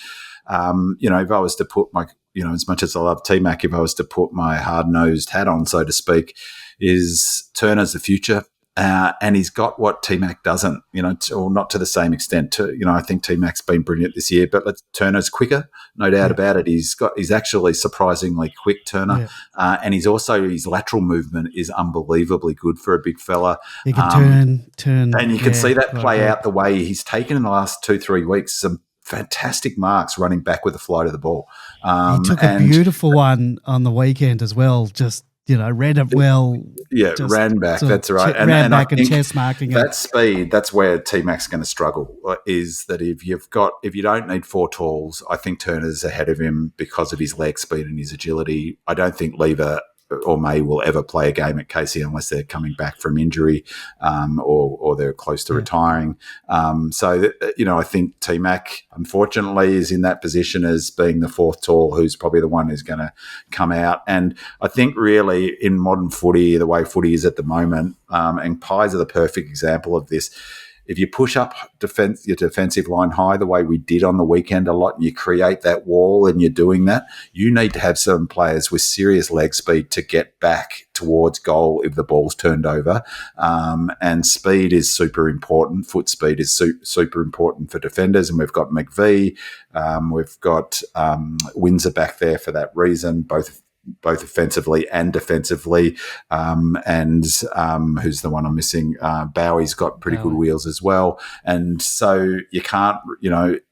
if I was to put my, as much as I love T-Mac, if I was to put my hard-nosed hat on, so to speak, is Turner's the future. And he's got what T-Mac doesn't, or not to the same extent. I think T-Mac's been brilliant this year, but Turner's quicker, no doubt about it. He's actually surprisingly quick, Turner, and his lateral movement is unbelievably good for a big fella. He can turn, and you can see that play out the way he's taken in the last 2-3 weeks. Some fantastic marks running back with the flight of the ball. He took a beautiful one on the weekend as well. Just. Read it well. Yeah, ran back. That's right. Ran back and chest marking it. That speed, that's where T-Mac's going to struggle, is that if you don't need 4 talls, I think Turner's ahead of him because of his leg speed and his agility. I don't think Lever or May will ever play a game at Casey unless they're coming back from injury or they're close to retiring. I think T-Mac, unfortunately, is in that position as being the 4th tall, who's probably the one who's going to come out. And I think really in modern footy, the way footy is at the moment, and Pies are the perfect example of this, if you push up your defensive line high the way we did on the weekend a lot, and you create that wall and you're doing that, you need to have some players with serious leg speed to get back towards goal if the ball's turned over. And speed is super important. Foot speed is super important for defenders. And we've got McVie, we've got Windsor back there for that reason, both offensively and defensively, and who's the one I'm missing? Bowie's got pretty good wheels as well, and so you can't,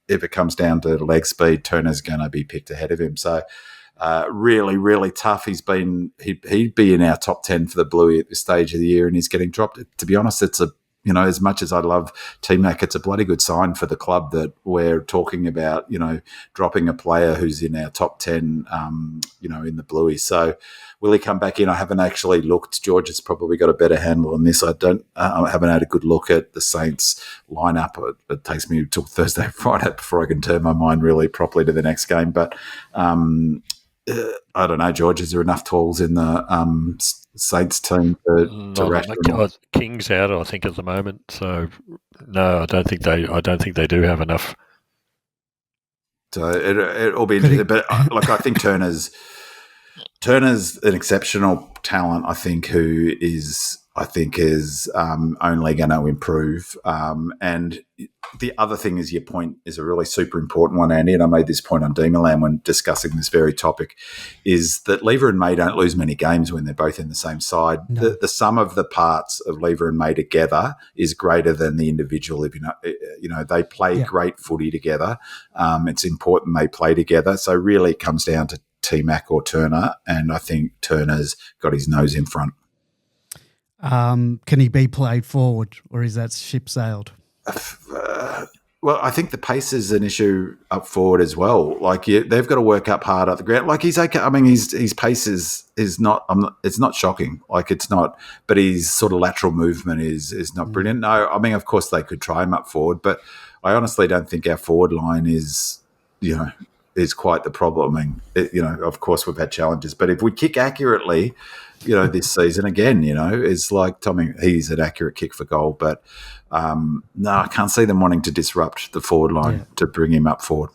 if it comes down to leg speed, Turner's going to be picked ahead of him. So really, really tough. He'd be in our top 10 for the Bluey at this stage of the year, and he's getting dropped. To be honest, it's as much as I love T-Mac, it's a bloody good sign for the club that we're talking about, dropping a player who's in our top 10, in the Bluey. So will he come back in? I haven't actually looked. George has probably got a better handle on this. I haven't had a good look at the Saints lineup. It takes me till Thursday, Friday before I can turn my mind really properly to the next game. But I don't know, George, is there enough tools in the Saints team to ration? King's out, I think, at the moment. So no, I don't think they do have enough. So it'll be interesting. But I think Turner's an exceptional talent. I think who is only going to improve. And the other thing is, your point is a really super important one, Andy, and I made this point on Demonland when discussing this very topic, is that Lever and May don't lose many games when they're both in the same side. No. The sum of the parts of Lever and May together is greater than the individual. If they play great footy together. It's important they play together. So really it comes down to T-Mac or Turner, and I think Turner's got his nose in front. Can he be played forward, or is that ship sailed? Well, I think the pace is an issue up forward as well. They've got to work up hard at the ground. He's okay. I mean, his pace is not. It's not shocking. It's not. But his sort of lateral movement is not brilliant. No, I mean, of course they could try him up forward, but I honestly don't think our forward line is quite the problem. I mean, of course we've had challenges, but if we kick accurately, this season again, is like Tommy. He's an accurate kick for goal, but no, I can't see them wanting to disrupt the forward line to bring him up forward.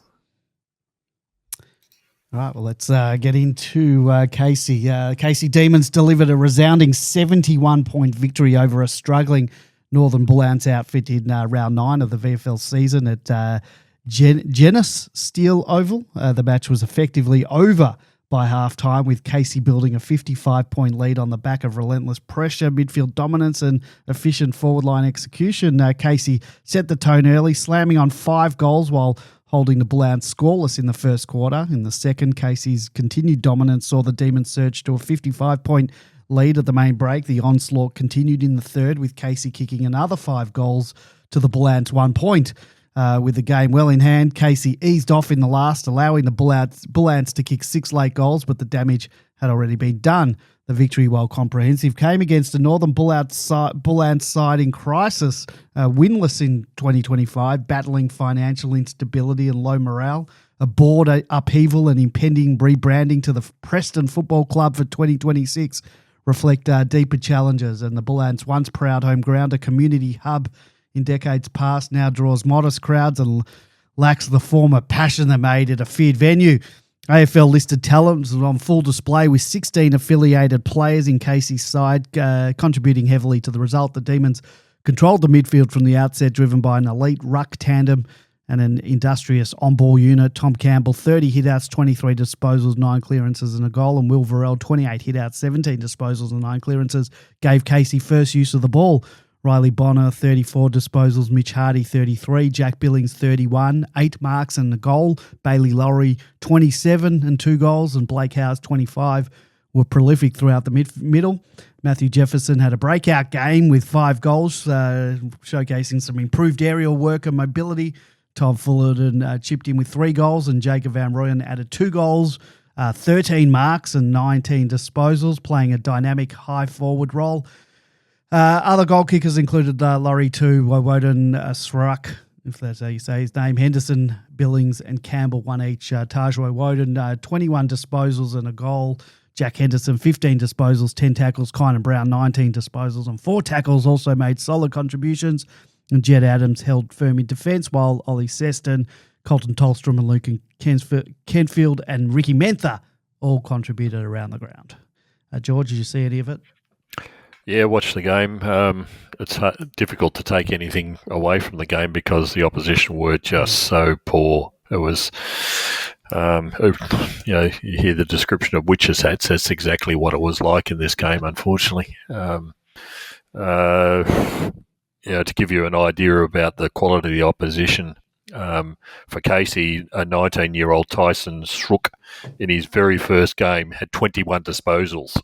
All right, well, let's get into Casey. Casey Demons delivered a resounding 71-point victory over a struggling Northern Bullants outfit in round 9 of the VFL season at Genesis Steel Oval. The match was effectively over by half-time, with Casey building a 55-point lead on the back of relentless pressure, midfield dominance and efficient forward-line execution. Casey set the tone early, slamming on 5 goals while holding the Bullants scoreless in the first quarter. In the second, Casey's continued dominance saw the Demons surge to a 55-point lead at the main break. The onslaught continued in the third, with Casey kicking another 5 goals to the Bullants 1 point. with the game well in hand. Casey eased off in the last, allowing the Bull Ants to kick 6 late goals, but the damage had already been done. The victory, while comprehensive, came against a Northern Bull Ants side in crisis, winless in 2025, battling financial instability and low morale, a board upheaval and impending rebranding to the Preston Football Club for 2026 reflect deeper challenges. And the Bull Ants, once proud home ground, a community hub in decades past, now draws modest crowds and lacks the former passion that made it a feared venue. AFL listed talent was on full display with 16 affiliated players in Casey's side, contributing heavily to the result. The Demons controlled the midfield from the outset, driven by an elite ruck tandem and an industrious on-ball unit. Tom Campbell, 30 hitouts, 23 disposals, 9 clearances and a goal. And Will Varell, 28 hitouts, 17 disposals and 9 clearances, gave Casey first use of the ball. Riley Bonner, 34 disposals. Mitch Hardy, 33. Jack Billings, 31. 8 marks and a goal. Bailey Lowry, 27 and 2 goals. And Blake Howes, 25, were prolific throughout the middle. Matthew Jefferson had a breakout game with 5 goals, showcasing some improved aerial work and mobility. Tom Fullerton chipped in with 3 goals, and Jacob Van Rooyen added 2 goals, 13 marks and 19 disposals, playing a dynamic high forward role. Other goal kickers included Laurie Tu, Woden, Srak, if that's how you say his name, Henderson, Billings and Campbell, 1 each. Tajwa Woden, 21 disposals and a goal. Jack Henderson, 15 disposals, 10 tackles. Kynan Brown, 19 disposals and 4 tackles, also made solid contributions. And Jed Adams held firm in defence, while Ollie Seston, Colton Tolstrom and Luke Kenfield and Ricky Mentha all contributed around the ground. George, did you see any of it? Yeah, watch the game. It's difficult to take anything away from the game because the opposition were just so poor. It was, you hear the description of witches' hats. That's exactly what it was like in this game, unfortunately. To give you an idea about the quality of the opposition, for Casey, a 19-year-old Tyson Srook in his very first game had 21 disposals.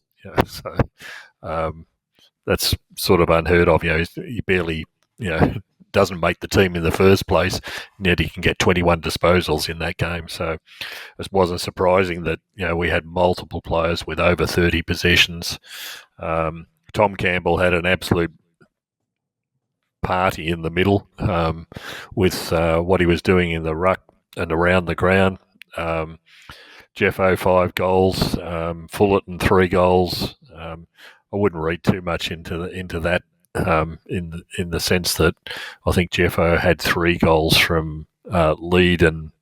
That's sort of unheard of. He barely, doesn't make the team in the first place, and yet he can get 21 disposals in that game. So it wasn't surprising that, we had multiple players with over 30 possessions. Tom Campbell had an absolute party in the middle with what he was doing in the ruck and around the ground. Jeffo, 5 goals, Fullerton, 3 goals. I wouldn't read too much into that in the sense that I think Jeffo had 3 goals from lead and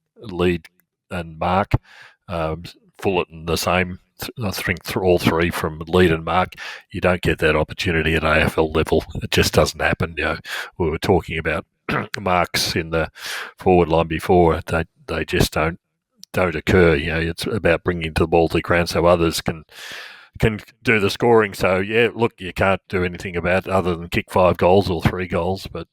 mark. Fullerton the same. I think all 3 from lead and mark. You don't get that opportunity at AFL level. It just doesn't happen. We were talking about marks in the forward line before. They just don't occur. It's about bringing the ball to the ground so others can do the scoring. So, you can't do anything about it other than kick 5 goals or 3 goals. But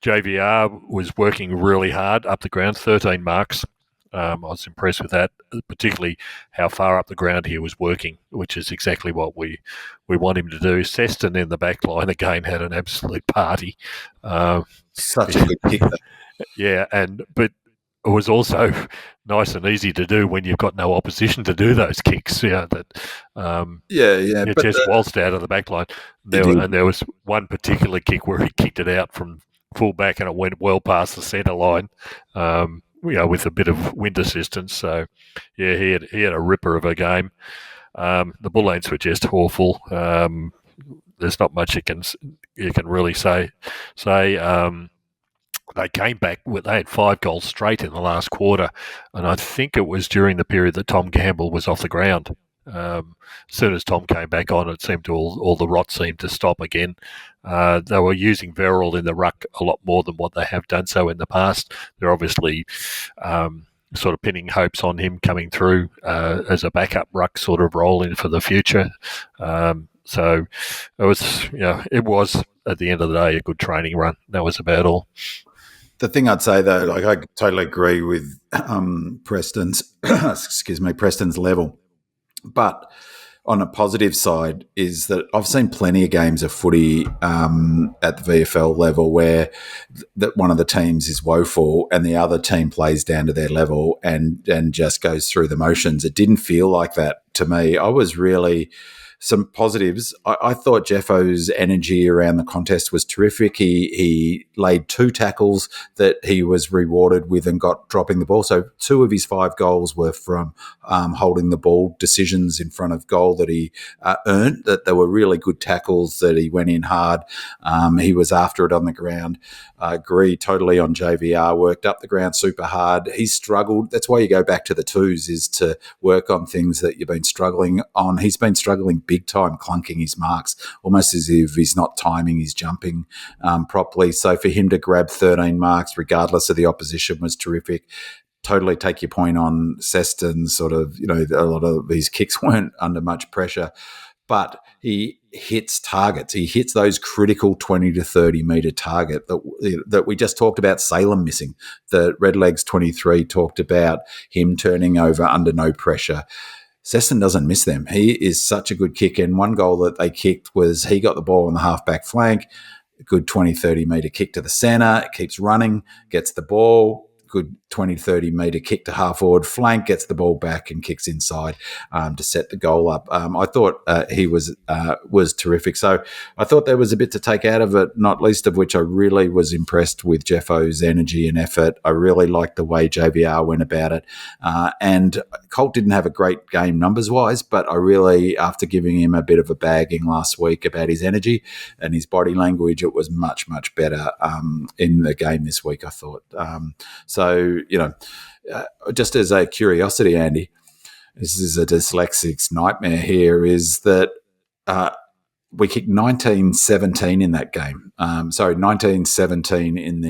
JVR was working really hard up the ground, 13 marks. I was impressed with that, particularly how far up the ground he was working, which is exactly what we want him to do. Seston in the back line, again, had an absolute party. Such a good kick. Yeah, but it was also nice and easy to do when you've got no opposition to do those kicks. Just waltzed out of the back line. And there was one particular kick where he kicked it out from full back and it went well past the centre line. With a bit of wind assistance. So, he had a ripper of a game. The Bull Ants were just awful. There's not much you can really say. They came back they had 5 goals straight in the last quarter, and I think it was during the period that Tom Campbell was off the ground. As soon as Tom came back on, it seemed to all the rot seemed to stop again. They were using Verrill in the ruck a lot more than what they have done so in the past. They're obviously sort of pinning hopes on him coming through as a backup ruck sort of role in for the future. So it was at the end of the day a good training run. That was about all. The thing I'd say though, I totally agree with Preston's Preston's level. But on a positive side is that I've seen plenty of games of footy at the VFL level where that one of the teams is woeful and the other team plays down to their level and just goes through the motions. It didn't feel like that to me. I was really some positives. I thought Jeffo's energy around the contest was terrific. He laid 2 tackles that he was rewarded with and got dropping the ball. So 2 of his 5 goals were from holding the ball decisions in front of goal that he earned, that they were really good tackles, that he went in hard. He was after it on the ground. I agree totally on JVR, worked up the ground super hard. He's struggled. That's why you go back to the 2s, is to work on things that you've been struggling on. He's been struggling big time, clunking his marks, almost as if he's not timing his jumping properly. So for him to grab 13 marks, regardless of the opposition, was terrific. Totally take your point on Seston. Sort of, a lot of these kicks weren't under much pressure, but he hits targets. He hits those critical 20 to 30 metre target that we just talked about Salem missing. The Redlegs 23 talked about him turning over under no pressure. Seston doesn't miss them. He is such a good kicker. And one goal that they kicked was he got the ball on the half-back flank, a good 20, 30 metre kick to the centre. It keeps running, gets the ball, good 20, 30 metre kick to half-forward flank, gets the ball back and kicks inside to set the goal up. I thought he was terrific. So I thought there was a bit to take out of it, not least of which I really was impressed with Jeffo's energy and effort. I really liked the way JVR went about it. And Colt didn't have a great game numbers-wise, but I really, after giving him a bit of a bagging last week about his energy and his body language, it was much, much better in the game this week, I thought. So, just as a curiosity, Andy, this is a dyslexic's nightmare here, is that we kicked 19-17 in that game. 19-17 in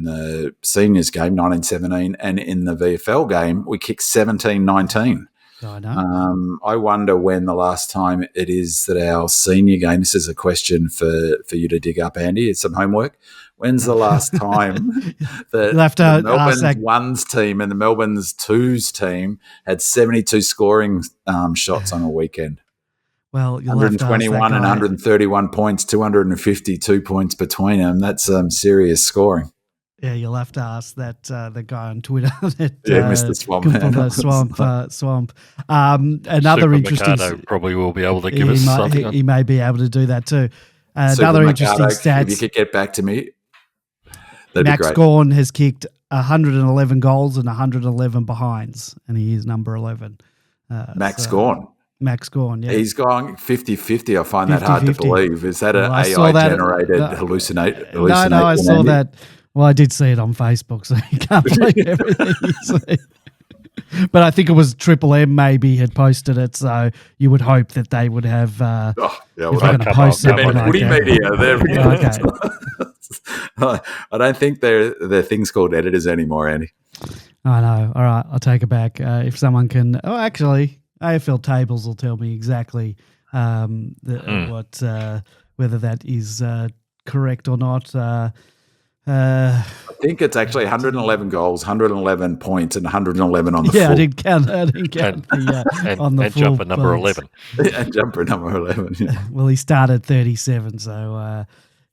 the seniors game, 19-17, and in the VFL game, we kicked 17-19. I know. I wonder when the last time it is that our senior game, this is a question for you to dig up, Andy, it's some homework. When's the last time that the Melbourne's ones team and the Melbourne's twos team had 72 scoring shots on a weekend? Well, you'll 121 have to and 131 points, 252 points between them. That's serious scoring. Yeah, you'll have to ask that the guy on Twitter. That, Mr. Swamp. Swamp. Another Super interesting. Mikado probably will be able to give us something. He may be able to do that too. Super Another Mikado, interesting stat. If you could get back to me, that'd Max be great. Gawn has kicked 111 goals and 111 behinds, and he is number 11. Max Gawn. Max Gawn, yeah. He's going 50-50. I find that hard to 50-50. believe. Is that an Well, AI-generated hallucinate? No, I saw that. Well, I did see it on Facebook, so you can't believe everything you see. But I think it was Triple M maybe had posted it, so you would hope that they would have. If they're going to post something like Woody that. Media, there we go. Okay. I don't think they're things called editors anymore, Andy. I know. All right, I'll take it back. If someone can, actually, AFL tables will tell me exactly what whether that is correct or not. I think it's actually 111 goals, 111 points, and 111 on the full. I didn't count on the full jumper number points. 11. And jumper number 11. Yeah. Well, he started 37, so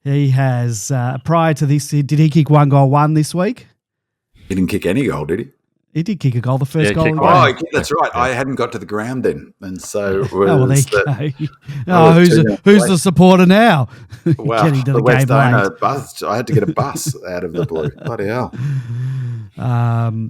he has, prior to this, did he kick 1-1 this week? He didn't kick any goal, did he? He did kick a goal, the first goal. That's right. I hadn't got to the ground then. And so it was well, there you go. Who's the supporter now? Wow, Getting to the the West game late. Owner bus. I had to get a bus out of the blue. Bloody hell.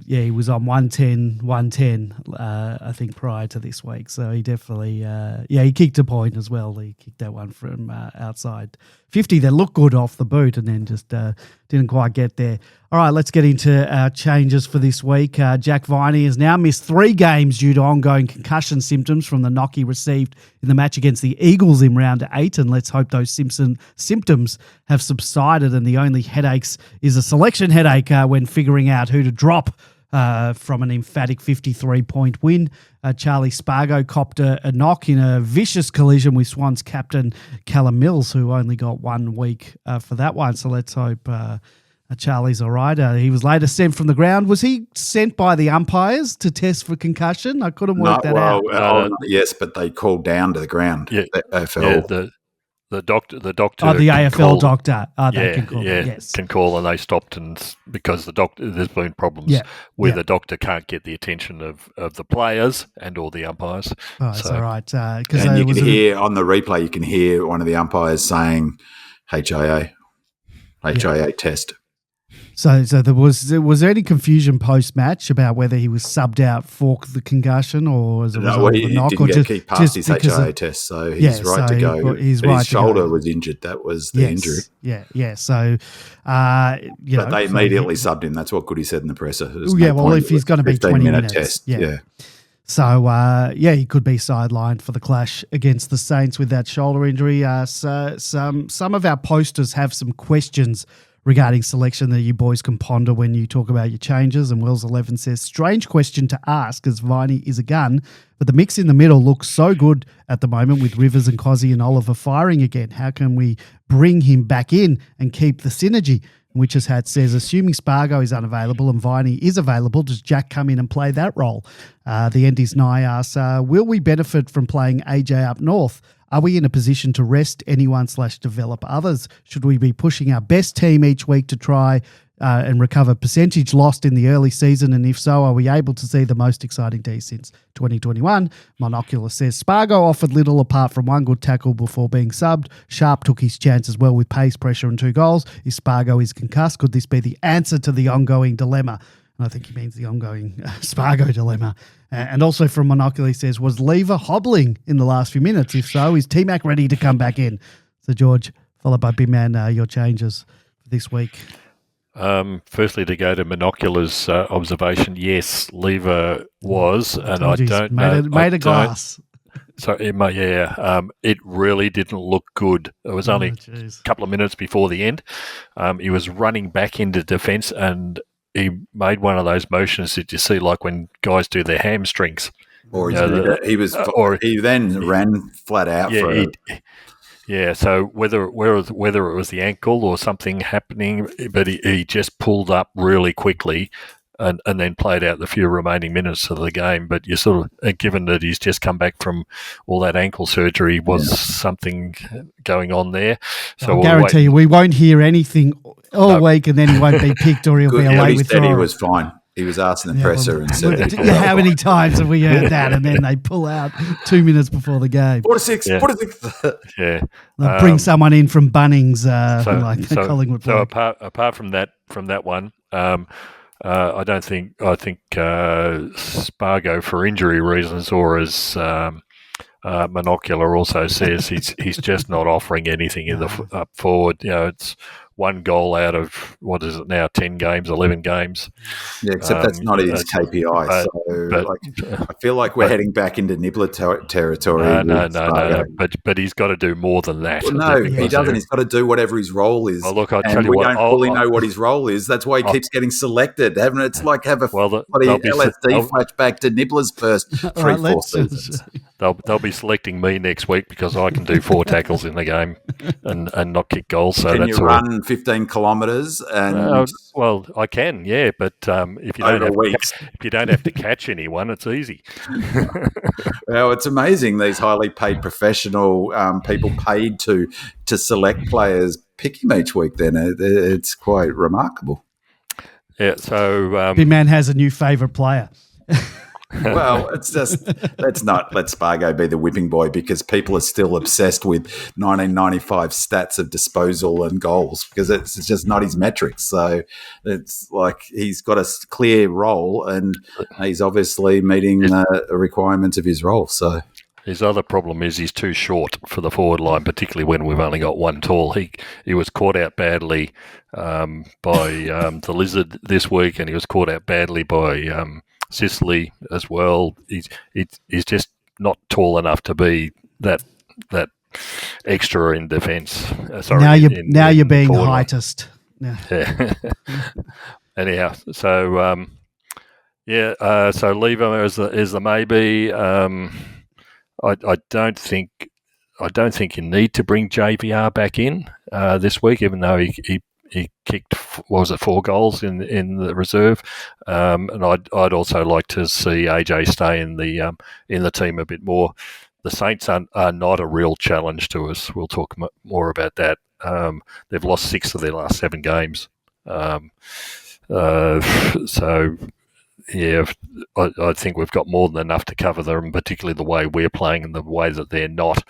He was on 110, I think, prior to this week. So he definitely, he kicked a point as well. He kicked that one from outside 50. That looked good off the boot and then just didn't quite get there. All right, let's get into our changes for this week. Jack Viney has now missed 3 games due to ongoing concussion symptoms from the knock he received in the match against the Eagles in round 8. And let's hope those symptoms have subsided and the only headaches is a selection headache when figuring out who to drop from an emphatic 53-point win. Charlie Spargo copped a knock in a vicious collision with Swans captain Callum Mills, who only got 1 week for that one. So let's hope Charlie's all right. He was later sent from the ground. Was he sent by the umpires to test for concussion? I couldn't work that out. Yes, but they called down to the ground. Yeah, the AFL. Yeah, the doctor. Oh, the AFL doctor. They can call. Yes, can call, and they stopped, and because the doctor, there's been problems where the doctor can't get the attention of the players and all the umpires. Oh, that's all right. And you can hear on the replay, you can hear one of the umpires saying HIA test. So was there any confusion post match about whether he was subbed out for the concussion or as a result of the knock, didn't or get just past his HIA test, so he's right to go. His shoulder was injured. That was the injury. Yeah. So, but they immediately subbed him. That's what Goody said in the presser. If he's going to be 20 minutes, test. Yeah. So, he could be sidelined for the clash against the Saints with that shoulder injury. So some of our posters have some questions regarding selection that you boys can ponder when you talk about your changes. And Wells 11 says, strange question to ask as 𝗍ine is a gun, but the mix in the middle looks so good at the moment with Rivers and Kozzy and Oliver firing again. How can we bring him back in and keep the synergy? Witch's Hat says, assuming 𝗍𝗀 is unavailable and 𝗍ine is available, does Jack come in and play that role? The Endy's Nye asks, will we benefit from playing AJ up north? Are we in a position to rest anyone/develop others? Should we be pushing our best team each week to try and recover percentage lost in the early season? And if so, are we able to see the most exciting D since 2021? Monocular says, 𝗍𝗀 offered little apart from one good tackle before being subbed. Sharp took his chance as well with pace, pressure and 2 goals. If 𝗍𝗀 is concussed, could this be the answer to the ongoing dilemma? And I think he means the ongoing 𝗍𝗀 dilemma. And also from Monocular says, was Lever hobbling in the last few minutes? If so, is T-Mac ready to come back in? So, George, followed by Big Man, your changes for this week. Firstly, to go to Monocular's observation, yes, Lever was, and I don't know. Made a glass. So, it really didn't look good. It was only a couple of minutes before the end. He was running back into defence and he made one of those motions that you see like when guys do their hamstrings. Or he then ran flat out for it. Yeah, so whether it was the ankle or something happening, but he just pulled up really quickly and then played out the few remaining minutes of the game. But you sort of, given that he's just come back from all that ankle surgery, was something going on there. So I guarantee you we won't hear anything all week and then he won't be picked or he'll be away with he was fine. He was asked in the presser and said, how many times have we heard that? And then they pull out 2 minutes before the game. 4-6. Yeah. Bring someone in from Bunnings, Collingwood. So apart from that one, I think 𝗍𝗀 for injury reasons, or as Monocular also says, he's just not offering anything in the up forward. It's one goal out of, 10 games, 11 games. Yeah, except that's not his KPI. I feel like we're heading back into nibbler territory. No. But he's got to do more than that. Well, no, he doesn't. He's got to do whatever his role is. Well, look, I'll and tell you we what. don't fully know what his role is. That's why he keeps getting selected. It's like have a LSD flashback to Nibbler's first 3-4 seasons. They'll be selecting me next week because I can do 4 tackles in the game and not kick goals. So can that's you run 15 kilometres? Well, I can, yeah, but if you don't have to catch anyone, it's easy. Well, it's amazing these highly paid professional people paid to select players pick him each week. Then it's quite remarkable. Yeah. So Big Man has a new favourite player. Well, it's just let 𝗍𝗀 be the whipping boy because people are still obsessed with 1995 stats of disposal and goals because it's just not his metrics. So it's like he's got a clear role and he's obviously meeting the requirements of his role. So his other problem is he's too short for the forward line, particularly when we've only got one tall. He was caught out badly by the Lizard this week, and he was caught out badly by 𝗟𝗍 as well. He's just not tall enough to be that extra in defence. Now you're being heightist. Yeah. Anyhow, so so leave him as the maybe. I don't think you need to bring JVR back in this week, even though he kicked, what was it, 4 goals in the reserve, and I'd also like to see AJ stay in the team a bit more. The Saints are not a real challenge to us. We'll talk more about that. They've lost 6 of their last 7 games. So, yeah, I think we've got more than enough to cover them, particularly the way we're playing and the way that they're not.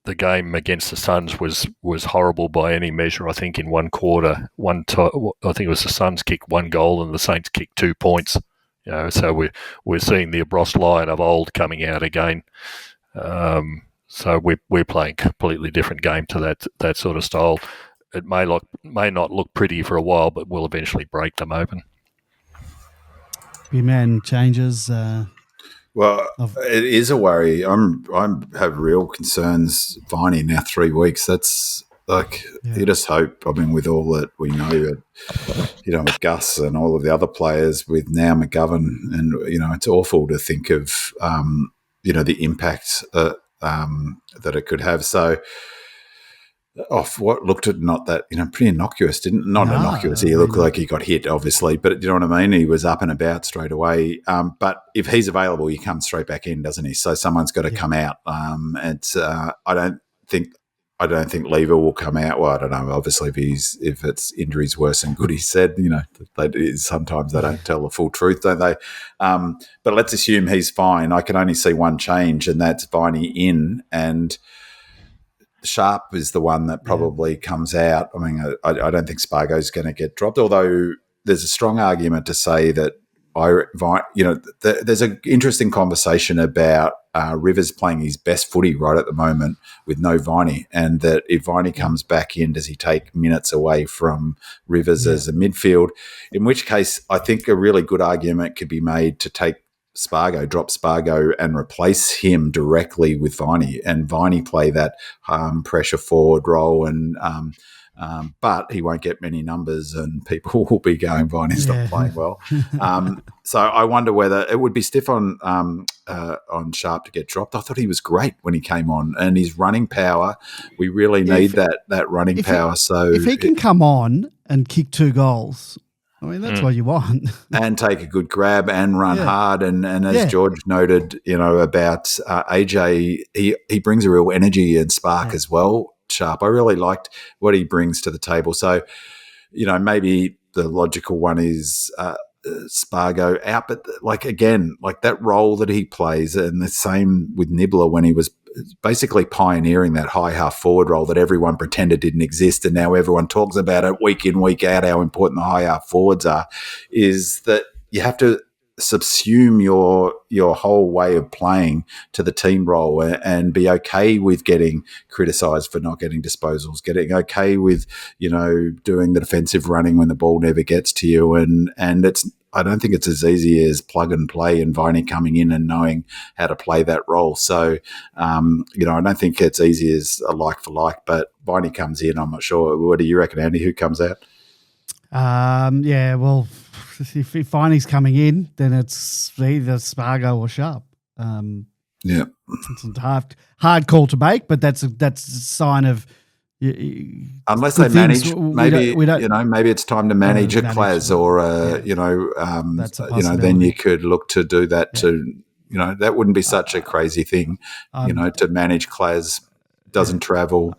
The game against the Suns was horrible by any measure. I think in one quarter, I think it was the Suns kicked 1 goal and the Saints kicked 2 points. So we're seeing the Abros line of old coming out again. So we're playing a completely different game to that sort of style. It may not look pretty for a while, but we'll eventually break them open. Big man changes. Well, it is a worry. I have real concerns. 𝗍𝗀 now 3 weeks. That's you just hope. I mean, with all that we know, with Gus and all of the other players, with now McGovern, and it's awful to think of the impact that it could have. So, off what looked at not that pretty innocuous, innocuous. He looked like he got hit, obviously, but you know what I mean. He was up and about straight away. But if he's available, he comes straight back in, doesn't he? So someone's got to come out. I don't think Lever will come out. Well, I don't know. Obviously, if it's injuries worse than good, he said. Sometimes they don't tell the full truth, don't they? But let's assume he's fine. I can only see one change, and that's 𝗍𝗀 in, and Sharp is the one that probably comes out. I mean, I don't think 𝗍𝗀's going to get dropped, although there's a strong argument to say that there's an interesting conversation about Rivers playing his best footy right at the moment with no 𝗍𝗀, and that if 𝗍𝗀 comes back in, does he take minutes away from Rivers as a midfield? In which case, I think a really good argument could be made to take drop 𝗍𝗀 and replace him directly with 𝗍𝗀, and 𝗍𝗀 play that pressure forward role, and but he won't get many numbers, and people will be going, 𝗍𝗀's not playing well. So I wonder whether it would be stiff on Sharp to get dropped. I thought he was great when he came on, and his running power. We really need that running power. So if he can come on and kick 2 goals. I mean, that's what you want. And take a good grab and run hard. And as George noted, about AJ, he brings a real energy and spark as well, Sharp. I really liked what he brings to the table. So, maybe the logical one is 𝗍𝗀 out. But, that role that he plays, and the same with Nibbler when he was basically pioneering that high half forward role that everyone pretended didn't exist, and now everyone talks about it week in, week out, how important the high half forwards are, is that you have to subsume your whole way of playing to the team role, and be okay with getting criticised for not getting disposals, getting okay with, doing the defensive running when the ball never gets to you, and I don't think it's as easy as plug and play and 𝗍𝗀 coming in and knowing how to play that role. So, I don't think it's easy as a like for like, but 𝗍𝗀 comes in. I'm not sure. What do you reckon, Andy? Who comes out? Well, if 𝗍𝗀's coming in, then it's either 𝗍𝗀 or Sharp. It's a hard call to make, but that's a sign of. Unless they manage, maybe maybe it's time to manage a 𝗍𝗀 or then you could look to do that to, that wouldn't be such a crazy thing, to manage 𝗍𝗀, doesn't travel.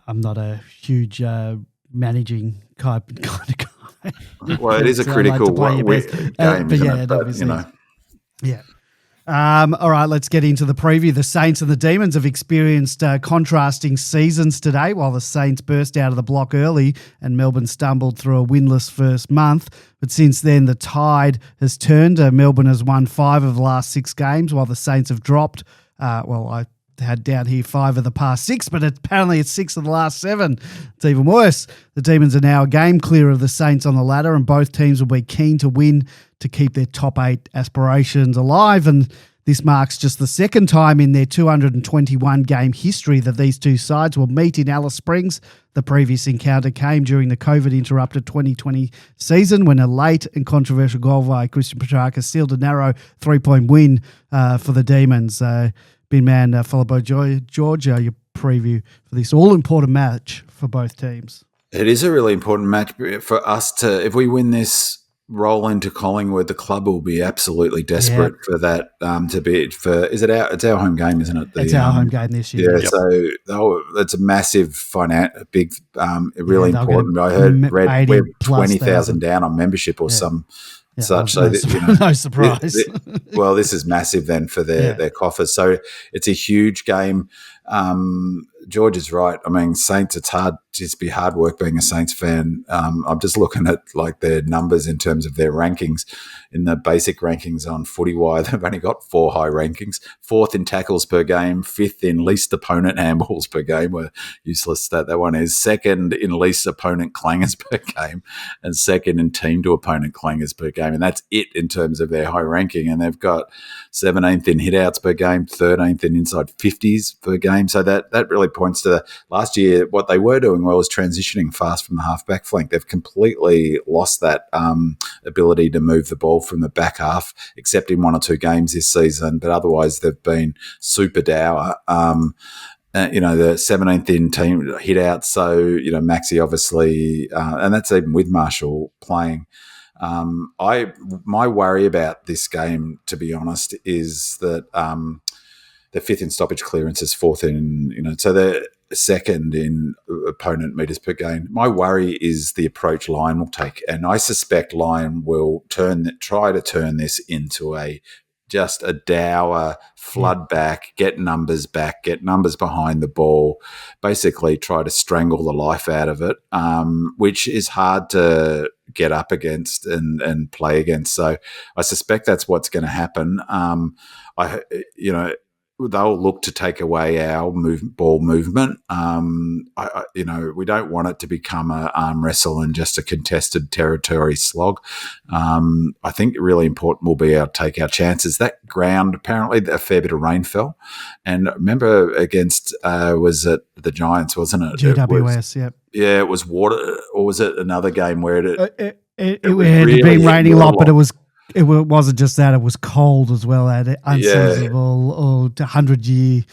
I'm not a huge managing kind of guy. Well, it is a critical game, isn't it? All right, let's get into the preview. The Saints and the Demons have experienced contrasting seasons today. While the Saints burst out of the block early and Melbourne stumbled through a winless first month. But since then, the tide has turned. Melbourne has won 5 of the last 6 games, while the Saints have dropped. I had down here 5 of the past 6, but apparently it's 6 of the last 7. It's even worse. The Demons are now a game clear of the Saints on the ladder, and both teams will be keen to win to keep their top 8 aspirations alive. And this marks just the second time in their 221-game history that these two sides will meet in Alice Springs. The previous encounter came during the COVID-interrupted 2020 season when a late and controversial goal by Christian Petrarca sealed a narrow 3-point win for the Demons. Bin Man, followed by George, your preview for this all-important match for both teams. It is a really important match for us to, if we win this, roll into Collingwood. The club will be absolutely desperate for that to be for. Is it our? It's our home game, isn't it? It's our home game this year. Yeah, so it's a massive big, really important. I heard we're 20,000 down on membership or some. Such so no surprise. This is massive then for their coffers. So it's a huge game. George is right. I mean, Saints, it's hard. Just be hard work being a Saints fan. I'm just looking at like their numbers in terms of their rankings. In the basic rankings on FootyWire, they've only got 4 high rankings: 4th in tackles per game, 5th in least opponent handballs per game. Were useless that one is. 2nd in least opponent clangers per game, and 2nd in team to opponent clangers per game. And that's it in terms of their high ranking. And they've got 17th in hitouts per game, 13th in inside 50s per game. So that really points to last year. What they were doing well was transitioning fast from the half-back flank. They've completely lost that ability to move the ball from the back half, except in 1 or 2 games this season. But otherwise, they've been super dour. The 17th in team hit out. So, Maxi obviously, and that's even with Marshall playing. My worry about this game, to be honest, is that the 5th in stoppage clearances, 4th in, so they're 2nd in opponent metres per game. My worry is the approach Lyon will take, and I suspect Lyon will try to turn this into just a dour flood back, get numbers behind the ball, basically try to strangle the life out of it, which is hard to get up against and play against. So I suspect that's what's going to happen. They'll look to take away our ball movement. We don't want it to become an arm wrestle and just a contested territory slog. I think really important will be to take our chances. That ground, apparently a fair bit of rain fell. And remember against, was it the Giants, wasn't it? GWS, yep. Yeah, it was water, or was it another game where it had really been raining a lot, but it wasn't just that, it was cold as well, unseasonable or 100-year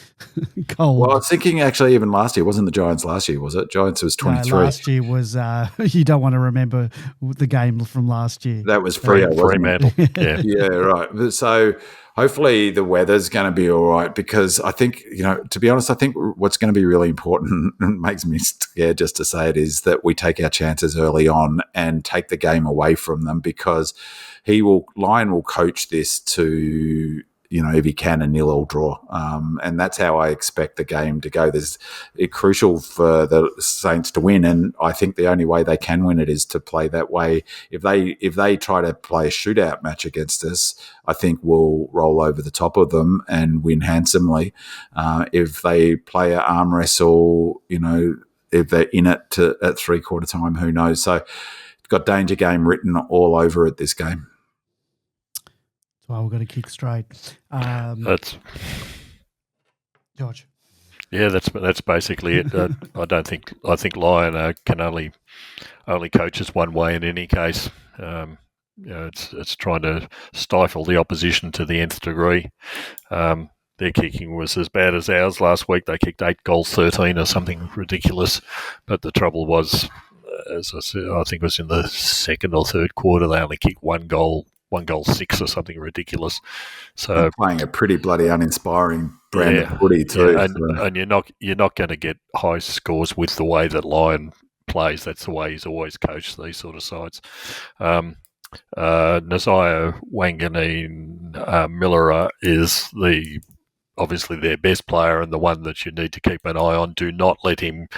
cold. Well, I was thinking actually even last year, wasn't the Giants last year, was it? Giants was 23. Last year was, you don't want to remember the game from last year. That was Fremantle. Yeah, right. So hopefully the weather's going to be all right, because I think, to be honest, I think what's going to be really important, and makes me scared just to say it, is that we take our chances early on and take the game away from them, because Lyon will coach this to, if he can, a 0-0 draw. And that's how I expect the game to go. It's crucial for the Saints to win, and I think the only way they can win it is to play that way. If they try to play a shootout match against us, I think we'll roll over the top of them and win handsomely. If they play an arm wrestle, if they're in it at 3/4 time, who knows? So it's got danger game written all over it, this game. That's why we've got to kick straight. That's George. Yeah, that's basically it. I think Lyon can only coach us one way in any case. It's trying to stifle the opposition to the nth degree. Their kicking was as bad as ours last week. They kicked 8 goals, 13 or something ridiculous. But the trouble was, as I said, I think it was in the 2nd or 3rd quarter, they only kicked 1 goal 6 or something ridiculous. So they're playing a pretty bloody uninspiring brand of footy too. And you're not going to get high scores with the way that Lyon plays. That's the way he's always coached these sort of sides. Nasiah Wanganeen Miller is obviously their best player and the one that you need to keep an eye on. Do not let him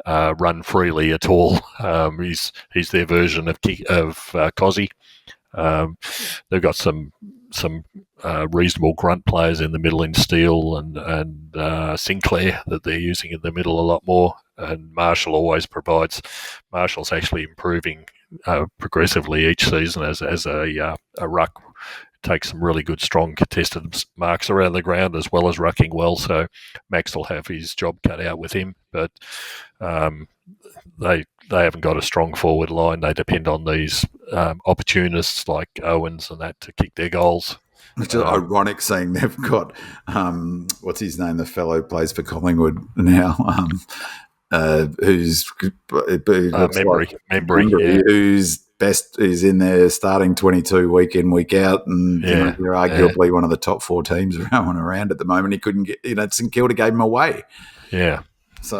run freely at all. He's their version of Kozzy. They've got some reasonable grunt players in the middle in Steele and Sinclair that they're using in the middle a lot more. And Marshall always provides. Marshall's actually improving progressively each season as a ruck. Takes some really good, strong contested marks around the ground as well as rucking well. So Max will have his job cut out with him, but they haven't got a strong forward line. They depend on these opportunists like Owens and that to kick their goals. Which is ironic, seeing they've got what's his name, the fellow who plays for Collingwood now. who's Membry, who's best is in there starting 22 week in, week out, and they're arguably one of the top 4 teams around at the moment. He couldn't get, St Kilda gave him away. Yeah. So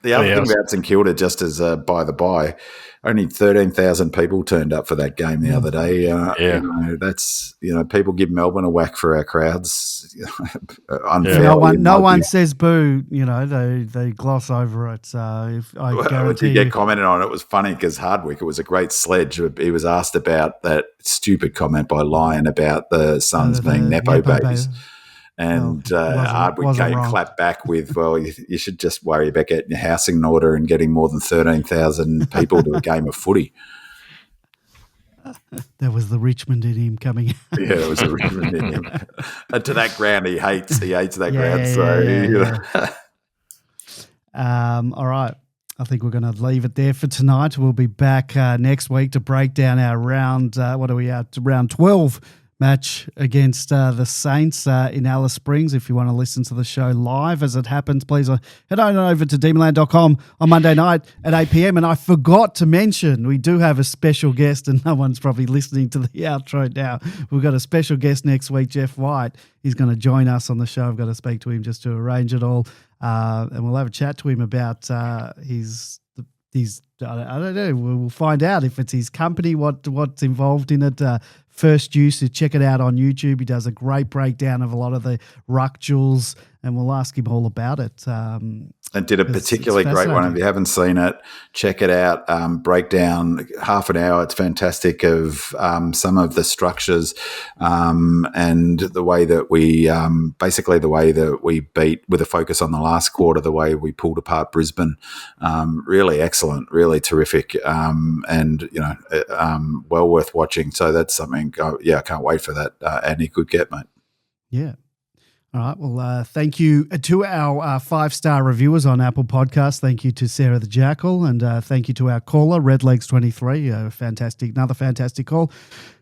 the other thing about St Kilda, just as by the by, only 13,000 people turned up for that game the other day. That's people give Melbourne a whack for our crowds. Unfairly, no one says boo. They gloss over it. So I guarantee you get commented on it. It was funny because Hardwick, it was a great sledge. He was asked about that stupid comment by Lyon about the Suns being nepo babies. And Hardwick clapped back with, well, you should just worry about getting your house in order and getting more than 13,000 people to a game of footy. There was the Richmond in him coming out. Yeah, there was a Richmond in him. And to that ground, he hates that ground. All right. I think we're going to leave it there for tonight. We'll be back next week to break down our round, round 12 match against the Saints in Alice Springs. If you want to listen to the show live as it happens, please head on over to Demonland.com on Monday night at 8 p.m. And I forgot to mention, we do have a special guest, and no one's probably listening to the outro now. We've got a special guest next week, Jeff White. He's going to join us on the show. I've got to speak to him just to arrange it all. And we'll have a chat to him about his I don't know. We'll find out if it's his company, what's involved in it. First Use, so check it out on YouTube. He does a great breakdown of a lot of the ruck jewels, and we'll ask him all about it. And did a particularly great one. If you haven't seen it, check it out. Breakdown, half an hour. It's fantastic of some of the structures and the way that we basically the way that we beat with a focus on the last quarter, the way we pulled apart Brisbane. Really excellent, really terrific, and well worth watching. So that's something. I can't wait for that. Andy, good get, mate. Yeah. All right. Well, thank you to our 5-star reviewers on Apple Podcasts. Thank you to Sarah the Jackal, and thank you to our caller, Redlegs23. Another fantastic call.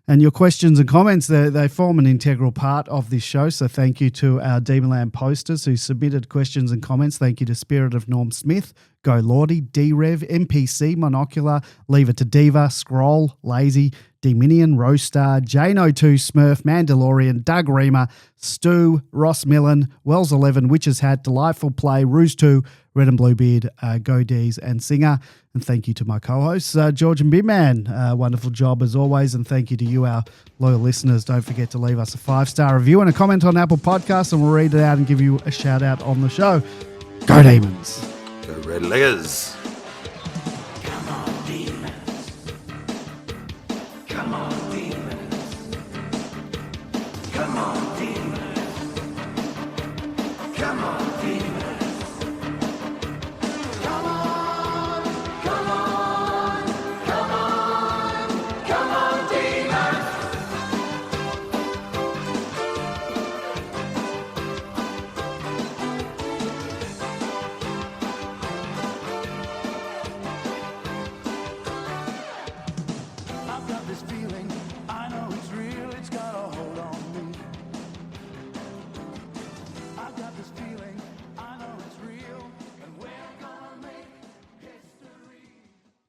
And your questions and comments, they form an integral part of this show. So thank you to our Demonland posters who submitted questions and comments. Thank you to Spirit of Norm Smith, Go Lordy, D-Rev, MPC, Monocular, Leave It to Diva, Scroll, Lazy, D-Minion, Roastar, Jane02, Smurf, Mandalorian, Doug Reamer, Stu, Ross Millen, Wells11, Witch's Hat, Delightful Play, Ruse 2, Red and Bluebeard, Go D's and Singer. And thank you to my co-hosts, George and Bigman. Wonderful job as always. And thank you to you, our loyal listeners. Don't forget to leave us a 5-star review and a comment on Apple Podcasts, and we'll read it out and give you a shout out on the show. Go Demons. Go Red Leggers. Come on, Demons. Come on, Demons.